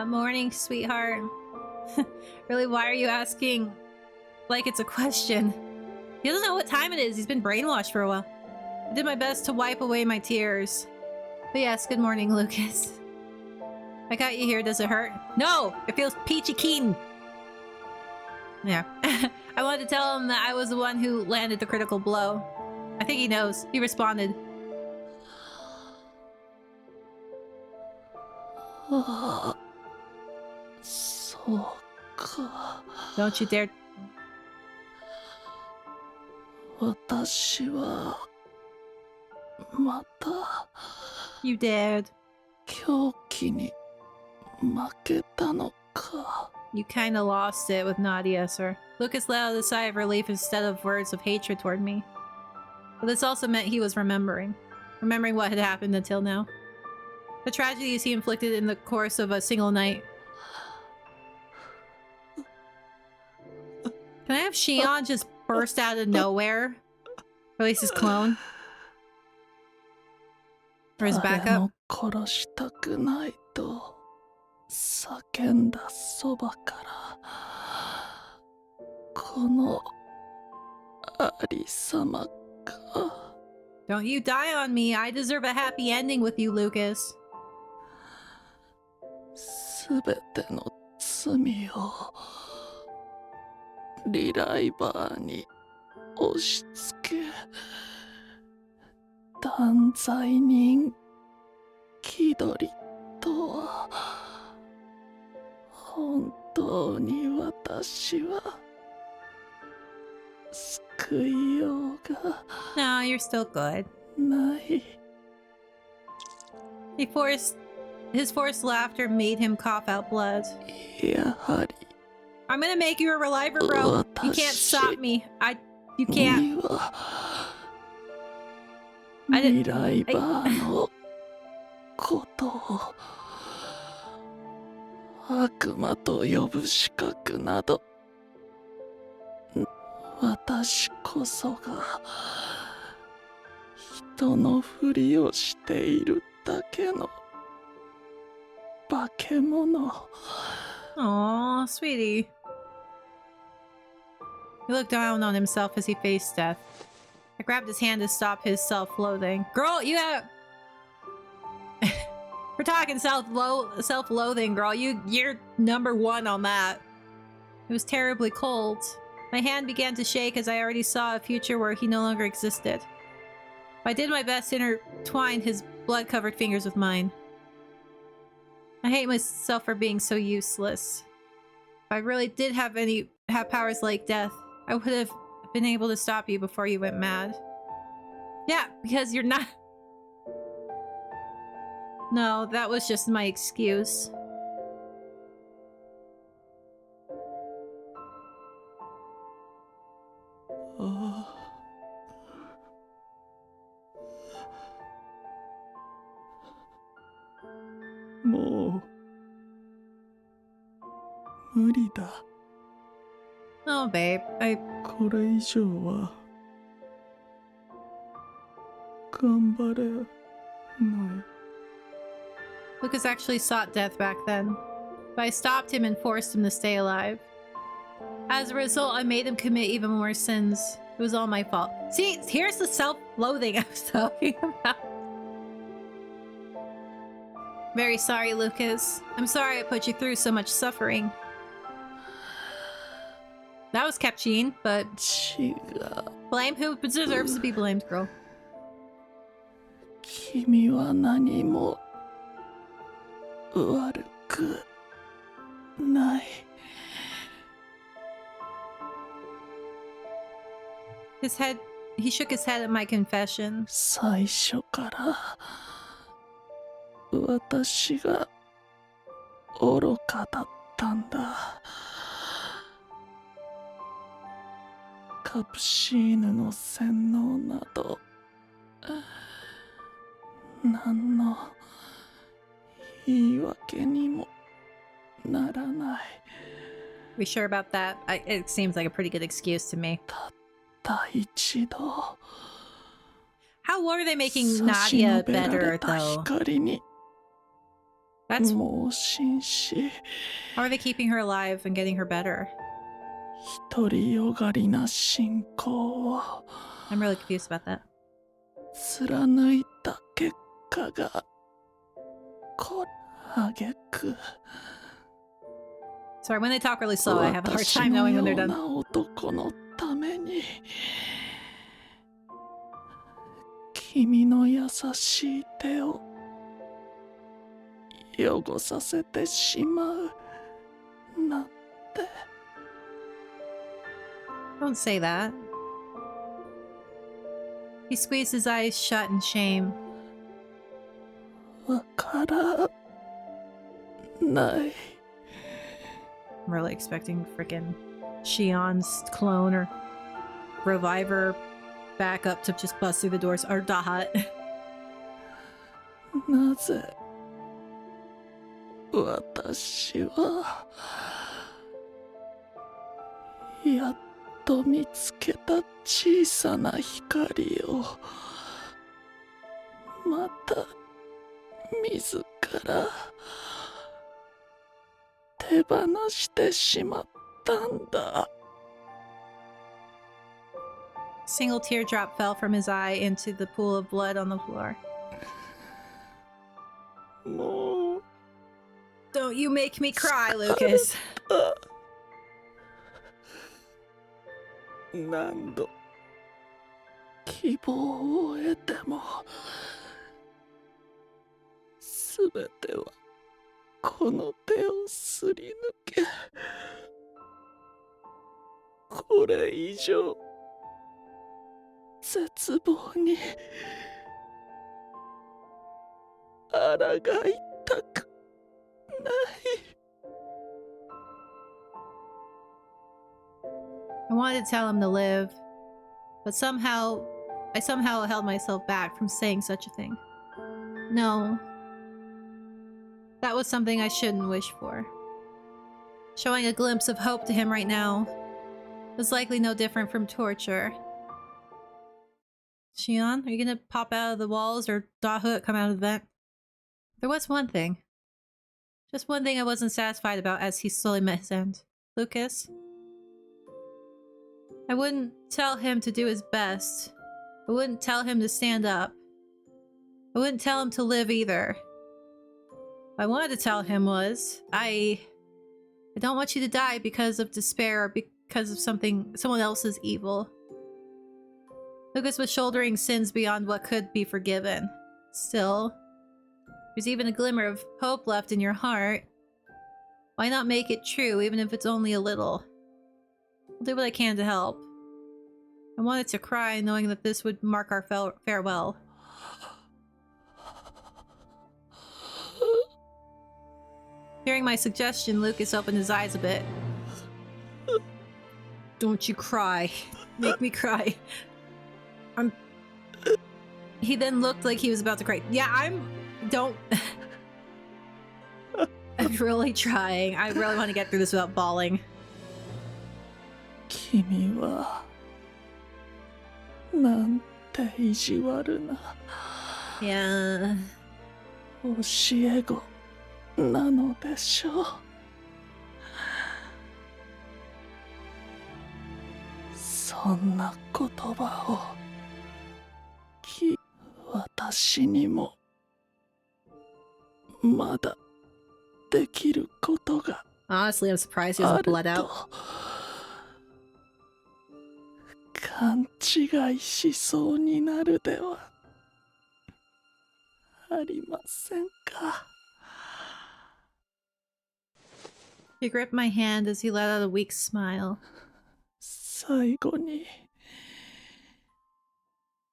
Morning, sweetheart. Really, why are you asking like it's a question? He doesn't know what time it is. He's been brainwashed for a while. I did my best to wipe away my tears. But yes, good morning, Lucas. I got you here. Does it hurt? No! It feels peachy keen. Yeah. I wanted to tell him that I was the one who landed the critical blow. I think he knows. He responded. Don't you dare. You dared. You kinda lost it with Nadia, sir. Lucas let out a sigh of relief instead of words of hatred toward me. But this also meant he was remembering what had happened until now. The tragedies he inflicted in the course of a single night. Can I have Shion just burst out of nowhere? Or at least his clone? Or his backup? Don't you die on me. I deserve a happy ending with you, Lucas. No, you're still good. His forced laughter made him cough out blood. I'm gonna make you a reliver, bro. You can't stop me. You can't. I didn't. Aw, sweetie. He looked down on himself as he faced death. I grabbed his hand to stop his self-loathing. Girl, you have... We're talking self-loathing, girl. You're number one on that. It was terribly cold. My hand began to shake as I already saw a future where he no longer existed. I did my best to intertwine his blood-covered fingers with mine. I hate myself for being so useless. If I really did have powers like death, I would have been able to stop you before you went mad. Yeah, because you're not... No, that was just my excuse.もう無理だ。 Oh, babe, これ以上は頑張れない。 Lucas actually sought death back then, but I stopped him and forced him to stay alive. As a result, I made him commit even more sins. It was all my fault. See, here's the self-loathing I was talking about. Very sorry, Lucas. I'm sorry I put you through so much suffering. That was Capcine, but... Blame who deserves to be blamed, girl. 君は何も悪くない。 He shook his head at my confession. 最初から私が愚かだったんだ。カプシーヌの洗脳など何の言い訳にもならない。 We sure about that? It seems like a pretty good excuse to me. たった一度 How are they making Nadia better, though? That's... How are they keeping her alive and getting her better? 独りよがりな信仰を I'm really confused about that. 貫いた結果がこれあげく Sorry, when they talk really slow, I have a hard time knowing when they're done. 男のために君の優しい手を汚させてしまうなんて Don't say that. He squeezed his eyes shut in shame. わからない I'm really expecting freaking Shion's clone or reviver back up to just bust through the doors. Or Dahat. なぜ私はやっと見つけた小さな光をまた自ら手放してしまったんだ。 Single teardrop fell from his eye into the pool of blood on the floor. もう Don't you make me cry, Lucas. 何度希望を得てもすべてはこの手をすり抜けこれ以上絶望に抗いたくない。 I wanted to tell him to live, but I somehow held myself back from saying such a thing. No. That was something I shouldn't wish for. Showing a glimpse of hope to him right now was likely no different from torture. Shion, are you gonna pop out of the walls or Dahut come out of the vent? There was one thing. Just one thing I wasn't satisfied about as he slowly met his end. Lucas? I wouldn't tell him to do his best. I wouldn't tell him to stand up. I wouldn't tell him to live either. What I wanted to tell him was, I I don't want you to die because of despair or because of someone else's evil. Lucas was shouldering sins beyond what could be forgiven. Still, there's even a glimmer of hope left in your heart. Why not make it true, even if it's only a little? I'll do what I can to help. I wanted to cry, knowing that this would mark our farewell. Hearing my suggestion, Lucas opened his eyes a bit. Don't you cry. Make me cry. He then looked like he was about to cry. Yeah, don't... I'm really trying. I really want to get through this without bawling. 君はなんて意地悪な Yeah. 教え子なのでしょう。そんな言葉を私にもまだできることが Honestly, I'm surprised he hasn't bled out. 勘違いしそうになるではありませんか。He gripped my hand as he let out a weak smile. 最後に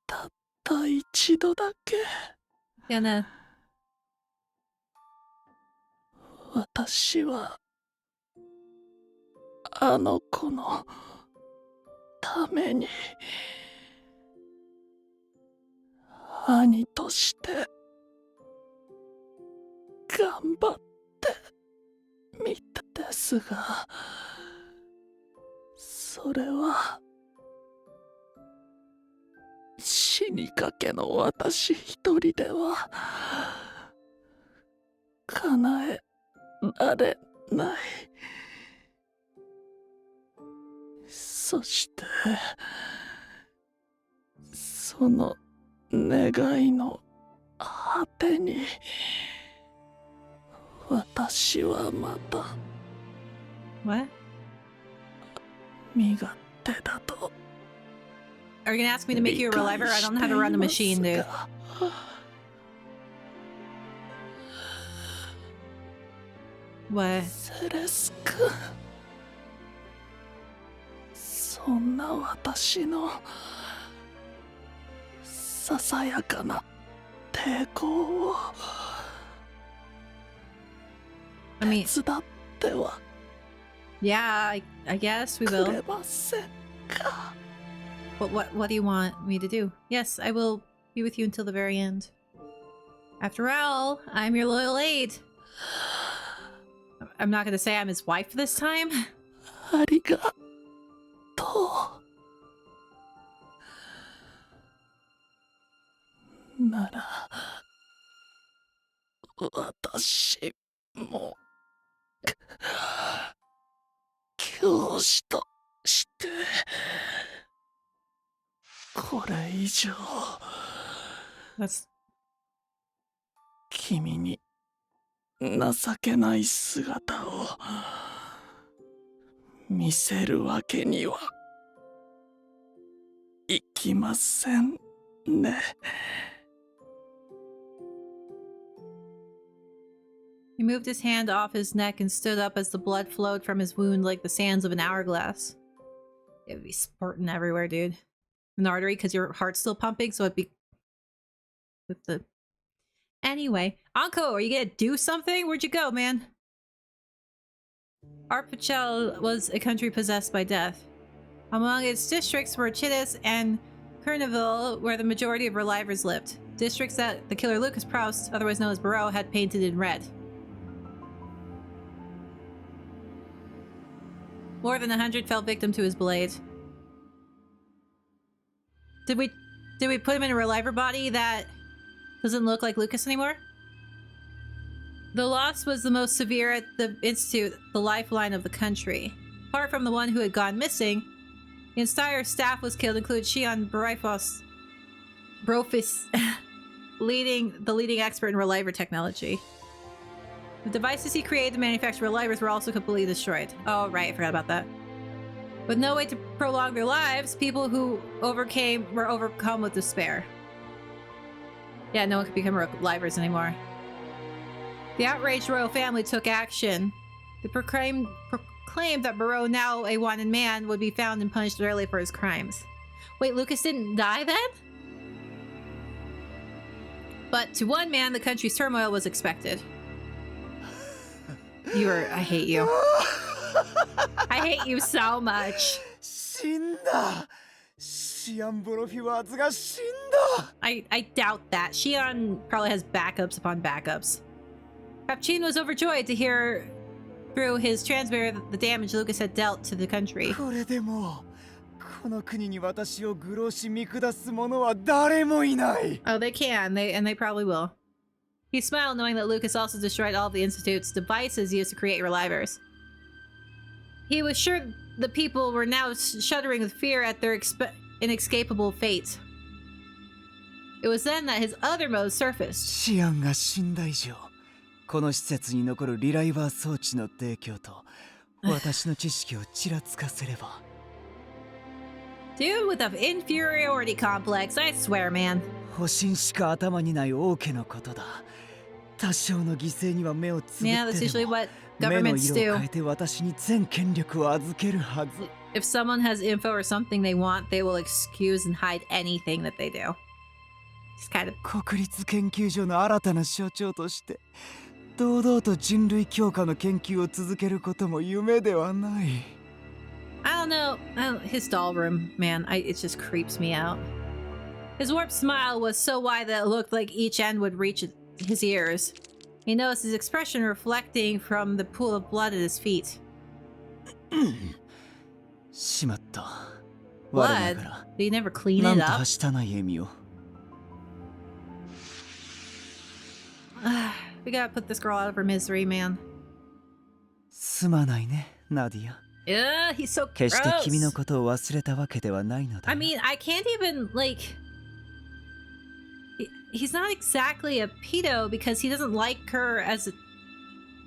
たった一度だけ Yana. 私はあの子のために兄として頑張ってみたですが、それは死にかけの私一人では叶えられない。そしてその願いの果てに私はまた What? 身勝手だと Are you gonna ask me to make you a reliver? I don't know how to run a machine, dude. What? セレス君、そんな私のささやかな抵抗を I mean, 手伝っては yeah, I guess we く will. れませんか。 What do you want me to do? Yes, I will be with you until the very end. After all, I'm your loyal aide. I'm not gonna say I'm his wife this time. ありがとう。なら私も教師としてこれ以上 That's 君に情けない姿を見せるわけにはいきませんね。He moved his hand off his neck and stood up as the blood flowed from his wound like the sands of an hourglass. It would be spurting everywhere, dude. An artery, because your heart's still pumping, so it'd be... with the... Anyway. Anko, are you gonna do something? Where'd you go, man? Arpachel was a country possessed by death. Among its districts were Chittis and Kernaville, where the majority of Relivers lived. Districts that the killer Lucas Proust, otherwise known as Barreau, had painted in red. More than 100 fell victim to his blade. Did we put him in a Reliver body that doesn't look like Lucas anymore? The loss was the most severe at the Institute, the lifeline of the country. Apart from the one who had gone missing, the entire staff was killed, including Shion Brofis, the leading expert in Reliver technology. The devices he created to manufacture livers were also completely destroyed. Oh, right, I forgot about that. With no way to prolong their lives, people who were overcome with despair. Yeah, no one could become livers anymore. The outraged royal family took action. They proclaimed that Moreau, now a wanted man, would be found and punished early for his crimes. Wait, Lucas didn't die then? But to one man, the country's turmoil was expected. I hate you. I hate you so much. 死んだ。シアンボロフィワーズが死んだ。I doubt that. Xion probably has backups upon backups. Capchin was overjoyed to hear through his transmitter the damage Lucas had dealt to the country. これでもこの国に私を愚弄し見下す者は誰もいない。 Oh, they can. They probably will. He smiled, knowing that Lucas also destroyed all of the Institute's devices used to create relivers. He was sure the people were now shuddering with fear at their inescapable fate. It was then that his other mode surfaced. シアンが死んだ以上、この施設に残るリライバー装置の提供と私の知識をちらつかせれば。Dude with an inferiority complex, I swear, man. 保身しか頭にない王家のことだ。多少の犠牲には目をつぶってでも、 Yeah, that's usually what 目の governments 色を do. 変えて私に全権力を預けるはず。 If someone has info or something they want, they will excuse and hide anything that they do. Just kind of... 国立研究所の新たな所長として堂々と人類強化の研究を続けることも夢ではない。 I don't know. His doll room, man, it just creeps me out. His warped smile was so wide that it looked like each end would reach his ears. He noticed his expression reflecting from the pool of blood at his feet. しまった。 Blood? Did he never clean なん it と up? はしたない笑みを。 We gotta put this girl out of her misery, man. すまないね、ナディア。 Ugh, he's so 決して君の gross. ことを忘れたわけではないのだ。 I mean, I can't even, like... He's not exactly a pedo because he doesn't like her as a...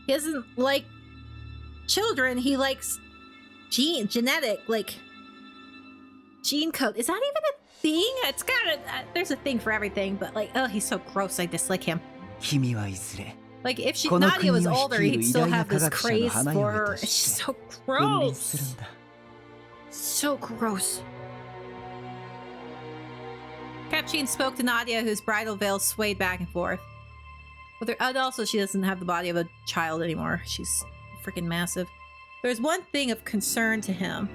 He doesn't like children. He likes genetic, like... Gene code. Is that even a thing? It's gotta... there's a thing for everything, but like, oh, he's so gross. I dislike him. 君はいずれ Like, if she, この Nadia 国 was を older, 率いる he'd 偉 still 大な have 科 this 学者の craze 花 for 嫁 her. と It's し just て so 君臨する gross. んだ。 So gross. Capchin spoke to Nadia, whose bridal veil swayed back and forth. With her, and also, she doesn't have the body of a child anymore. She's freaking massive. There's one thing of concern to him.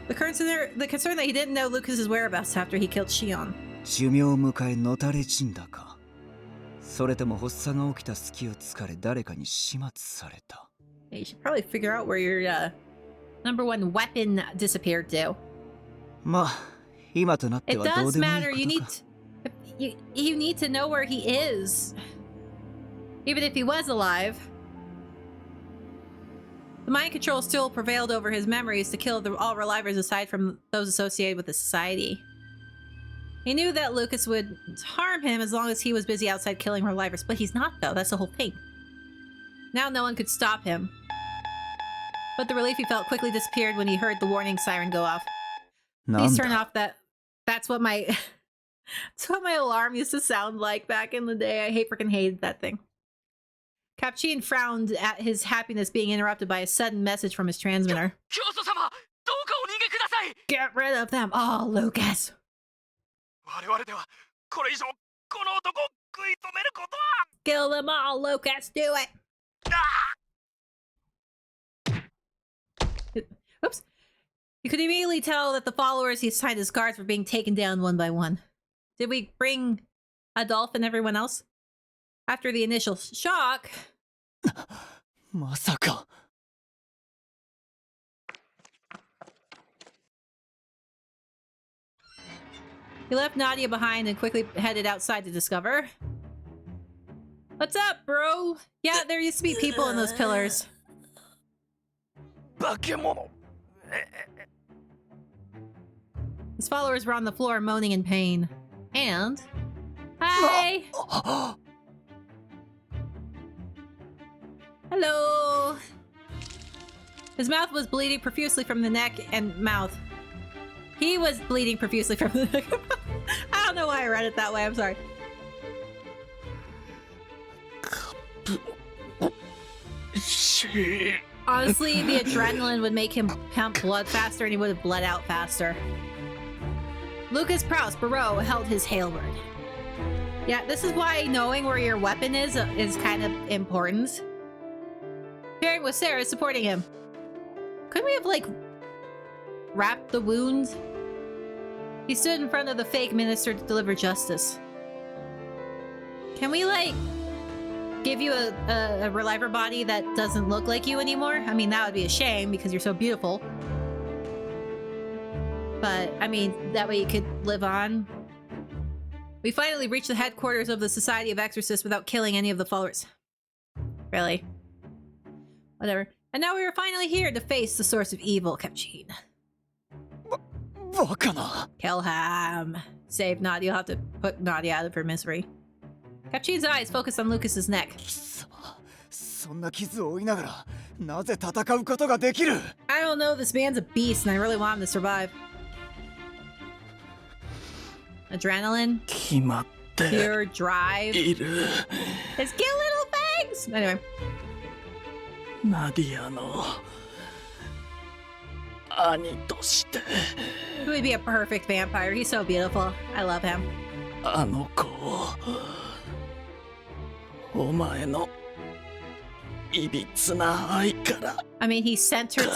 The concern that he didn't know Lucas's whereabouts after he killed Xion. 寿命を迎えのたれ死んだか。それとも発作が起きた隙を突かれ誰かに始末された。 Yeah, you should probably figure out where your number one weapon disappeared to. まあ、今となって It はど does うでも matter. い You い need ことか。 you need to know where he is. Even if he was alive. The mind control still prevailed over his memories to kill all relivers aside from those associated with the society. He knew that Lucas would harm him as long as he was busy outside killing relivers, but he's not though, that's the whole thing. Now no one could stop him. But the relief he felt quickly disappeared when he heard the warning siren go off. なん Please turn だ off that. That's what my that's what my alarm used to sound like back in the day. I freaking hated that thing. Capchin frowned at his happiness being interrupted by a sudden message from his transmitter. 教祖様、どうかお逃げください。 Get rid of them all, Lucas. 我々ではこれ以上この男を食い止めることは。 Kill them all, Lucas. Do it. Oops. You could immediately tell that the followers he assigned as guards were being taken down one by one. Did we bring Adolf and everyone else? After the initial shock... まさか。 He left Nadia behind and quickly headed outside to discover... What's up, bro? Yeah, there used to be people in those pillars. 化け物。 His followers were on the floor moaning in pain. And... Hi! Hello. His mouth was bleeding profusely from the neck and mouth. He was bleeding profusely from the neck. I don't know why I read it that way. I'm sorry. Honestly, the adrenaline would make him pump blood faster and he would have bled out faster. Lucas Prouse Barreau held his halberd. Yeah, this is why knowing where your weapon is kind of important. Pairing with Sarah supporting him. Couldn't we have, like, wrapped the wound? He stood in front of the fake minister to deliver justice. Can we, like, give you a reliver body that doesn't look like you anymore? I mean, that would be a shame because you're so beautiful. But, I mean, that way you could live on. We finally reached the headquarters of the Society of Exorcists without killing any of the followers. Really? Whatever. And now we are finally here to face the source of evil, Capcine. Kill him. Save Nadia. You'll have to put Nadia out of her misery. Capcine's eyes focused on Lucas's neck. I don't know, this man's a beast and I really want him to survive. Adrenaline. Pure drive. His cute little fangs! Anyway. Nadia no ani toshite. He would be a perfect vampire. He's so beautiful. I love him. あの子をお前のいびつな愛から I mean, he sent her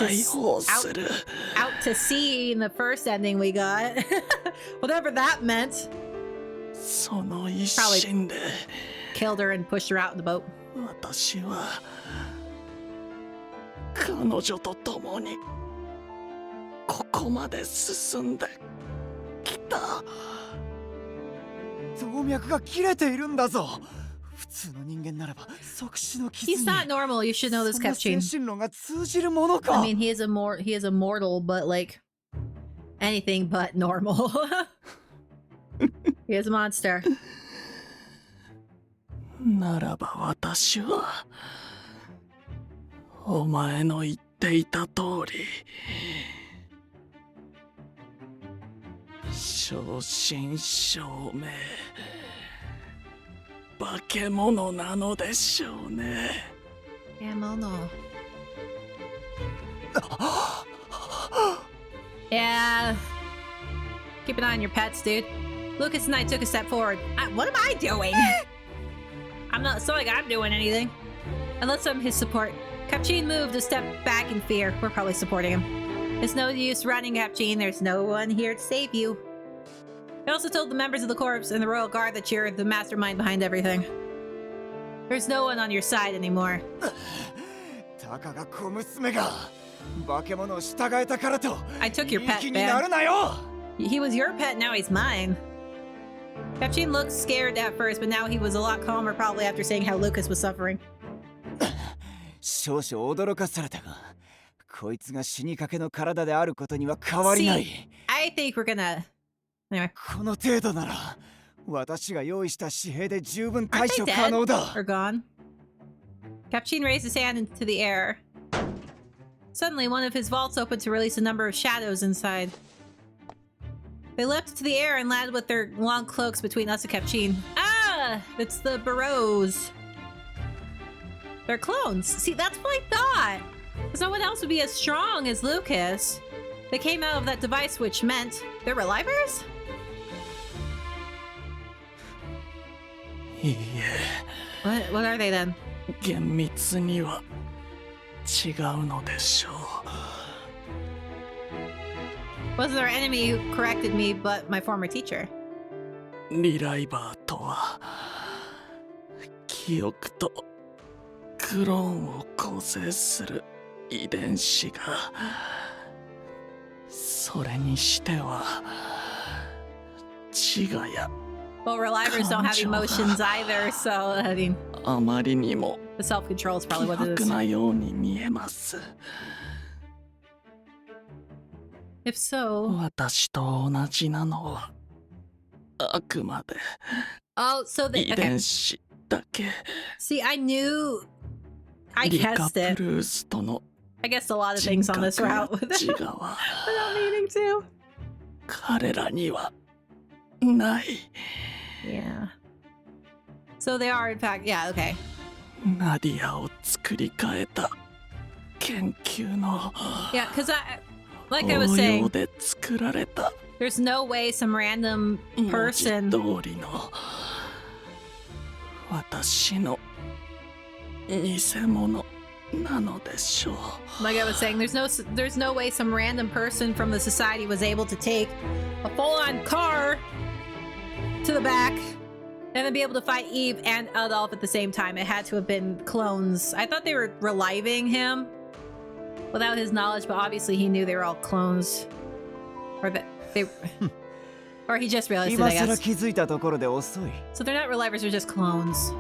out to sea in the first ending we got. Whatever that meant. その一心で killed her and pushed her out in the boat. 私は彼女と共にここまで進んできた。動脈が切れているんだぞ。普通の人間ならば即死の傷に。He's not normal. You should know this, Capcine. 精神論が通じるものか。I mean, he is a mortal, but like anything but normal. He is a monster. ならば私はお前の言っていた通り正真正銘化け物なのでしょうね。化け物。Yeah. Keep an eye on your pets, dude. Lucas and I took a step forward. What am I doing? I'm not. It's not like I'm doing anything. Unless I'm his support. Capcine moved a step back in fear. We're probably supporting him. It's no use running, Capcine. There's no one here to save you. I also told the members of the corps and the royal guard that you're the mastermind behind everything. There's no one on your side anymore. I took your pet, man. He was your pet, now he's mine. Capcine looked scared at first, but now he was a lot calmer probably after seeing how Lucas was suffering. 少々驚かされたが、こいつが死にかけの体であることには変わりない。See, I think we're gonna... Anyway. この程度なら、私が用意した紙幣で十分対処可能だ。Or gone? Capcine raised his hand into the air. Suddenly, one of his vaults opened to release a number of shadows inside. They leapt to the air and landed with their long cloaks between us and Capcine. Ah! It's the Barreaus. They're clones. See, that's what I thought. Because no one else would be as strong as Lucas. They came out of that device, which meant they're relivers? いいえ。What are they then? 厳密には違うのでしょう。 Wasn't their enemy who corrected me, but my former teacher. リライバーとは記憶とクローンを構成する遺伝子がそれにしては血がや Well, relivers don't have emotions either, so I mean, あまりにも the self-control is probably what it 希薄 is. なように見えます。 If so, 私と同じなのはあくまで oh, so they 遺伝子だけ。 See, I knew I リカ guessed プ it. ルースとの I guessed a lot of 人 things on this 格が route without 違うわ meaning to. 彼らにはない Yeah. So they are, in fact, yeah, okay. ナディアを作り変えた研究の Yeah, because like I was 応用 saying, で作られた there's no way some random 文字 person. 通りの私の偽物なのでしょう Like I was saying, there's no way some random person from the society was able to take a full-on car to the back and then be able to fight Eve and Adolf at the same time. It had to have been clones. I thought they were reliving him without his knowledge, but obviously he knew they were all clones, or that they, or he just realized it, 今 I 更 guess. 気づいたところで遅い So they're not relivers; they're just clones.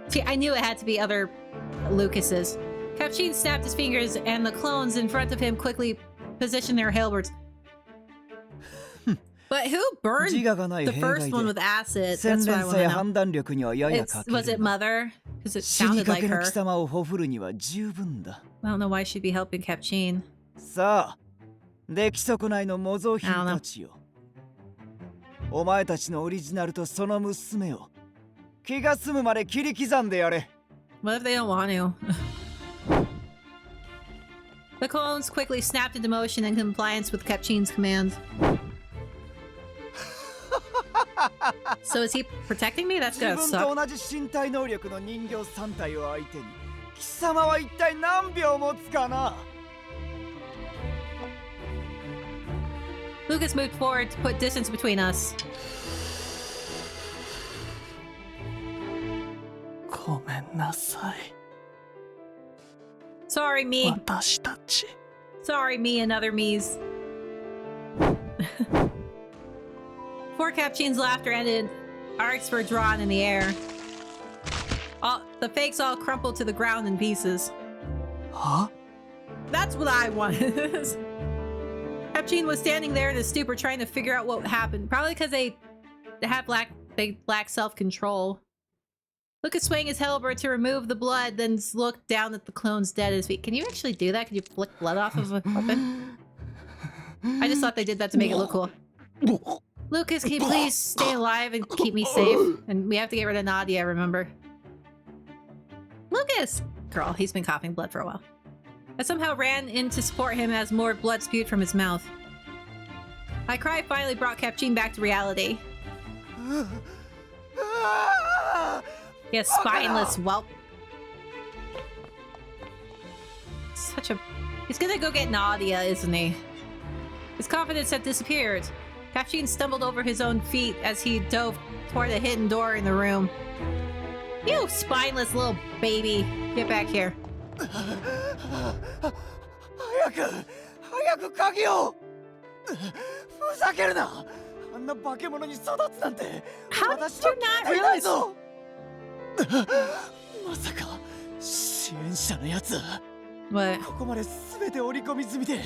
See, I knew it had to be other Lucas's. Capchin snapped his fingers, and the clones in front of him quickly positioned their halberds. But who burned 自我がない the 弊 first 害 one で with acid? 洗 That's what I 練 want 性 to know. 判断力にはやや It's, 欠け was it るが Mother? Because it 死に sounded か like けの her. 貴様をほふるには十分だ I don't know why she'd be helping Capchin. さあ出来損ないの模造品たちよお前たちのオリジナルとその娘を気が済むまで切り刻んでやれ What if they don't want to? The clones quickly snapped into motion in compliance with Capchin's commands. So is he protecting me? That's 自 gonna 分 suck. と同じ身体能力の人形3体を相手に貴様は一体何秒持つかな Lucas moved forward to put distance between us. ごめんなさい Sorry, me. 私たち Sorry, me and other me's. Before Capchin's laughter ended, arcs were drawn in the air. The fakes all crumpled to the ground in pieces. は That's what I wanted. Capchin was standing there in a stupor trying to figure out what happened. Probably because they lack self-control. Lucas swung his halberd to remove the blood, then looked down at the clone's dead at his feet. Can you actually do that? Can you flick blood off of a weapon? I just thought they did that to make it look cool. Lucas, can you please stay alive and keep me safe? And we have to get rid of Nadia, remember? Lucas! Girl, he's been coughing blood for a while. I somehow ran in to support him as more blood spewed from his mouth. My cry finally brought Capchin back to reality. Yeah, spineless whelp. Such a... He's gonna go get Nadia, isn't he? His confidence had disappeared. Capchin stumbled over his own feet as he dove toward the hidden door in the room. You spineless little baby. Get back here. 早く鍵をふざけるなあんな化け物に育つなんて How did 私 you は not 聞いていない realize? ぞまさか支援者のやつ What? ここまで全て織り込み済みで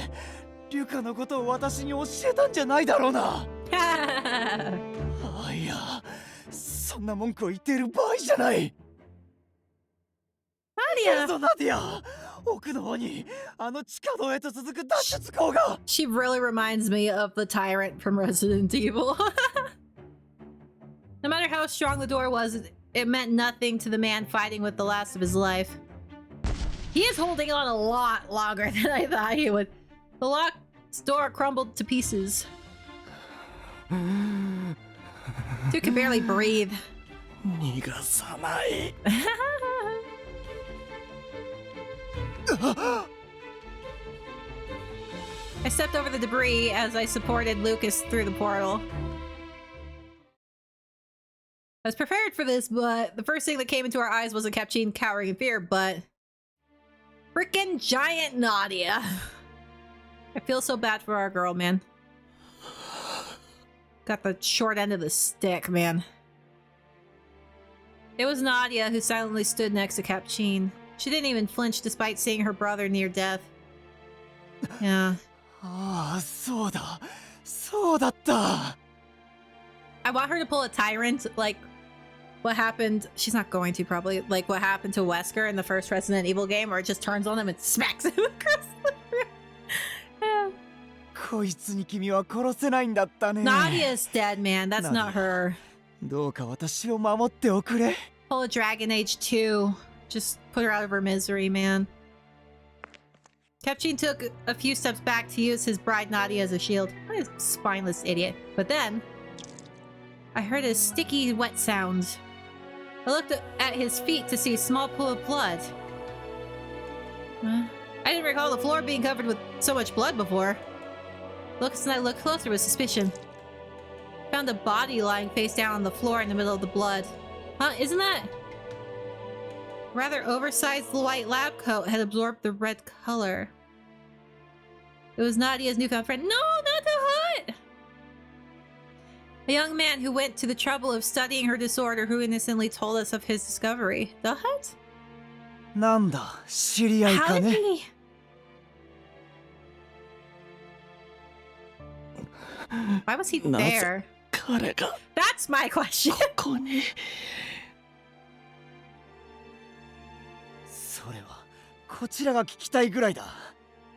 リュカのことを私に教えたんじゃないだろうなあいやそんな文句を言っている場合じゃない Nadia! ナディア奥の方にあの地下道へと続く脱出口が She really reminds me of the tyrant from Resident Evil. No matter how strong the door was, it meant nothing to the man fighting with the last of his life. He is holding on a lot longer than I thought he would. The locked door crumbled to pieces. Dude can barely breathe. 逃がさない I stepped over the debris as I supported Lucas through the portal. I was prepared for this, but the first thing that came into our eyes wasn't Capchin cowering in fear, but frickin' giant Nadia. I feel so bad for our girl, man. Got the short end of the stick, man. It was Nadia who silently stood next to Capchin. She didn't even flinch despite seeing her brother near death. Yeah. ああそうだった I want her to pull a tyrant, like what happened. She's not going to probably like what happened to Wesker in the first Resident Evil game, where it just turns on him and smacks him across the room. Yeah. こいつに君は殺せないんだったね。 Nadia's dead, man. That's not her. どうか私を守っておくれ。 Pull a Dragon Age 2. Just put her out of her misery, man. Kepchin took a few steps back to use his bride Nadia as a shield. What a spineless idiot. But then, I heard a sticky, wet sound. I looked at his feet to see a small pool of blood. I didn't recall the floor being covered with so much blood before. Lucas and I looked closer with suspicion. Found a body lying face down on the floor in the middle of the blood. Huh? Isn't that... rather oversized white lab coat had absorbed the red color. It was Nadia's newfound friend. No, not the hut! A young man who went to the trouble of studying her disorder who innocently told us of his discovery. The hut? なんだ、知り合い How か did ね。 he... Why was he there? 彼が That's my question. ここに。それはこちらが聞きたいぐらいだ。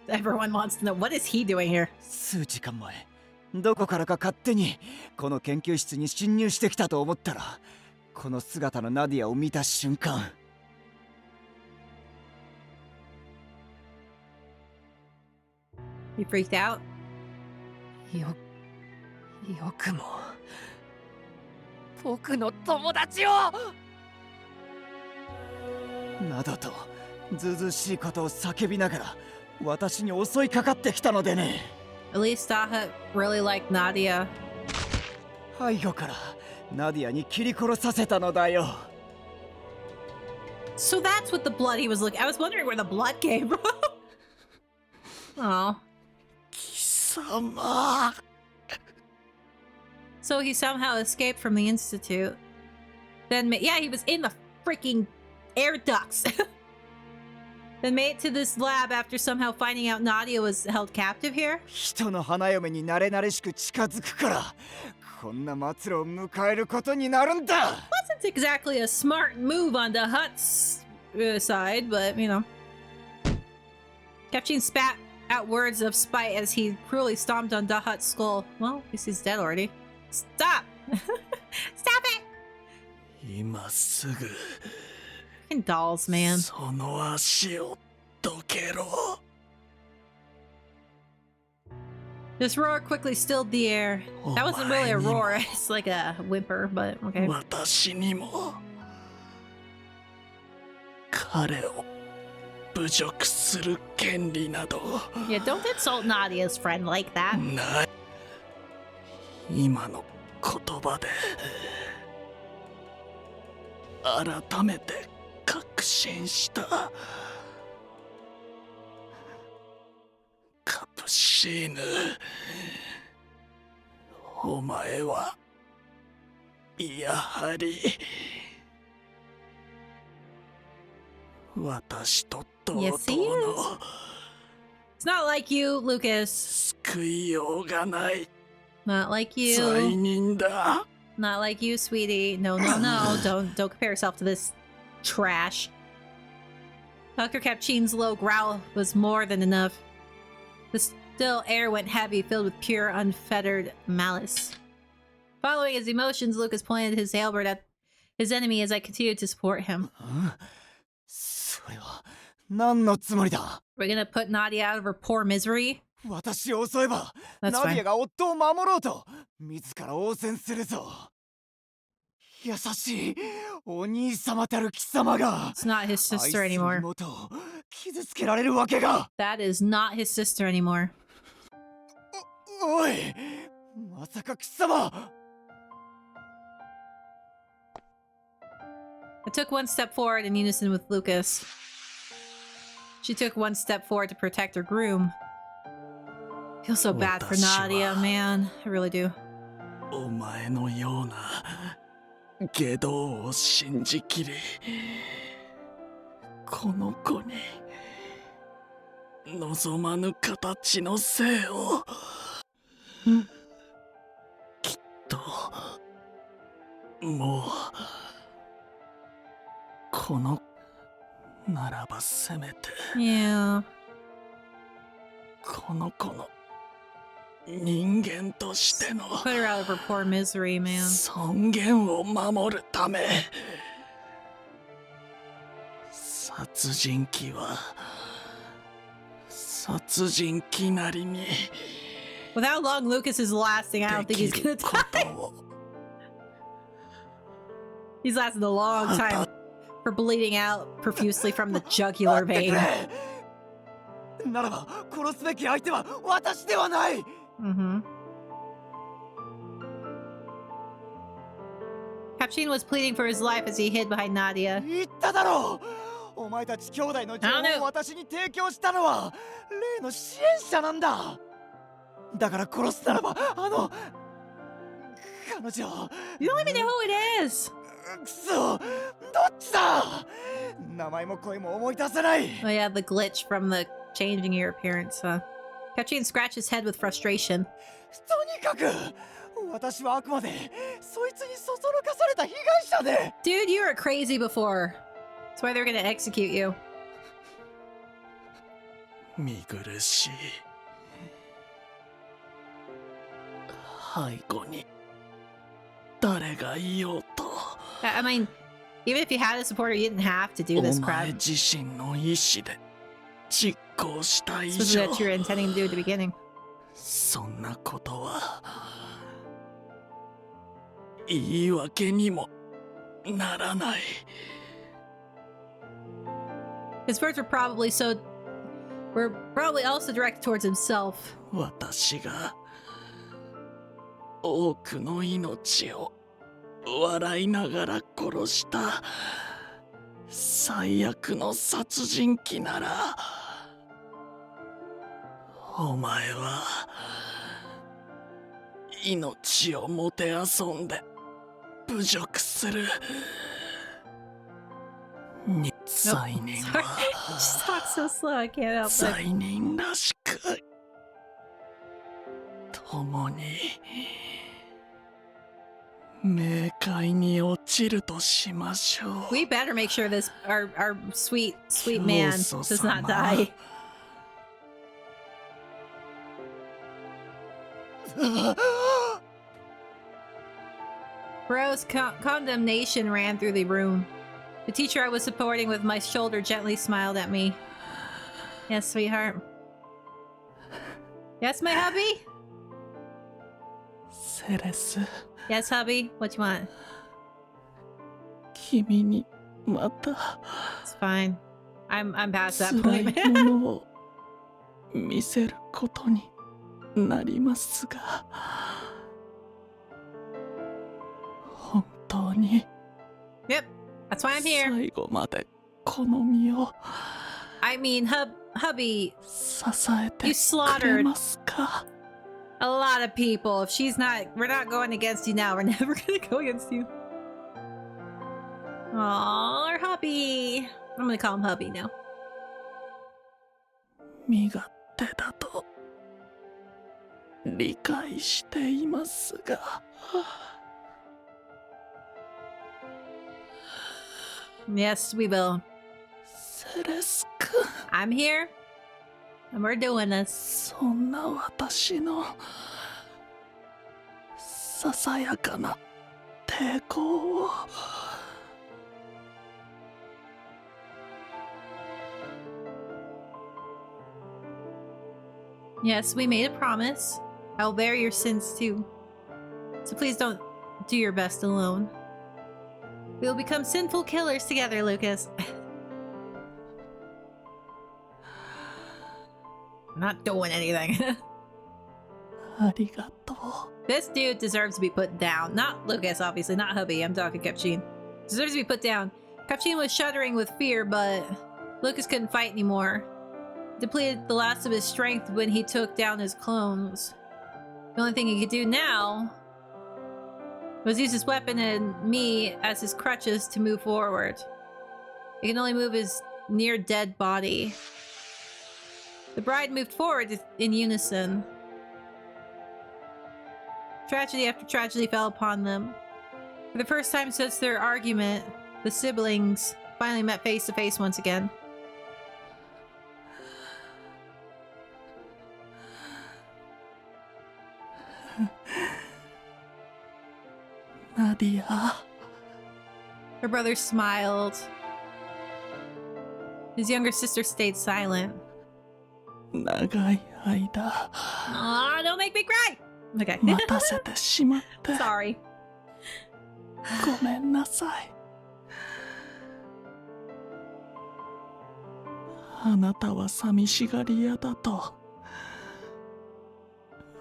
Everyone wants to know, what is he doing here? 数時間前、どこからか勝手にこの研究室に侵入してきたと思ったら、この姿のナディアを見た瞬間。You freaked out? よくも僕の友達をなどとずうずうしいことを叫びながら私に襲いかかってきたのでね。 At least Dahat really liked Nadia. 背後からナディアに切り殺させたのだよ。 So that's what the blood he was looking. I was wondering where the blood came from. Oh. 貴様。 So he somehow escaped from the institute. Then, yeah, he was in the freaking air ducts. Then made it to this lab after somehow finding out Nadia was held captive here. 人の花嫁に慣れ慣れしく近づくから、こんな末路を迎えることになるんだ。 Wasn't exactly a smart move on the Hut's side, but you know. Kepchin spat out words of spite as he cruelly stomped on Dahat's skull. Well, at least he's dead already. Stop! Stop it! 今すぐ Fucking dolls, man. その足をどけろ。 This roar quickly stilled the air. That wasn't really a roar, it's like a whimper, but okay. 私にも彼を侮辱する権利など Yeah, don't insult Nadia's friend like that. ない。今の言葉で改めて確信した。カプシーヌ、お前はやはり私と同等 Yes, he の It's not like you, Lucas. 救いようがない Not like 罪 you. 人だ。 Not like you, sweetie. No, no, no. Don't compare yourself to this trash. Dr. Capchin's low growl was more than enough. The still air went heavy, filled with pure, unfettered malice. Following his emotions, Lucas pointed his halberd at his enemy as I continued to support him. それは何のつもりだ。 We're gonna put Nadia out of her poor misery. 私を襲えば That's ナディ fine. アが夫を守ろうと自ら応戦するぞ。優しいお兄様たる貴様が It's not his 愛 sister する anymore. 妹を傷つけられるわけが。 That is not his sister anymore. おい、まさか貴様。 I took one step forward in unison with Lucas. She took one step forward to protect her groom. I feel so bad for Nadia, man. I really do. お前のような外道を信じきりこの子に望まぬ形の生をきっともうこのならばせめて Yeah. この子の人間としての Put her out of her poor misery, man. 尊厳を守るため殺人鬼は殺人鬼なりに With how long Lucas is lasting, I don't think he's gonna die. He's lasted a long time for bleeding out profusely from the jugular vein. ならば殺すべき相手は私ではない。Mm-hmm. Cappuccino was pleading for his life as he hid behind Nadia. 言っただろう。お前たち兄弟の情報を私に提供したのは例の支援者なんだ。だから殺すならば彼女。You don't even know who it is. くそ、どっちだ。名前も声も思い出せない。Oh yeah, the glitch from the changing your appearance. Cappuccino scratched his head with frustration. とにかく私はあくまでそいつにそそのかされた被害者で。Dude, you were crazy before. That's why they're gonna execute you. 見苦しい背後に誰がいようと I mean, even if you had a supporter, you didn't have to do お this 前 crap. 自身の意志で実行した以 This was 上 what you were intending to do at the beginning. そんなことは言い訳にもならない His words were probably also directed towards himself. 私が多くの命を笑いながら殺した最悪の殺人鬼ならお前は命をもてあそんで侮辱する罪人 Sorry, は just talk so slow. I can't help it. 罪人らしく共に冥界に落ちるとしましょう We better make sure this our sweet man does not die. Bro's condemnation ran through the room. The teacher I was supporting with my shoulder gently smiled at me. Yes, sweetheart. Yes, my hubby? セレス Yes, hubby? What you want? 君にまた It's fine. I'm past that 辛 point, い man. ものを見せることになりますが本当に Yep, that's why I'm here. 最後までこの身を I mean, hubby, 支えて You く slaughtered れますか a lot of people. If she's not, we're not going against you now. We're never gonna go against you. Aww, our hubby. I'm gonna call him hubby now. 身勝手だと理解していますが Yes, we will. セレス君 I'm here, and we're doing this. そんな私のささやかな抵抗を Yes, we made a promise. I'll bear your sins too. So please don't do your best alone. We'll become sinful killers together, Lucas. I'm not doing anything. ありがとう This dude deserves to be put down. Not Lucas, obviously. Not hubby. I'm talking Cappuccino. Deserves to be put down. Cappuccino was shuddering with fear, but Lucas couldn't fight anymore. Depleted the last of his strength when he took down his clones. The only thing he could do now was use his weapon and me as his crutches to move forward. He can only move his near-dead body. The bride moved forward in unison. Tragedy after tragedy fell upon them. For the first time since their argument, the siblings finally met face to face once again. Nadia. Her brother smiled. His younger sister stayed silent. 長い間 Aw, don't make me cry! Okay. 待たせてしまって Sorry. ごめんなさい。あなたは寂しがり屋だと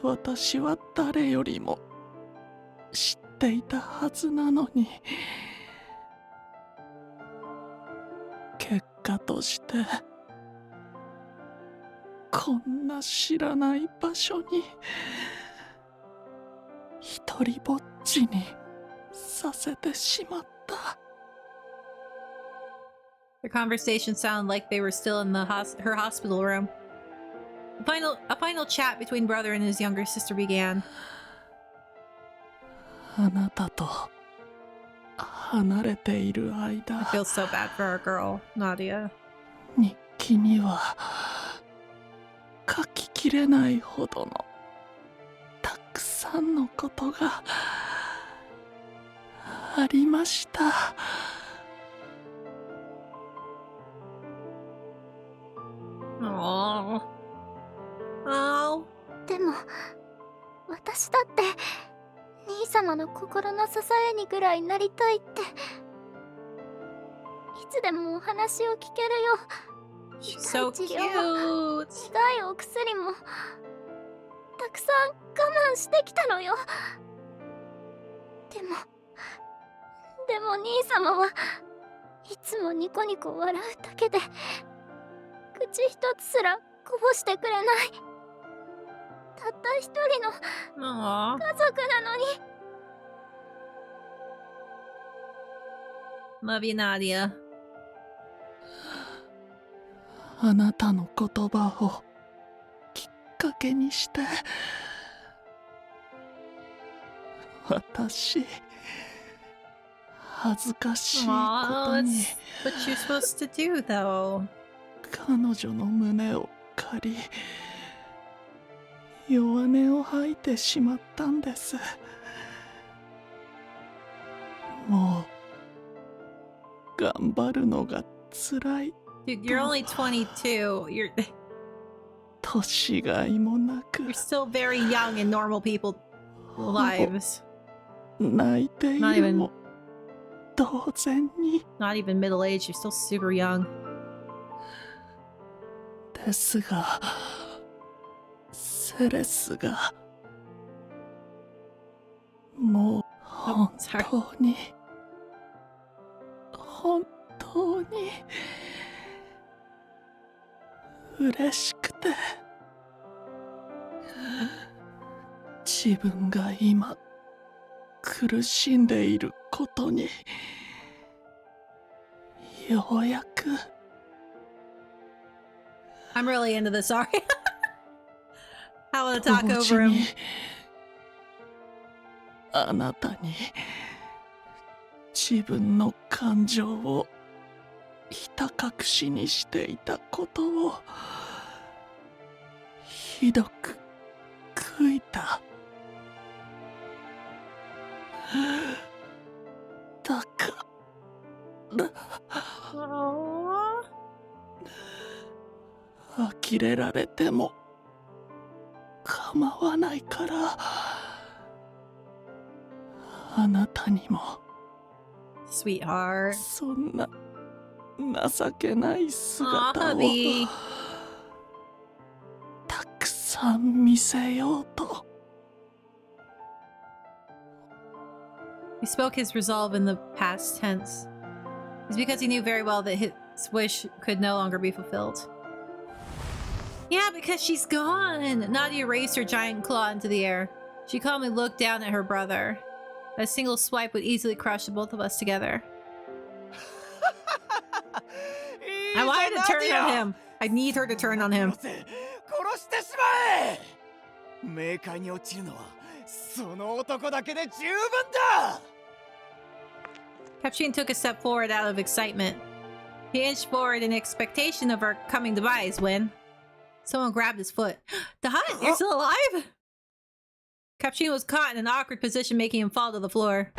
私は誰よりも知っていたはずなのに、結果としてこんな知らない場所に一人ぼっちにさせてしまった。 Their conversation sounded like they were still in the her hospital room. A final chat between brother and his younger sister began. あなたと離れている I 間 feel so bad for our girl, Nadia. 日記には書ききれないほどのたくさんのことがありました。Aww. Oh. でも私だって兄様の心の支えにぐらいなりたいって。いつでもお話を聞けるよ。 She's so 痛い治 cute. 療も苦いお薬もたくさん我慢してきたのよ。でも兄様はいつもニコニコ笑うだけで口一つすらこぼしてくれない。たった一人の Aww. 家族なのに。 Love you, Nadia. あなたの言葉をきっかけにして私恥ずかしいこ Aw, とに that's what you're supposed to do, though. 彼女の胸を借り弱音を吐いてしまったんです。もう頑張るのがつらい。 Dude, you're only 22. You're がいもなく You're still very young in normal people's lives. 泣いてい Not る even も同然に not even middle age. You're still super young. ですがセレスがもう本当に本当に嬉しくて自分が今苦しんでいることにようやく I'm really into this. Sorry. I want to talk over him. あなたに自分の感情をひた隠しにしていたことをひどく悔いた。だから呆れられても構わないからあなたにも Sweetheart. そんな情けない姿 Aw, を hubby. たくさん見せようと。 He spoke his resolve in the past tense. It's because he knew very well that his wish could no longer be fulfilled. Yeah, because she's gone! Nadia raised her giant claw into the air. She calmly looked down at her brother. A single swipe would easily crush the both of us together. I want her to turn on him! I need her to turn on him. 殺してしまえ。冥界に落ちるのはその男だけで十分だ。 Capuchin took a step forward out of excitement. He inched forward in expectation of her coming demise when someone grabbed his foot. The Hut, you're still alive? Cappuccino was caught in an awkward position, making him fall to the floor.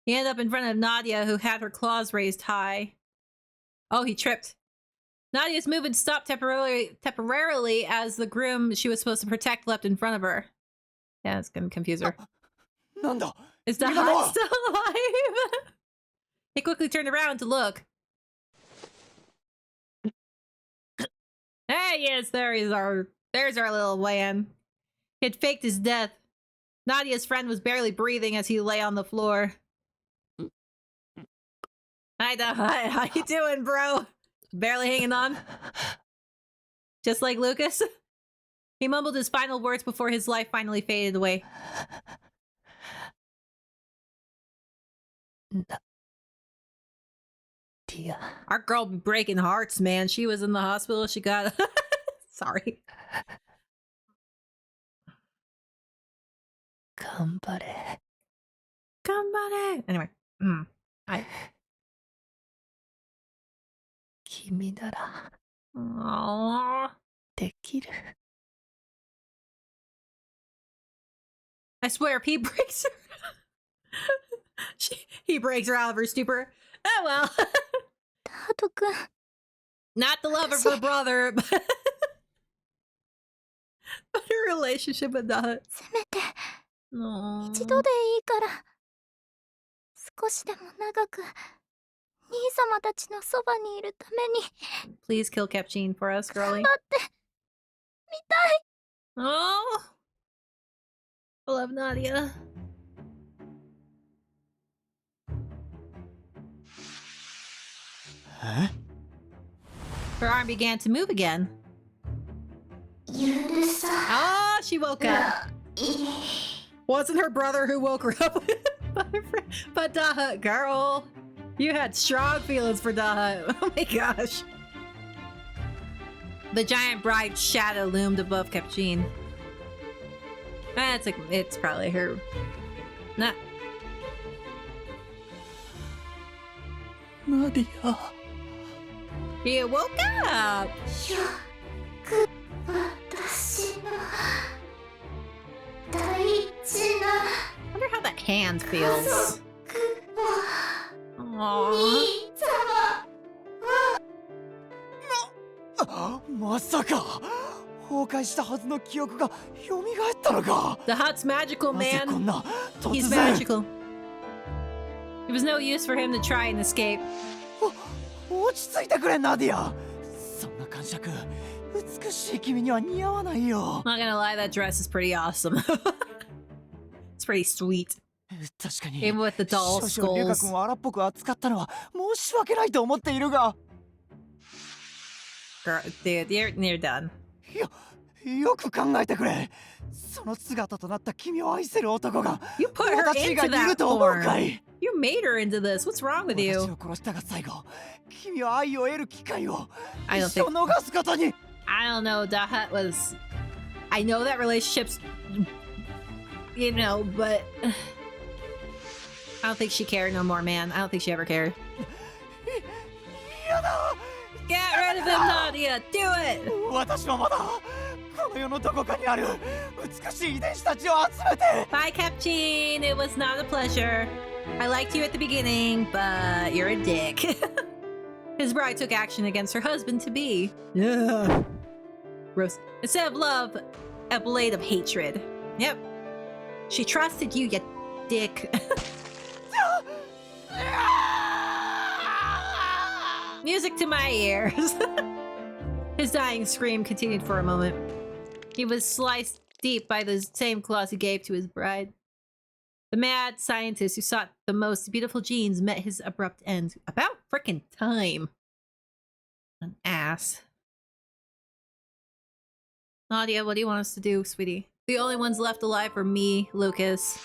He ended up in front of Nadia, who had her claws raised high. Oh, he tripped. Nadia's movement stopped temporarily as the groom she was supposed to protect leapt in front of her. Yeah, it's gonna confuse her. Is the Hut still alive? He quickly turned around to look. Hey, yes, there's our little man. He had faked his death. Nadia's friend was barely breathing as he lay on the floor. Hi, the Hut. How you doing, bro? Barely hanging on. Just like Lucas. He mumbled his final words before his life finally faded away. Our girl be breaking hearts, man. She was in the hospital. She got... Sorry. Ganbare. Anyway. I... Aww. I swear, if he breaks her... he breaks her out of her stupor. Oh well. Not the love of her brother, but her relationship with the Hut. Please kill Cappuccino for us, girlie. Oh, I love Nadia. Huh? Her arm began to move again. Oh, she woke up. Wasn't her brother who woke her up? But the Hut, girl. You had strong feelings for the Hut. Oh my gosh. The giant bright shadow loomed above Cappuccino. It's probably her. Nah. Nadia. You woke up! I wonder how that hand feels. Aww. まさか崩壊したはずの記憶が蘇ったのか The Hut's magical, なぜ man. こんな He's 突然 magical. It was no use for him to try and escape. 落ち着いてくれナディアそんな感触美しい君には似合わないよ Not gonna lie, that dress is pretty awesome. It's pretty sweet. 確かに Even with the doll 少々リュウカ skulls. 君を荒っぽく扱ったのは申し訳ないと思っているが Girl, dude, you're done. よく考えてくれその姿となった君を愛せる男が You put her 私以外 into にいる that と思う form. かい You made her into this. What's wrong with 私 you? を殺したが最後君は愛を得る機会を I don't 一生逃すことに I don't know. The Hut was... I know that relationships... You know, but... I don't think she cared no more, man. I don't think she ever cared. Get rid of him, Nadia! Do it! 私はまだこの世のどこかにある美しい遺伝子たちを集めて Bye, Cappuccino. It was not a pleasure. I liked you at the beginning, but you're a dick. His bride took action against her husband-to-be. Gross. Instead of love, a blade of hatred. Yep. She trusted you, you dick. Music to my ears. His dying scream continued for a moment. He was sliced deep by the same claws he gave to his bride. The mad scientist who sought the most beautiful genes met his abrupt end. About frickin' time. An ass. Nadia, what do you want us to do, sweetie? The only ones left alive are me, Lucas,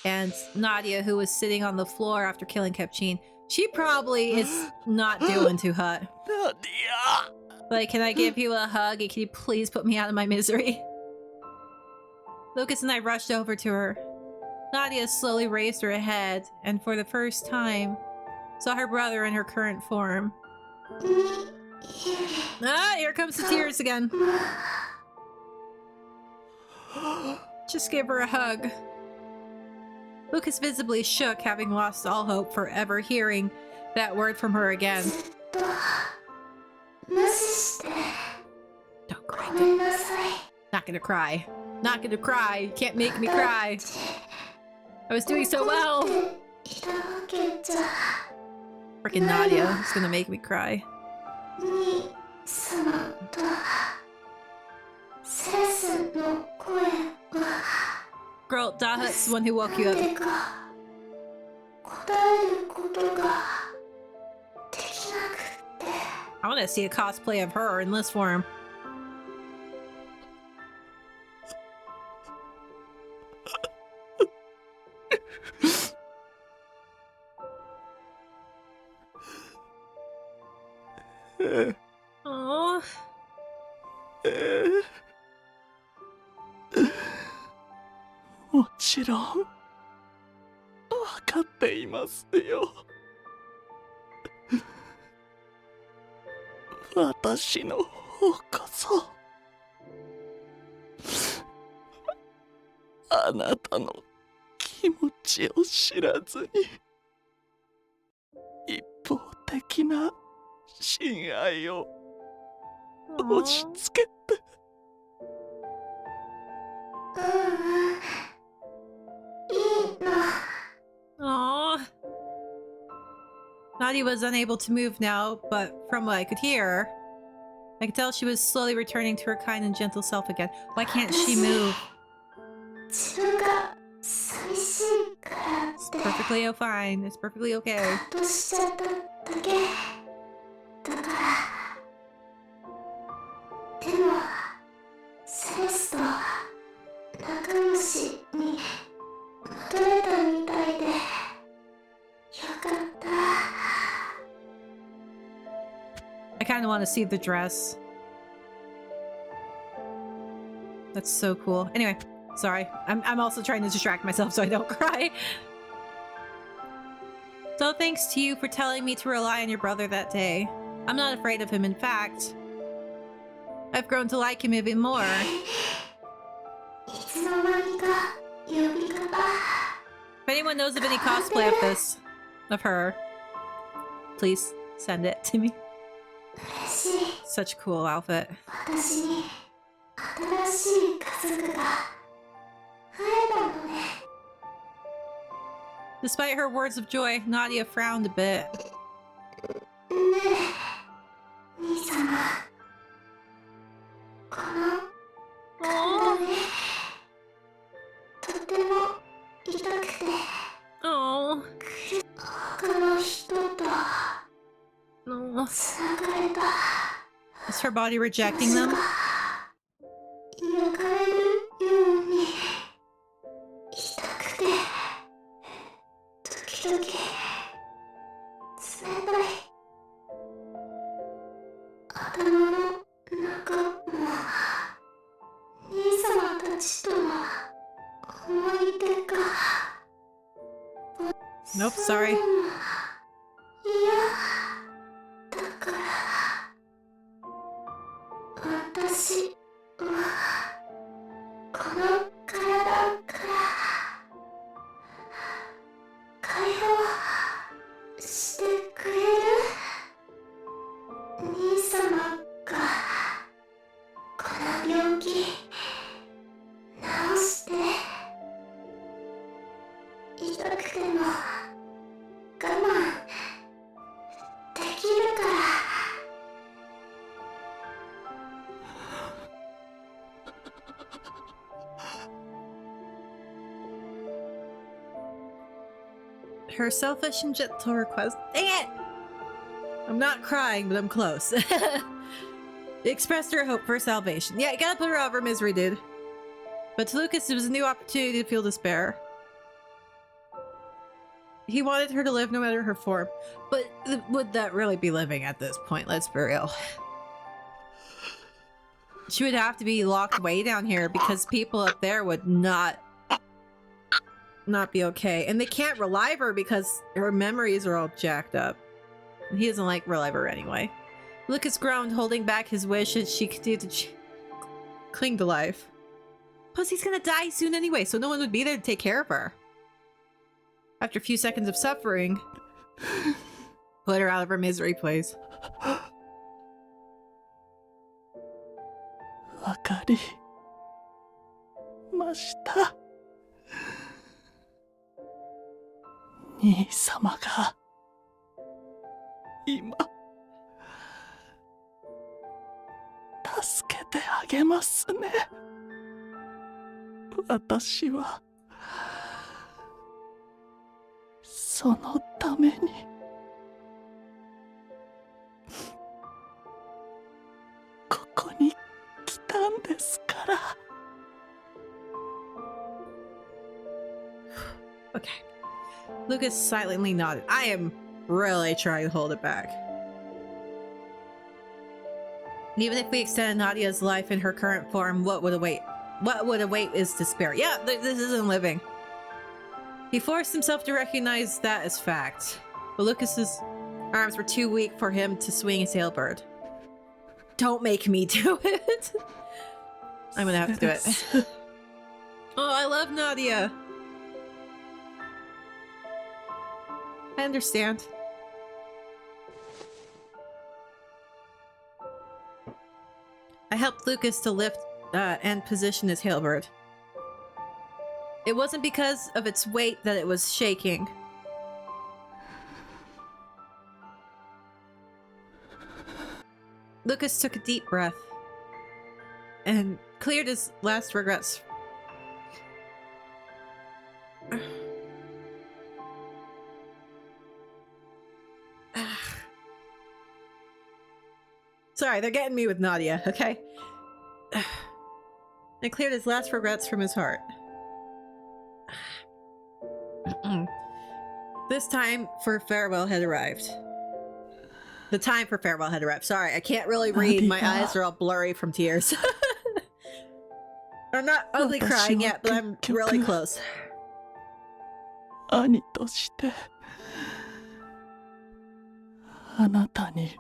and Nadia, who was sitting on the floor after killing Cappuccino. She probably is not doing too hot. Nadia! Like, can I give you a hug and can you please put me out of my misery? Lucas and I rushed over to her. Nadia slowly raised her head, and for the first time, Saw her brother in her current form. Ah, here comes the tears again. Just give her a hug. Lucas visibly shook, having lost all hope for ever hearing that word from her again. Don't cry. Not gonna cry. Not gonna cry. You can't make me cry. I was doing so well. Freaking Nadia is gonna make me cry. Girl, Dahat's the one who woke you up. I want to see a cosplay of her in this form. Aww. もちろん分かっていますよ。私の方こそあなたの気持ちを知らずに一方的な親愛を押し付けて。Aww. Nadia was unable to move now, but from what I could hear, I could tell she was slowly returning to her kind and gentle self again. Why can't she move? It's perfectly fine. It's perfectly okay. I kind of want to see the dress. That's so cool. Anyway, sorry. I'm also trying to distract myself so I don't cry. So thanks to you for telling me to rely on your brother that day. I'm not afraid of him. In fact, I've grown to like him even more. If anyone knows of any cosplay of this, of her, please send it to me. Such a cool outfit. Despite her words of joy, Nadia frowned a bit. Oh. No. Is her body rejecting them? Nope, sorry. Her selfish and gentle request. Dang it! I'm not crying, but I'm close. Expressed her hope for salvation. Yeah, you gotta put her out of her misery, dude. But to Lucas, it was a new opportunity to feel despair. He wanted her to live no matter her form. But would that really be living at this point? Let's be real. She would have to be locked way down here because people up there would not not be okay. And they can't revive her because her memories are all jacked up. He doesn't like revive her anyway. Lucas groaned, holding back his wish that she continued to cling to life. Plus, he's gonna die soon anyway, so no one would be there to take care of her. After a few seconds of suffering, put her out of her misery, please. わかりました。兄様が今助けてあげますね。私はそのためにここに来たんですから。Okay. Lucas silently nodded. I am really trying to hold it back. Even if we extended Nadia's life in her current form, what would await? What would await is despair. Yeah, this isn't living. He forced himself to recognize that as fact. But Lucas's arms were too weak for him to swing his halberd. Don't make me do it. I'm gonna have to do it. Oh, I love Nadia. I understand. I helped Lucas to lift and position his halberd. It wasn't because of its weight that it was shaking. Lucas took a deep breath and cleared his last regrets. Sorry, they're getting me with Nadia, okay? And cleared his last regrets from his heart. This time for farewell had arrived. The time for farewell had arrived. Sorry, I can't really read. My eyes are all blurry from tears. I'm not ugly crying yet, but I'm really close. 兄としてあなたに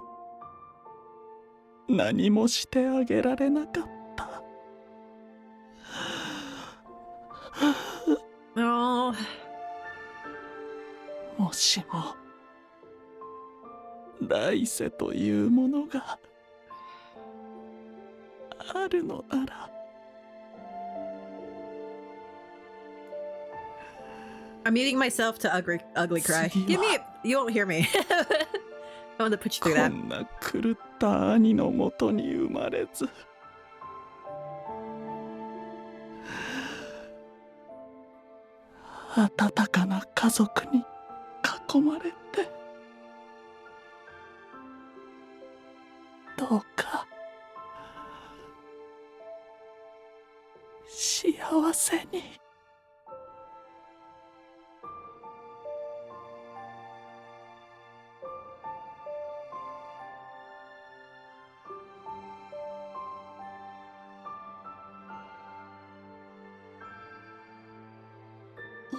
何もしてあげられなかった。Oh. もしも来世というものがあるのなら。I'm muting myself to ugly cry. Give me you won't hear me. I want to put you through that. こんな狂った兄のもとに生まれず。温かな家族に囲まれて。どうか幸せに。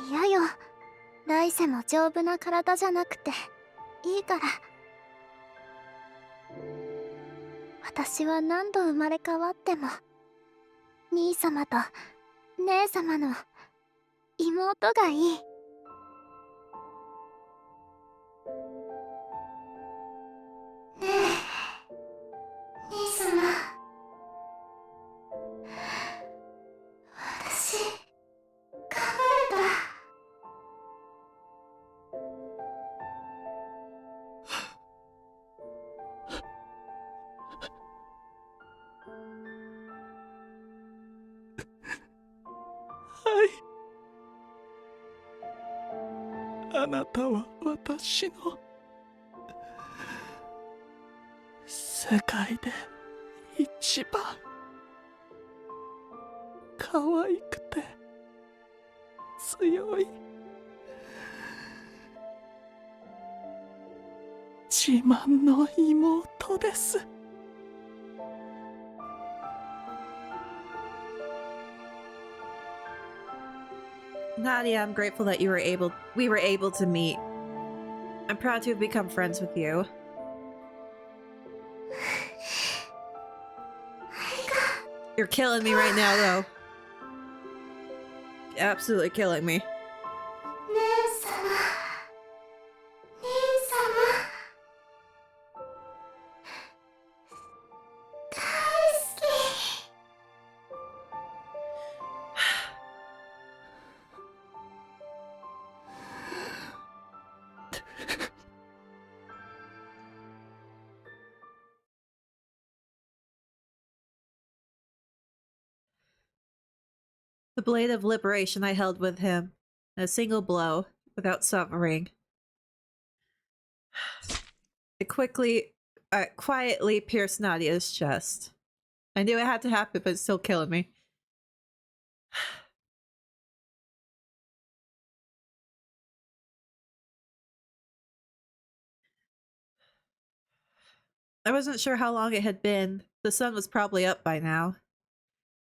嫌よ。来世も丈夫な体じゃなくていいから。私は何度生まれ変わっても兄様と姉様の妹がいい。ねえ、兄様。私頑張れた。あなたは私の世界で一番可愛くて強い自慢の妹です。Nadia, I'm grateful that we were able to meet. I'm proud to have become friends with you. You're killing me right now, though. Absolutely killing me. The blade of liberation I held with him, a single blow, without suffering. It quietly pierced Nadia's chest. I knew it had to happen, but it's still killing me. I wasn't sure how long it had been. The sun was probably up by now.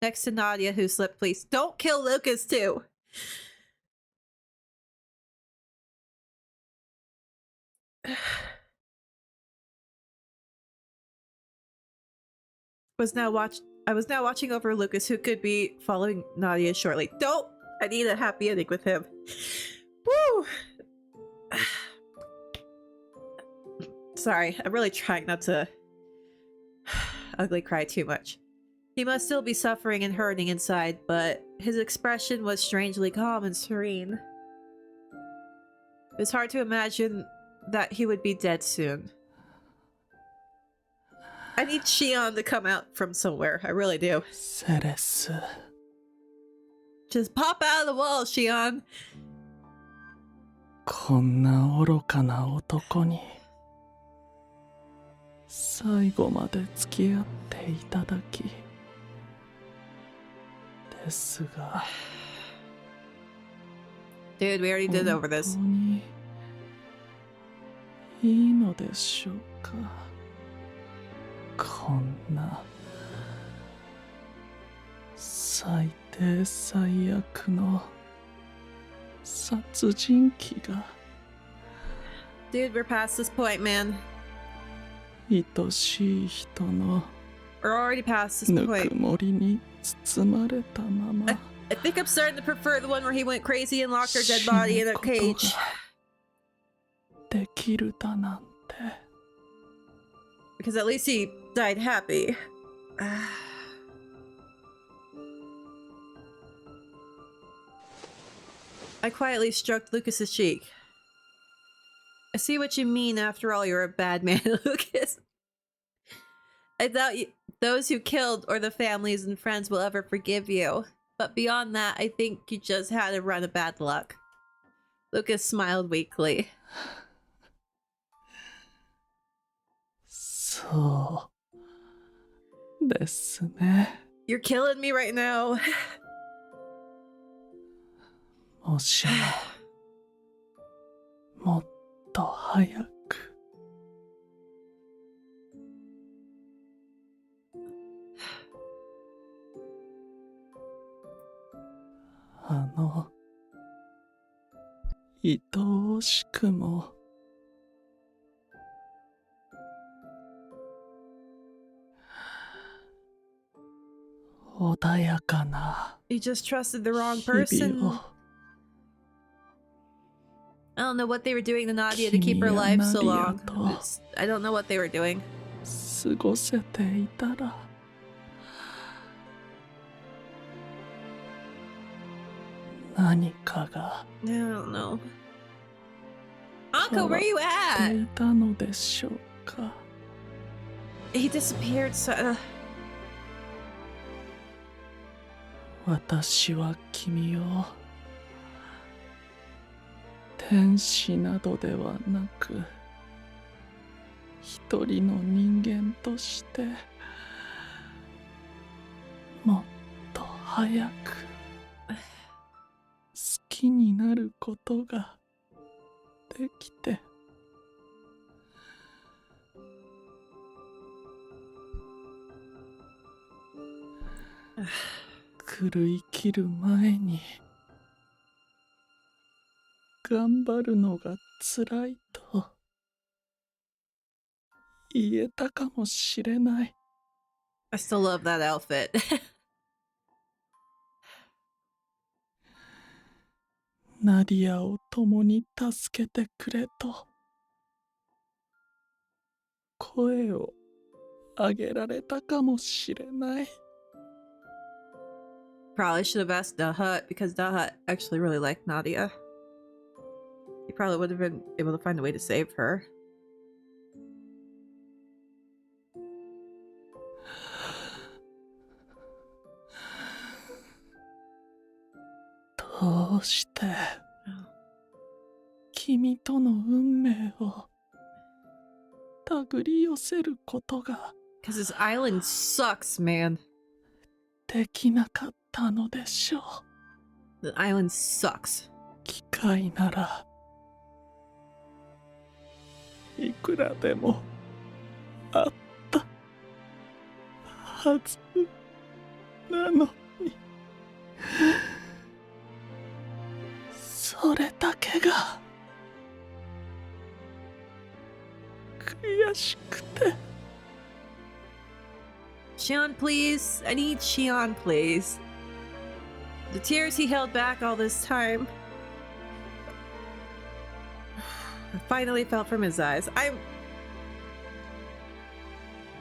Next to Nadia, who slipped, please. Don't kill Lucas, too! I was now watching over Lucas, who could be following Nadia shortly. Don't! I need a happy ending with him. Woo! Sorry, I'm really trying not to ugly cry too much. He must still be suffering and hurting inside, but his expression was strangely calm and serene. It was hard to imagine that he would be dead soon. I need Shion to come out from somewhere. I really do. Just pop out of the wall, Shion. こんな愚かな男に最後まで付き合っていただきですが Dude, we already did over this. 本当にいいのでしょうかこんな最低最悪の殺人鬼が Dude, we're past this point, man. 愛しい人の We're already past this ぬ point. くもりに包まれたまま I think I'm starting to prefer the one where he went crazy and locked her dead body in a cage. できるだなんて Because at least he died happy. I quietly stroked Lucas's cheek. I see what you mean. After all, you're a bad man, Lucas. I doubt those who killed or the families and friends will ever forgive you. But beyond that, I think you just had a run of bad luck. Lucas smiled weakly. そうですね You're killing me right now. もしももっと早く愛おしくも穏やかな You just trusted the wrong 日々 person. を I don't know what they were doing to Nadia to keep her alive so long. I don't know what they were doing. 過ごせていたら何かが I don't know. Anko, 変わ where you って at? いたのでしょうか He disappeared so... 私は君を天使などではなく一人の人間としてもっと早く好きになることができて狂い切る前に頑張るのが辛いと言えたかもしれない。 I still love that outfit. ナディアを共に助けてくれと声を上げられたかもしれない。 Probably should have asked Dahut because Dahut actually really liked Nadia. He probably would have been able to find a way to save her. どうして君との運命を手繰り寄せることが Because this island sucks, man. できなかったのでしょう。 The island sucks. 機会ならいくらでもあったはずなのに、それだけが悔しくて。 Shion, please. I need Shion, please. The tears he held back all this time finally fell from his eyes.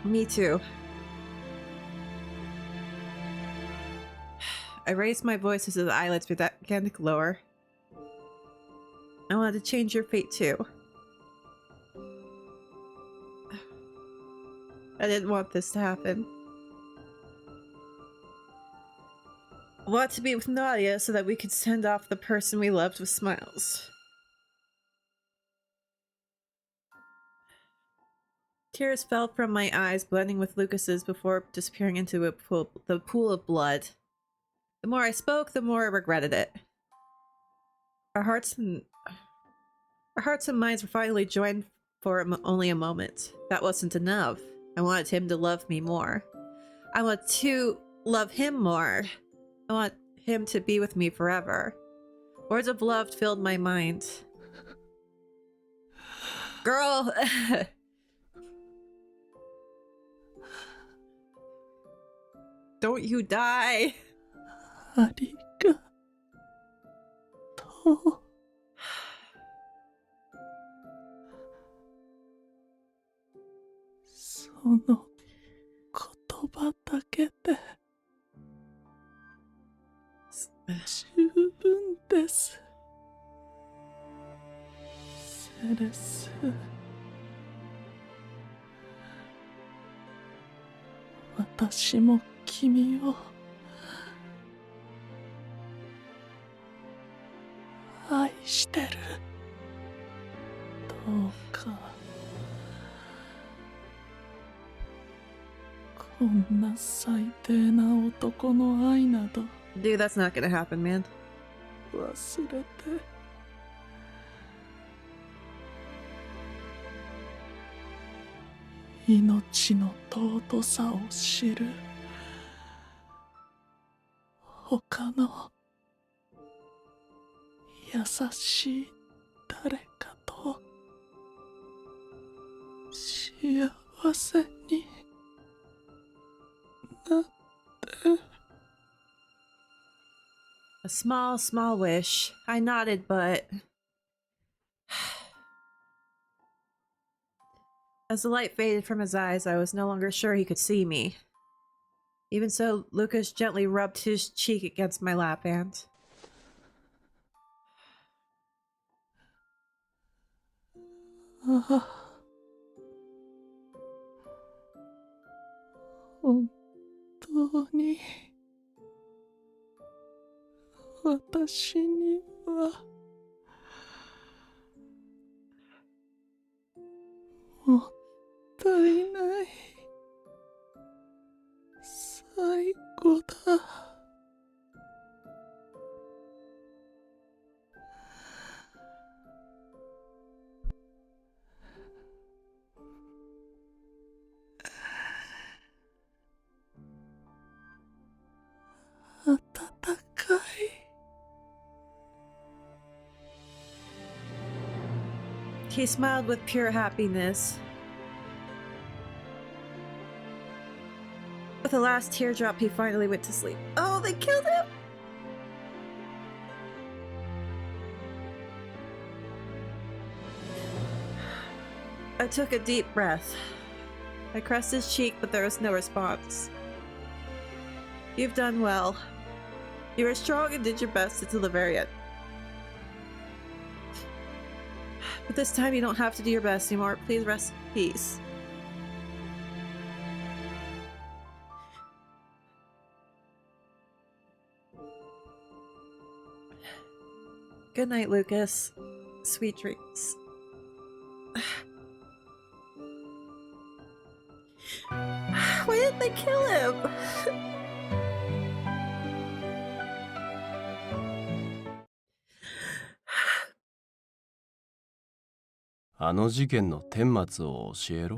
Me too. I raised my voice as the eyelids began to lower. I wanted to change your fate too. I didn't want this to happen. I want to be with Nadia so that we could send off the person we loved with smiles. Tears fell from my eyes, blending with Lucas's before disappearing into the pool of blood. The more I spoke, the more I regretted it. Our hearts and minds were finally joined for only a moment. That wasn't enough. I wanted him to love me more. I want to love him more. I want him to be with me forever. Words of love filled my mind. Girl! Don't you die! ありがとう。その言葉だけで十分です。セレス。私も君を愛してる。どうかこんな最低な男の愛など Dude, that's not gonna happen, man. 忘れて。命の尊さを知る他の優しい誰かと幸せになって。 A small, small wish. I nodded, but... As the light faded from his eyes, I was no longer sure he could see me. Even so, Lucas gently rubbed his cheek against my lap and... ああ、本当に私にはもったいない最後だ。温かい He smiled with pure happiness. With the last teardrop, he finally went to sleep. Oh, they killed him! I took a deep breath. I caressed his cheek, but there was no response. You've done well. You were strong and did your best until the very end. But this time you don't have to do your best anymore. Please rest in peace. Good night, Lucas. Sweet dreams. Why didn't they kill him? あの事件の顛末を教えろ。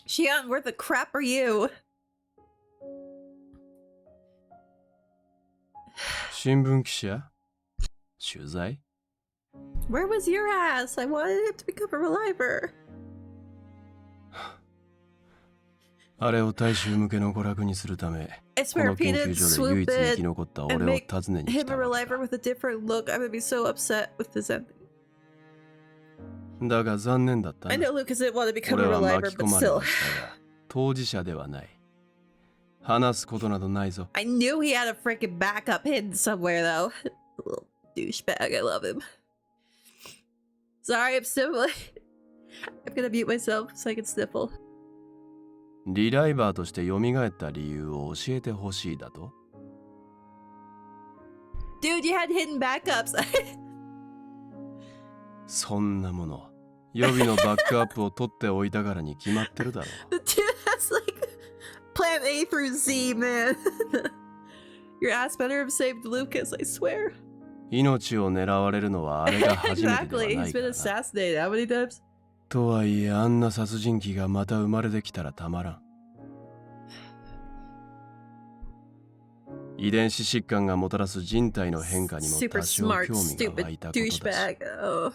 Shion, where the crap are you? 新聞記者？取材？ Where was your ass? I wanted him to become a reliver. あれを大衆向けの娯楽にするため、 I こ swear, の研 Peter 究所で唯一生き swoop 残った in 俺 and を make 訪ねに来 him た a わけ reliver だ。 with a different look. I'm gonna be so upset with this ending. だが残念だったな。 I know Lucas didn't want to become 俺 a は reliver, 巻き込 but まれ still. はしたが、当事者ではない。話すことなどないぞ。 I knew he had a freaking backup hidden somewhere, though. Little douchebag, I love him. Sorry, I'm sniffling. I'm gonna mute myself so I can sniffle. リライバーとして蘇った理由を教えてほしいだと？ Dude, you had hidden backups. そんなもの、予備のバックアップを取っておいたからに決まってるだろう。 The dude has like plan A through Z, man. Your ass better have saved Lucas, I swear. 命を狙われるのはあれが初めてでは Exactly, な he's いか been らな。 assassinated how many times? とはいえあんな殺人鬼がまた生まれてきたらたまらん。遺伝子疾患がもたらす人体の変化にも Super 多少 smart, 興味が湧い stupid たことだし、 douchebag. Oh.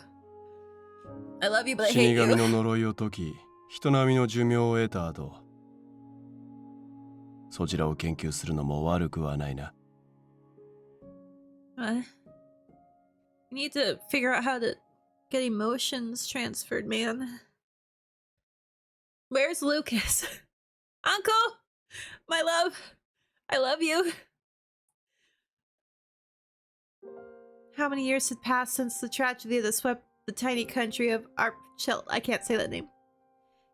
I love you, but I 死 hate 神の you. 呪いを解き、人並みの寿命を得た後、そちらを研究するのも悪くはないな。You need to figure out how to get emotions transferred, man. Where's Lucas? Uncle! My love! I love you! How many years had passed since the tragedy that swept the tiny country of I can't say that name.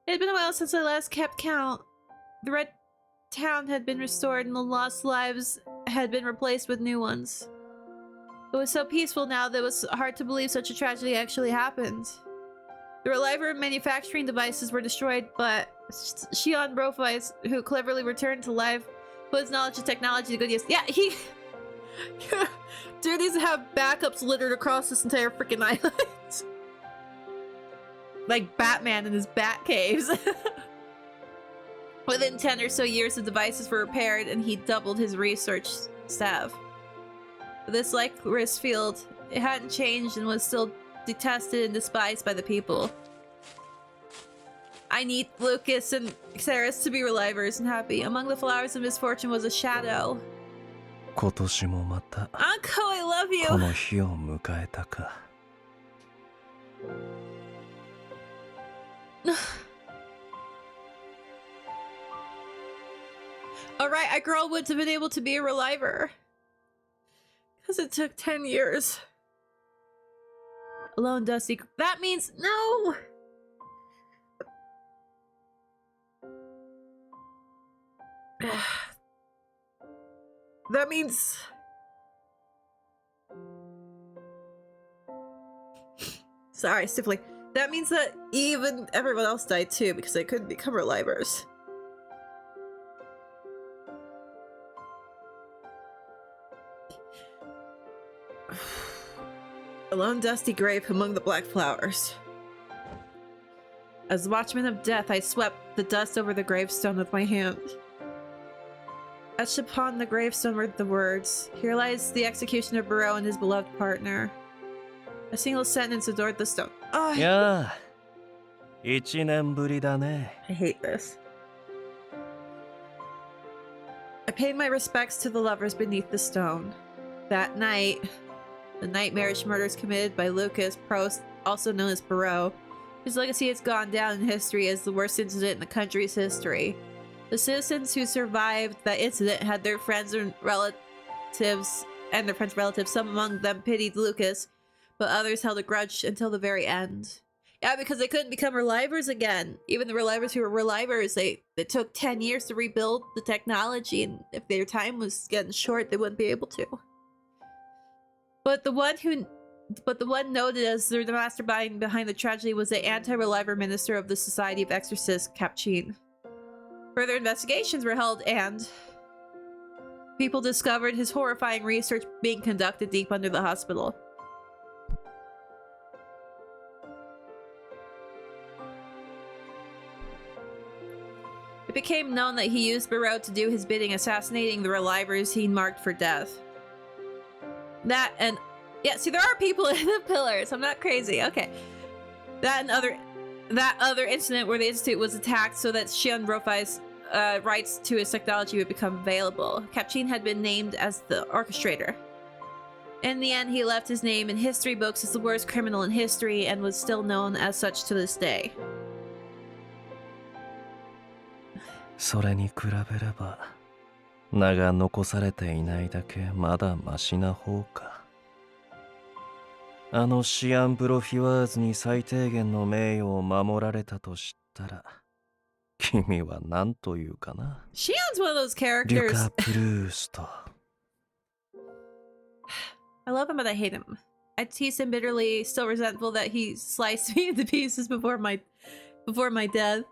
It had been a while since I last kept count. The red town had been restored and the lost lives had been replaced with new ones. It was so peaceful now that it was hard to believe such a tragedy actually happened. The reliver manufacturing devices were destroyed, but Shion Brofeis, who cleverly returned to life, put his knowledge of technology to good use. Yeah, he... Dude needs to have backups littered across this entire freaking island. Like Batman in his bat caves. Within 10 or so years, the devices were repaired and he doubled his research staff. This Lycoris field, it hadn't changed and was still detested and despised by the people. I need Lucas and Xeris to be relivers and happy. Among the flowers of misfortune was a shadow. 今年もまた Uncle, I love you! この日を迎えたか。Alright, a girl wouldn't have been able to be a reliver. Because it took 10 years. Alone, Dusty. That means no! That means... Sorry, stiffly. That means that Eve and everyone else died too because they couldn't become relivers. A lone dusty grave among the black flowers. As watchman of death, I swept the dust over the gravestone with my hand. Etched upon the gravestone were the words, "Here lies the executioner Barreau and his beloved partner." A single sentence adored the stone. Oh, やあ、1年ぶりだね。 I hate this. I paid my respects to the lovers beneath the stone. That night, the nightmarish murders committed by Lucas Prost, also known as Perot, his legacy has gone down in history as the worst incident in the country's history. The citizens who survived that incident had their friends and relatives, some among them pitied Lucas, but others held a grudge until the very end. Yeah, because they couldn't become relivers again. Even the relivers who were relivers, it took 10 years to rebuild the technology, and if their time was getting short, they wouldn't be able to. But the one noted as the mastermind behind the tragedy was the anti-reliver minister of the Society of Exorcists, Capchin. Further investigations were held, and people discovered his horrifying research being conducted deep under the hospital. It became known that he used Barreau to do his bidding, assassinating the relivers he marked for death. That and... yeah, see, there are people in the pillars. I'm not crazy. Okay. That other incident where the Institute was attacked so that Xian Rofai's rights to his technology would become available. Capchin had been named as the orchestrator. In the end, he left his name in history books as the worst criminal in history and was still known as such to this day. それに比べれば、名が残されていないだけまだマシな方か。あのシアン・プロフィワーズに最低限の名誉を守られたと知ったら、君は何というかな。Xian's one of those characters. リュカ・プルースト。I love him, but I hate him. I tease him bitterly, still resentful that he sliced me into pieces before my death.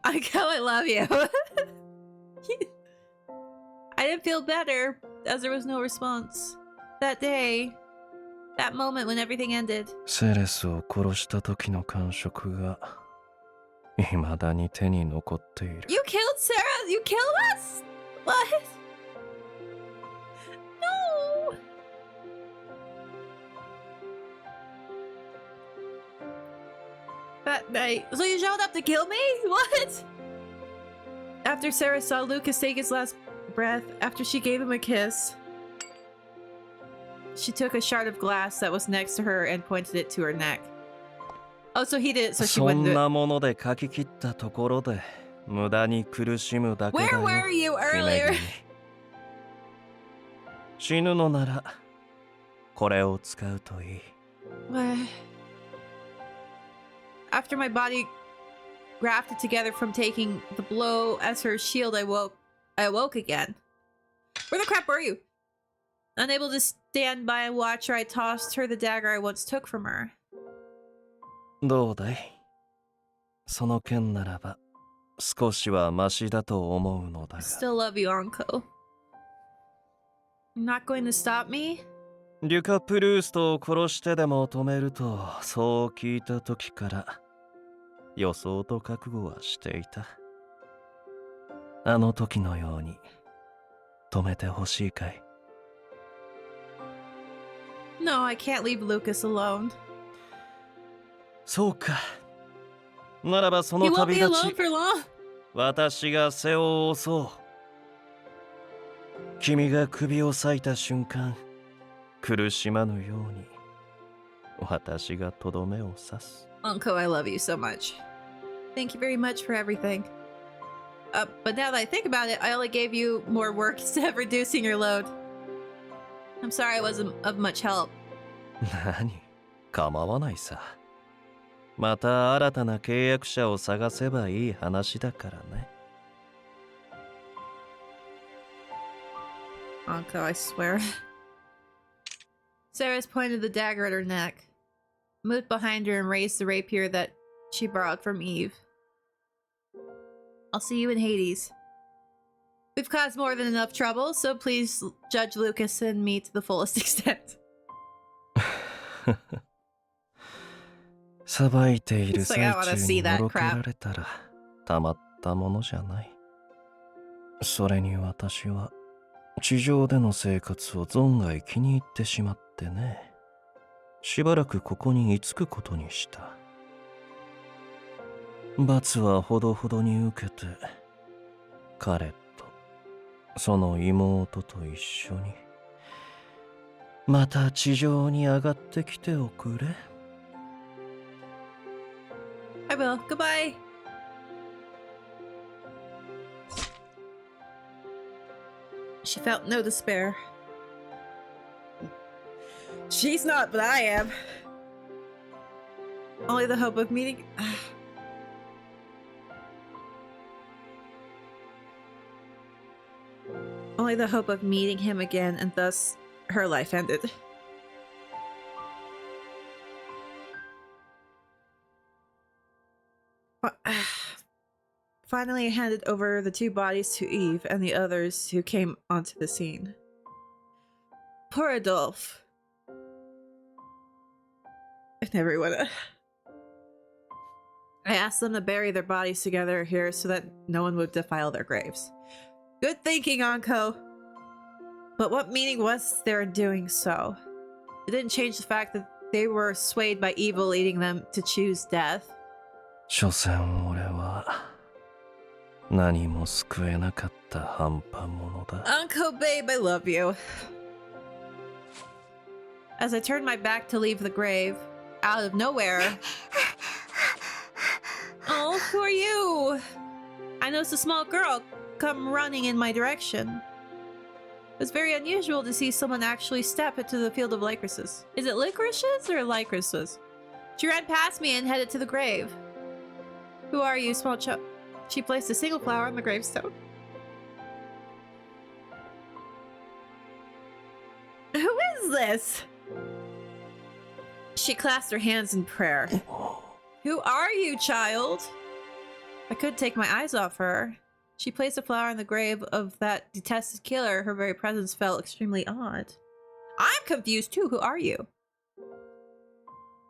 I know I love you. I didn't feel better as there was no response. That day, that moment when everything ended. セレスを殺した時の感触が未だに手に残っている。You killed Sarah? You killed us? What? No! That night. So you showed up to kill me? What? After Sarah saw Lucas take his last breath, after she gave him a kiss, she took a shard of glass that was next to her and pointed it to her neck. Oh, so he did it so she wouldn't do it. そんなもので書き切ったところで無駄に苦しむだけだよ。 Where were you earlier? 死ぬのならこれを使うといい。 What? After my body grafted together from taking the blow as her shield, I awoke again. Where the crap were you? Unable to stand by and watch her, I tossed her the dagger I once took from her. どうだい？その件ならば少しはマシだと思うのだが。 Still love you, Anko. You're not going to stop me? リュカ・プルーストを殺してでも止めるとそう聞いた時から予想と覚悟はしていた。あの時のように止めてほしいかい？ No, I can't leave Lucas alone. そうか。ならばその He won't 旅 be 立 alone ち for long. 私が背を押そう。君が首を裂いた瞬間苦しまぬように私がとどめを刺す。 Uncle, I love you so much. Thank you very much for everything. But now that I think about it, I only gave you more work instead of reducing your load. I'm sorry I wasn't of much help. 何？構わないさ。また新たな契約者を探せばいい話だからね。 Anko, I swear. Sarah's pointed the dagger at her neck, moved behind her and raised the rapier that she borrowed from Eve. I'll see you in Hades. We've caused more than enough trouble, so please judge Lucas and me to the fullest extent. さばいている It's like, I 最 wanna 中 see に that のろけ crap. られたらたまったものじゃない。それに私は地上での生活を存外気に入ってしまってね。しばらくここに居つくことにした。罰はほどほどに受けて、彼とその妹と一緒にまた地上に上がってきておくれ。I will. Goodbye. She felt no despair. She's not, but I am. Only the hope of meeting. Only the hope of meeting him again, and thus her life ended. Finally, I handed over the 2 bodies to Eve and the others who came onto the scene. Poor Adolphe. And everyone. I asked them to bury their bodies together here so that no one would defile their graves. Good thinking, Anko. But what meaning was there in doing so? It didn't change the fact that they were swayed by evil leading them to choose death. 所詮俺は何も救えなかった半端者だ。 Anko, babe, I love you. As I turned my back to leave the grave, out of nowhere... Oh, who are you? I noticed a small girl come running in my direction. It was very unusual to see someone actually step into the field of licorices. Is it licorices or licorices? She ran past me and headed to the grave. Who are you, small child? She placed a single flower on the gravestone. Who is this? She clasped her hands in prayer. Who are you, child? I couldn't take my eyes off her. She placed a flower on the grave of that detested killer. Her very presence felt extremely odd. I'm confused too. Who are you?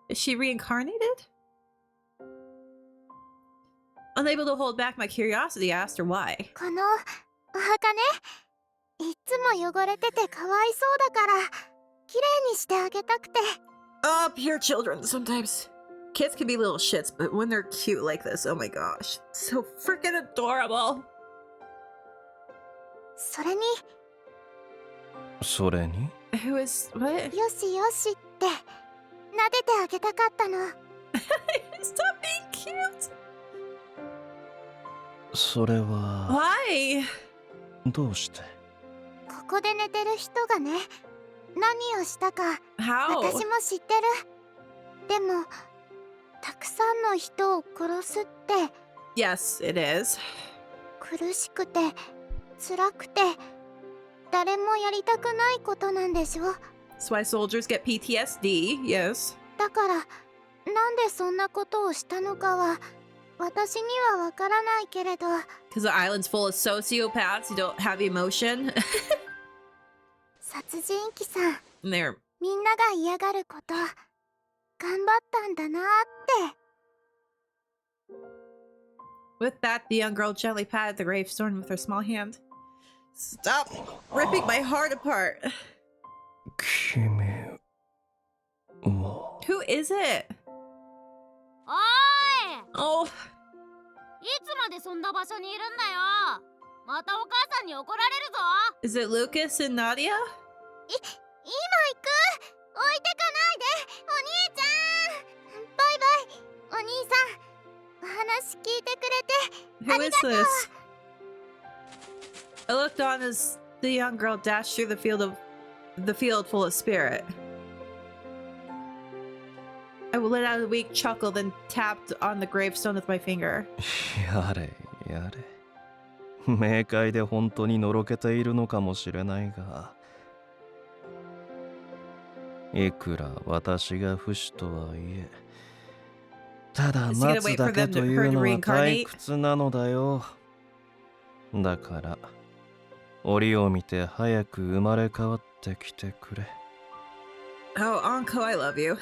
Is she reincarnated? Unable to hold back my curiosity, I asked her why. このお墓ね、いつも汚れててかわいそうだから、きれいにしてあげたくて。Pure children sometimes. Kids can be little shits, but when they're cute like this, oh my gosh. So freaking adorable. それに、それに Who is what? よしよしって撫でてあげたかったの。Stop being cute. それは Why? どうして？ここで寝てる人がね、何をしたか How? 私も知ってる。でも、たくさんの人を殺すって Yes, it is. 苦しくて辛くて誰もやりたくないことなんでしょ。 That's why soldiers get PTSD, yes. だからなんでそんなことをしたのかは私にはわからないけれど。 Because the island's full of sociopaths who don't have emotion. 殺人鬼さん、 And they're みんなが嫌がること頑張ったんだなって。 With that, the young girl gently patted the gravestone with her small hand. Stop ripping my heart apart. 君は Who is it? おーい、 Oh, いつまでそんな場所にいるんだよ。またお母さんに怒られるぞ。 is it Lucas and Nadia? 今行く。置いてかないで、お兄ちゃん。バイバイ、お兄さん。お話聞いてくれて Who is this? I looked on as the young girl dashed through the field full of spirit. I let out a weak chuckle, then tapped on the gravestone with my finger. やれやれ。冥界で本当にのろけているのかもしれないが、いくら私が不死とはいえ、ただ待つだけというのは退屈なのだよ。だから折を見て早く生まれ変わってきてくれ。Oh, Anko, I love you. I've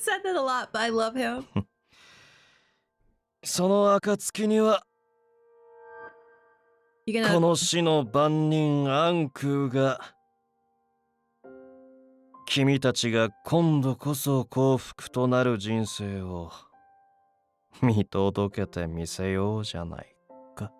said that a lot, but I love him. その暁には この死の番人アンクーが君たちが今度こそ幸福となる人生を見届けてみせようじゃないか。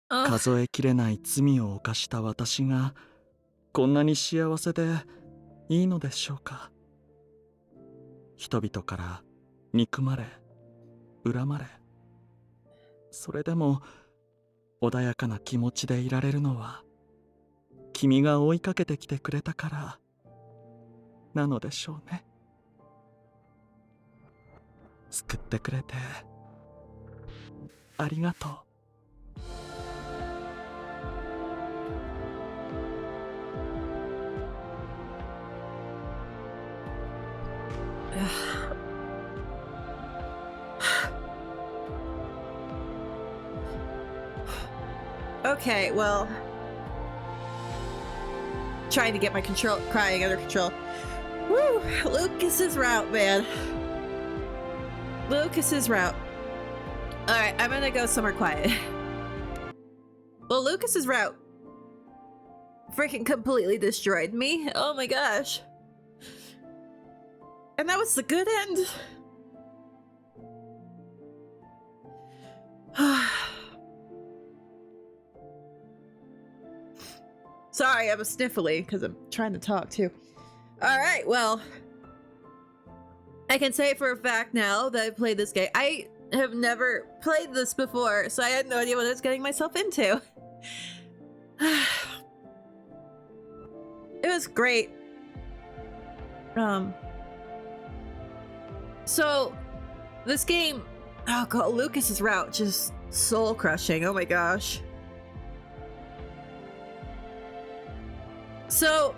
数えきれない罪を犯した私がこんなに幸せでいいのでしょうか。人々から憎まれ恨まれ、それでも穏やかな気持ちでいられるのは君が追いかけてきてくれたからなのでしょうね。救ってくれてありがとう。Okay, well, trying to get my crying under control. Woo! Lucas's route, man. Lucas's route. Alright, I'm gonna go somewhere quiet. Well, Lucas's route freaking completely destroyed me. Oh my gosh. And that was the good end. Sorry, I'm sniffly because I'm trying to talk too. Alright, well, I can say for a fact now that I've played this game. I have never played this before, so I had no idea what I was getting myself into. It was great. So, this game, oh god, Lucas's route, just soul crushing, oh my gosh. So,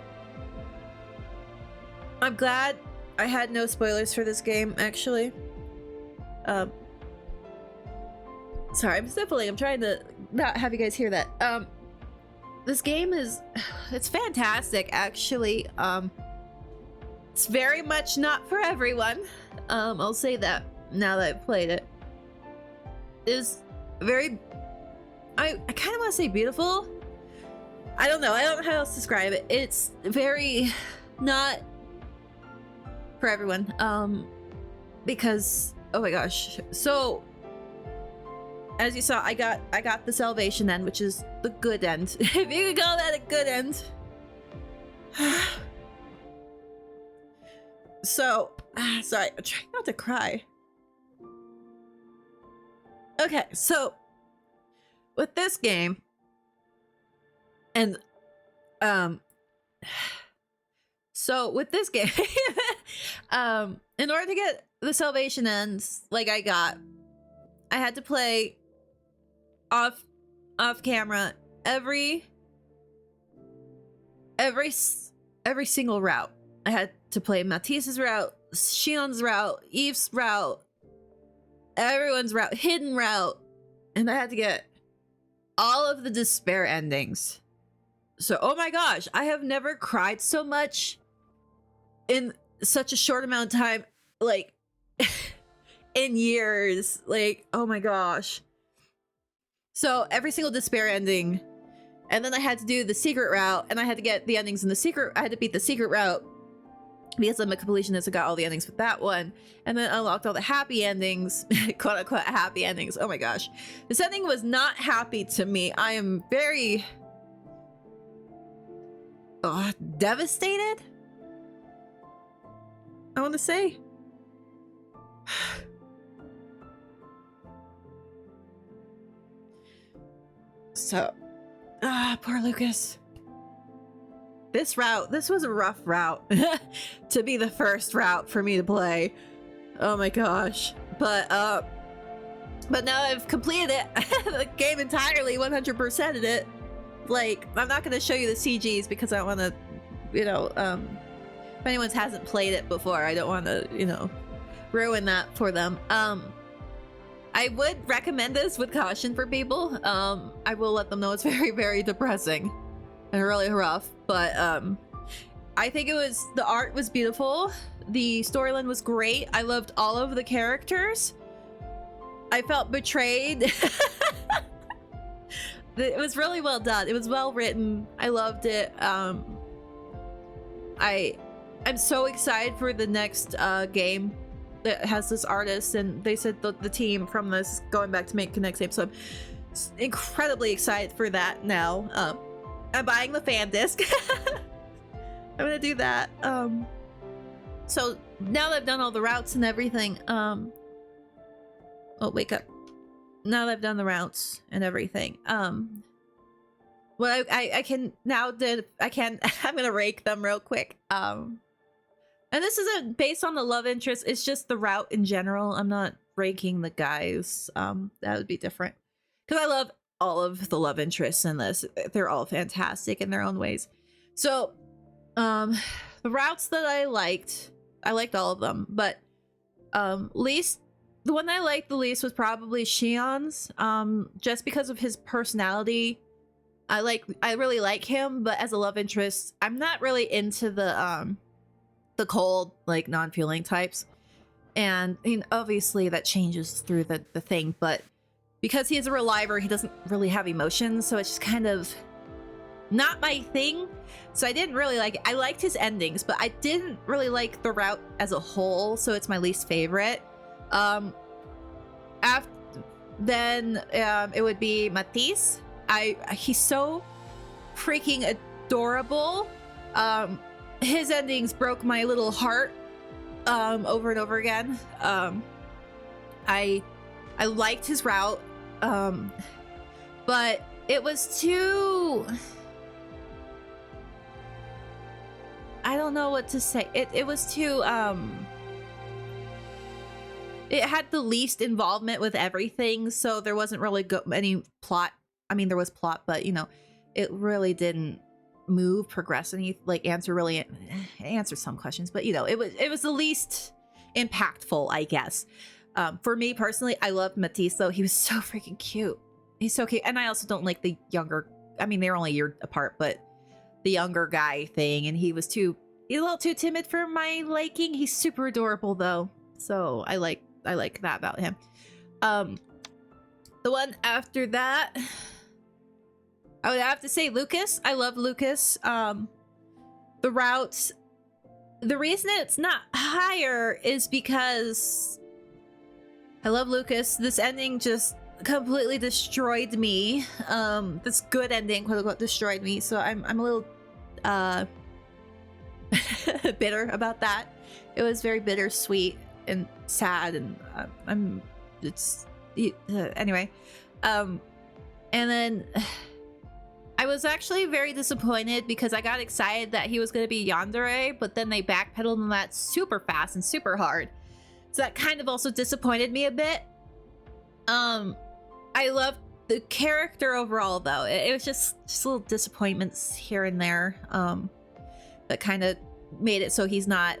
I'm glad I had no spoilers for this game, actually. Sorry, I'm sniffling, I'm trying to not have you guys hear that. This game is, it's fantastic, actually. It's very much not for everyone. I'll say that now that I've played it. It's very, I kind of want to say beautiful. I don't know how else to describe it. It's very not for everyone. Because, oh my gosh. So, as you saw, I got the salvation end, which is the good end. If you could call that a good end. So, sorry, I'm trying not to cry. Okay, so with this game, and so with this game, in order to get the salvation ends like I had to play off camera every single route. I had to play Matisse's route, Shion's route, Eve's route, everyone's route, hidden route, and I had to get all of the despair endings. So, oh my gosh, I have never cried so much in such a short amount of time, like, in years. Like, oh my gosh. So, every single despair ending, and then I had to do the secret route, and I had to get the endings in the secret, I had to beat the secret route, because I'm a completionist, I got all the endings with that one, and then unlocked all the happy endings, quote-unquote happy endings. Oh my gosh. This ending was not happy to me. I am very devastated, I want to say. So, poor Lucas. This was a rough route to be the first route for me to play. Oh my gosh. But now I've completed it. The game entirely, 100%ed it. Like, I'm not going to show you the CGs because I don't want to, you know, if anyone hasn't played it before, I don't want to, you know, ruin that for them. I would recommend this with caution for people. I will let them know it's very, very depressing and really rough, but I think the art was beautiful. The storyline was great. I loved all of the characters. I felt betrayed. It was really well done. It was well written. I loved it. I'm so excited for the next game that has this artist, and they said the team from this is going back to make the next game, so I'm incredibly excited for that now. I'm buying the fan disc. I'm gonna do that. So now that I've done all the routes and everything, oh, wake up. Now that I've done the routes and everything, well, I can now I'm gonna rake them real quick. And this isn't based on the love interest, it's just the route in general. I'm not ranking the guys. That would be different. Because I love all of the love interests in this. They're all fantastic in their own ways. So, the routes that I liked all of them, but the one I liked the least was probably Shion's. Just because of his personality. I really like him, but as a love interest, I'm not really into the cold, like, non-feeling types. And I mean, obviously that changes through the thing, but because he is a reliver, he doesn't really have emotions, so it's just kind of not my thing. So I didn't really like it. I liked his endings, but I didn't really like the route as a whole, so it's my least favorite. Then it would be Matisse. He's so freaking adorable. His endings broke my little heart over and over again. I liked his route, but it was too... I don't know what to say. It was too... It had the least involvement with everything, so there wasn't really any plot. I mean, there was plot, but, you know, it really didn't progress any, like, answer some questions, but, you know, it was the least impactful, I guess. For me personally, I loved Matisse, though. He was so freaking cute. He's so cute. And I also don't like the younger, I mean, they're only a year apart, but the younger guy thing, and he's a little too timid for my liking. He's super adorable, though, so I like that about him. The one after that, I would have to say Lucas. I love Lucas. The routes, the reason it's not higher is because I love Lucas. This ending just completely destroyed me. This good ending, quote unquote, destroyed me. So I'm a little bitter about that. It was very bittersweet and sad, and anyway. And then I was actually very disappointed because I got excited that he was going to be yandere, but then they backpedaled on that super fast and super hard. So that kind of also disappointed me a bit. I loved the character overall, though. It was just little disappointments here and there that kind of made it so he's not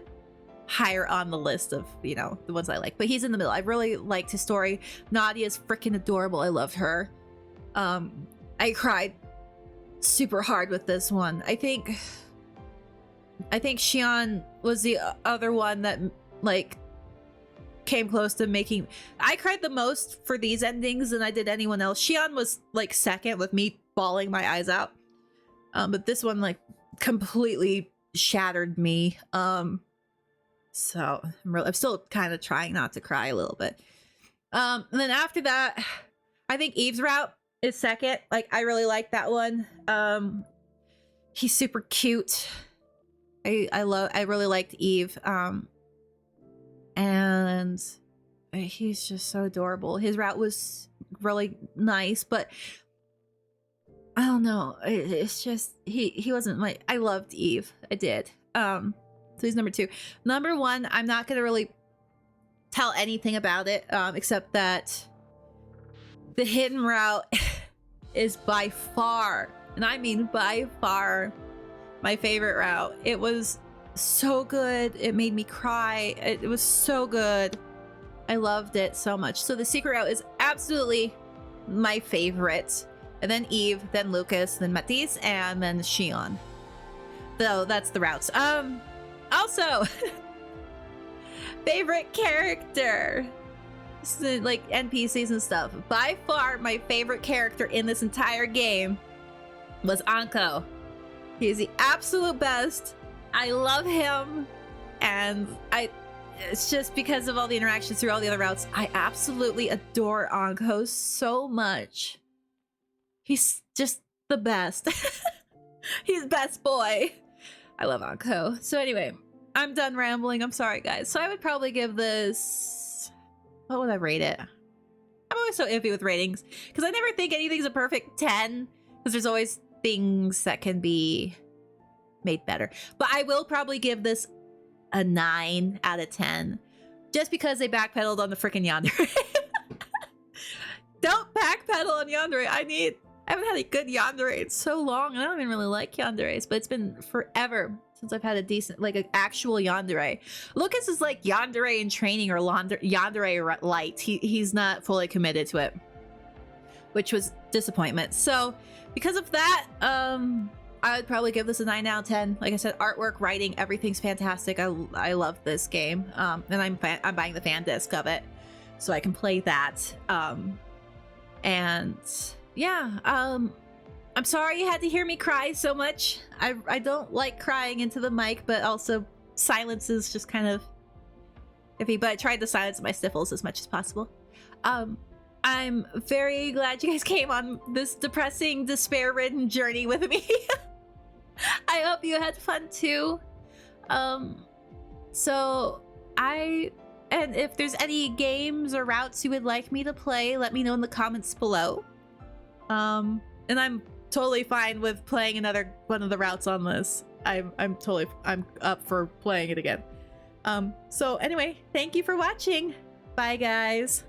higher on the list of, you know, the ones I like. But he's in the middle. I really liked his story. Nadia's freaking adorable. I loved her. I cried super hard with this one. I think Shion was the other one that, like, came close to making... I cried the most for these endings than I did anyone else. Shion was, like, second, with me bawling my eyes out. But this one, like, completely shattered me. So I'm still kind of trying not to cry a little bit. And then after that, I think Eve's route is second. Like, I really like that one. He's super cute. I really liked Eve. And he's just so adorable. His route was really nice, but I don't know. It's just he wasn't my... I loved Eve. I did. So he's number 2. Number 1, I'm not gonna really tell anything about it, except that the hidden route is by far, and I mean by far, my favorite route. It was so good. It made me cry. It was so good. I loved it so much. So the secret route is absolutely my favorite. And then Eve, then Lucas, then Matisse, and then Shion. So that's the routes. Also, favorite character. So, like NPCs and stuff. By far, my favorite character in this entire game was Anko. He is the absolute best. I love him. And it's just because of all the interactions through all the other routes, I absolutely adore Anko so much. He's just the best. He's best boy. I love Anko. So anyway, I'm done rambling. I'm sorry, guys. So I would probably give this... What would I rate it? I'm always so iffy with ratings because I never think anything's a perfect 10 because there's always things that can be made better. But I will probably give this a 9 out of 10 just because they backpedaled on the freaking yandere. Don't backpedal on yandere. I haven't had a good yandere in so long. I don't even really like yanderes, but it's been forever since I've had a decent, like an actual yandere. Lucas is like yandere in training or yandere light. He's not fully committed to it, which was disappointment. So because of that, I would probably give this a 9 out of 10. Like I said, artwork, writing, everything's fantastic. I love this game, and I'm buying the fan disc of it so I can play that. And yeah, I'm sorry you had to hear me cry so much. I don't like crying into the mic, but also silence is just kind of iffy. But I tried to silence my sniffles as much as possible. I'm very glad you guys came on this depressing, despair-ridden journey with me. I hope you had fun too. And if there's any games or routes you would like me to play, let me know in the comments below. And I'm totally fine with playing another one of the routes on this. I'm up for playing it again. So anyway, thank you for watching. Bye guys.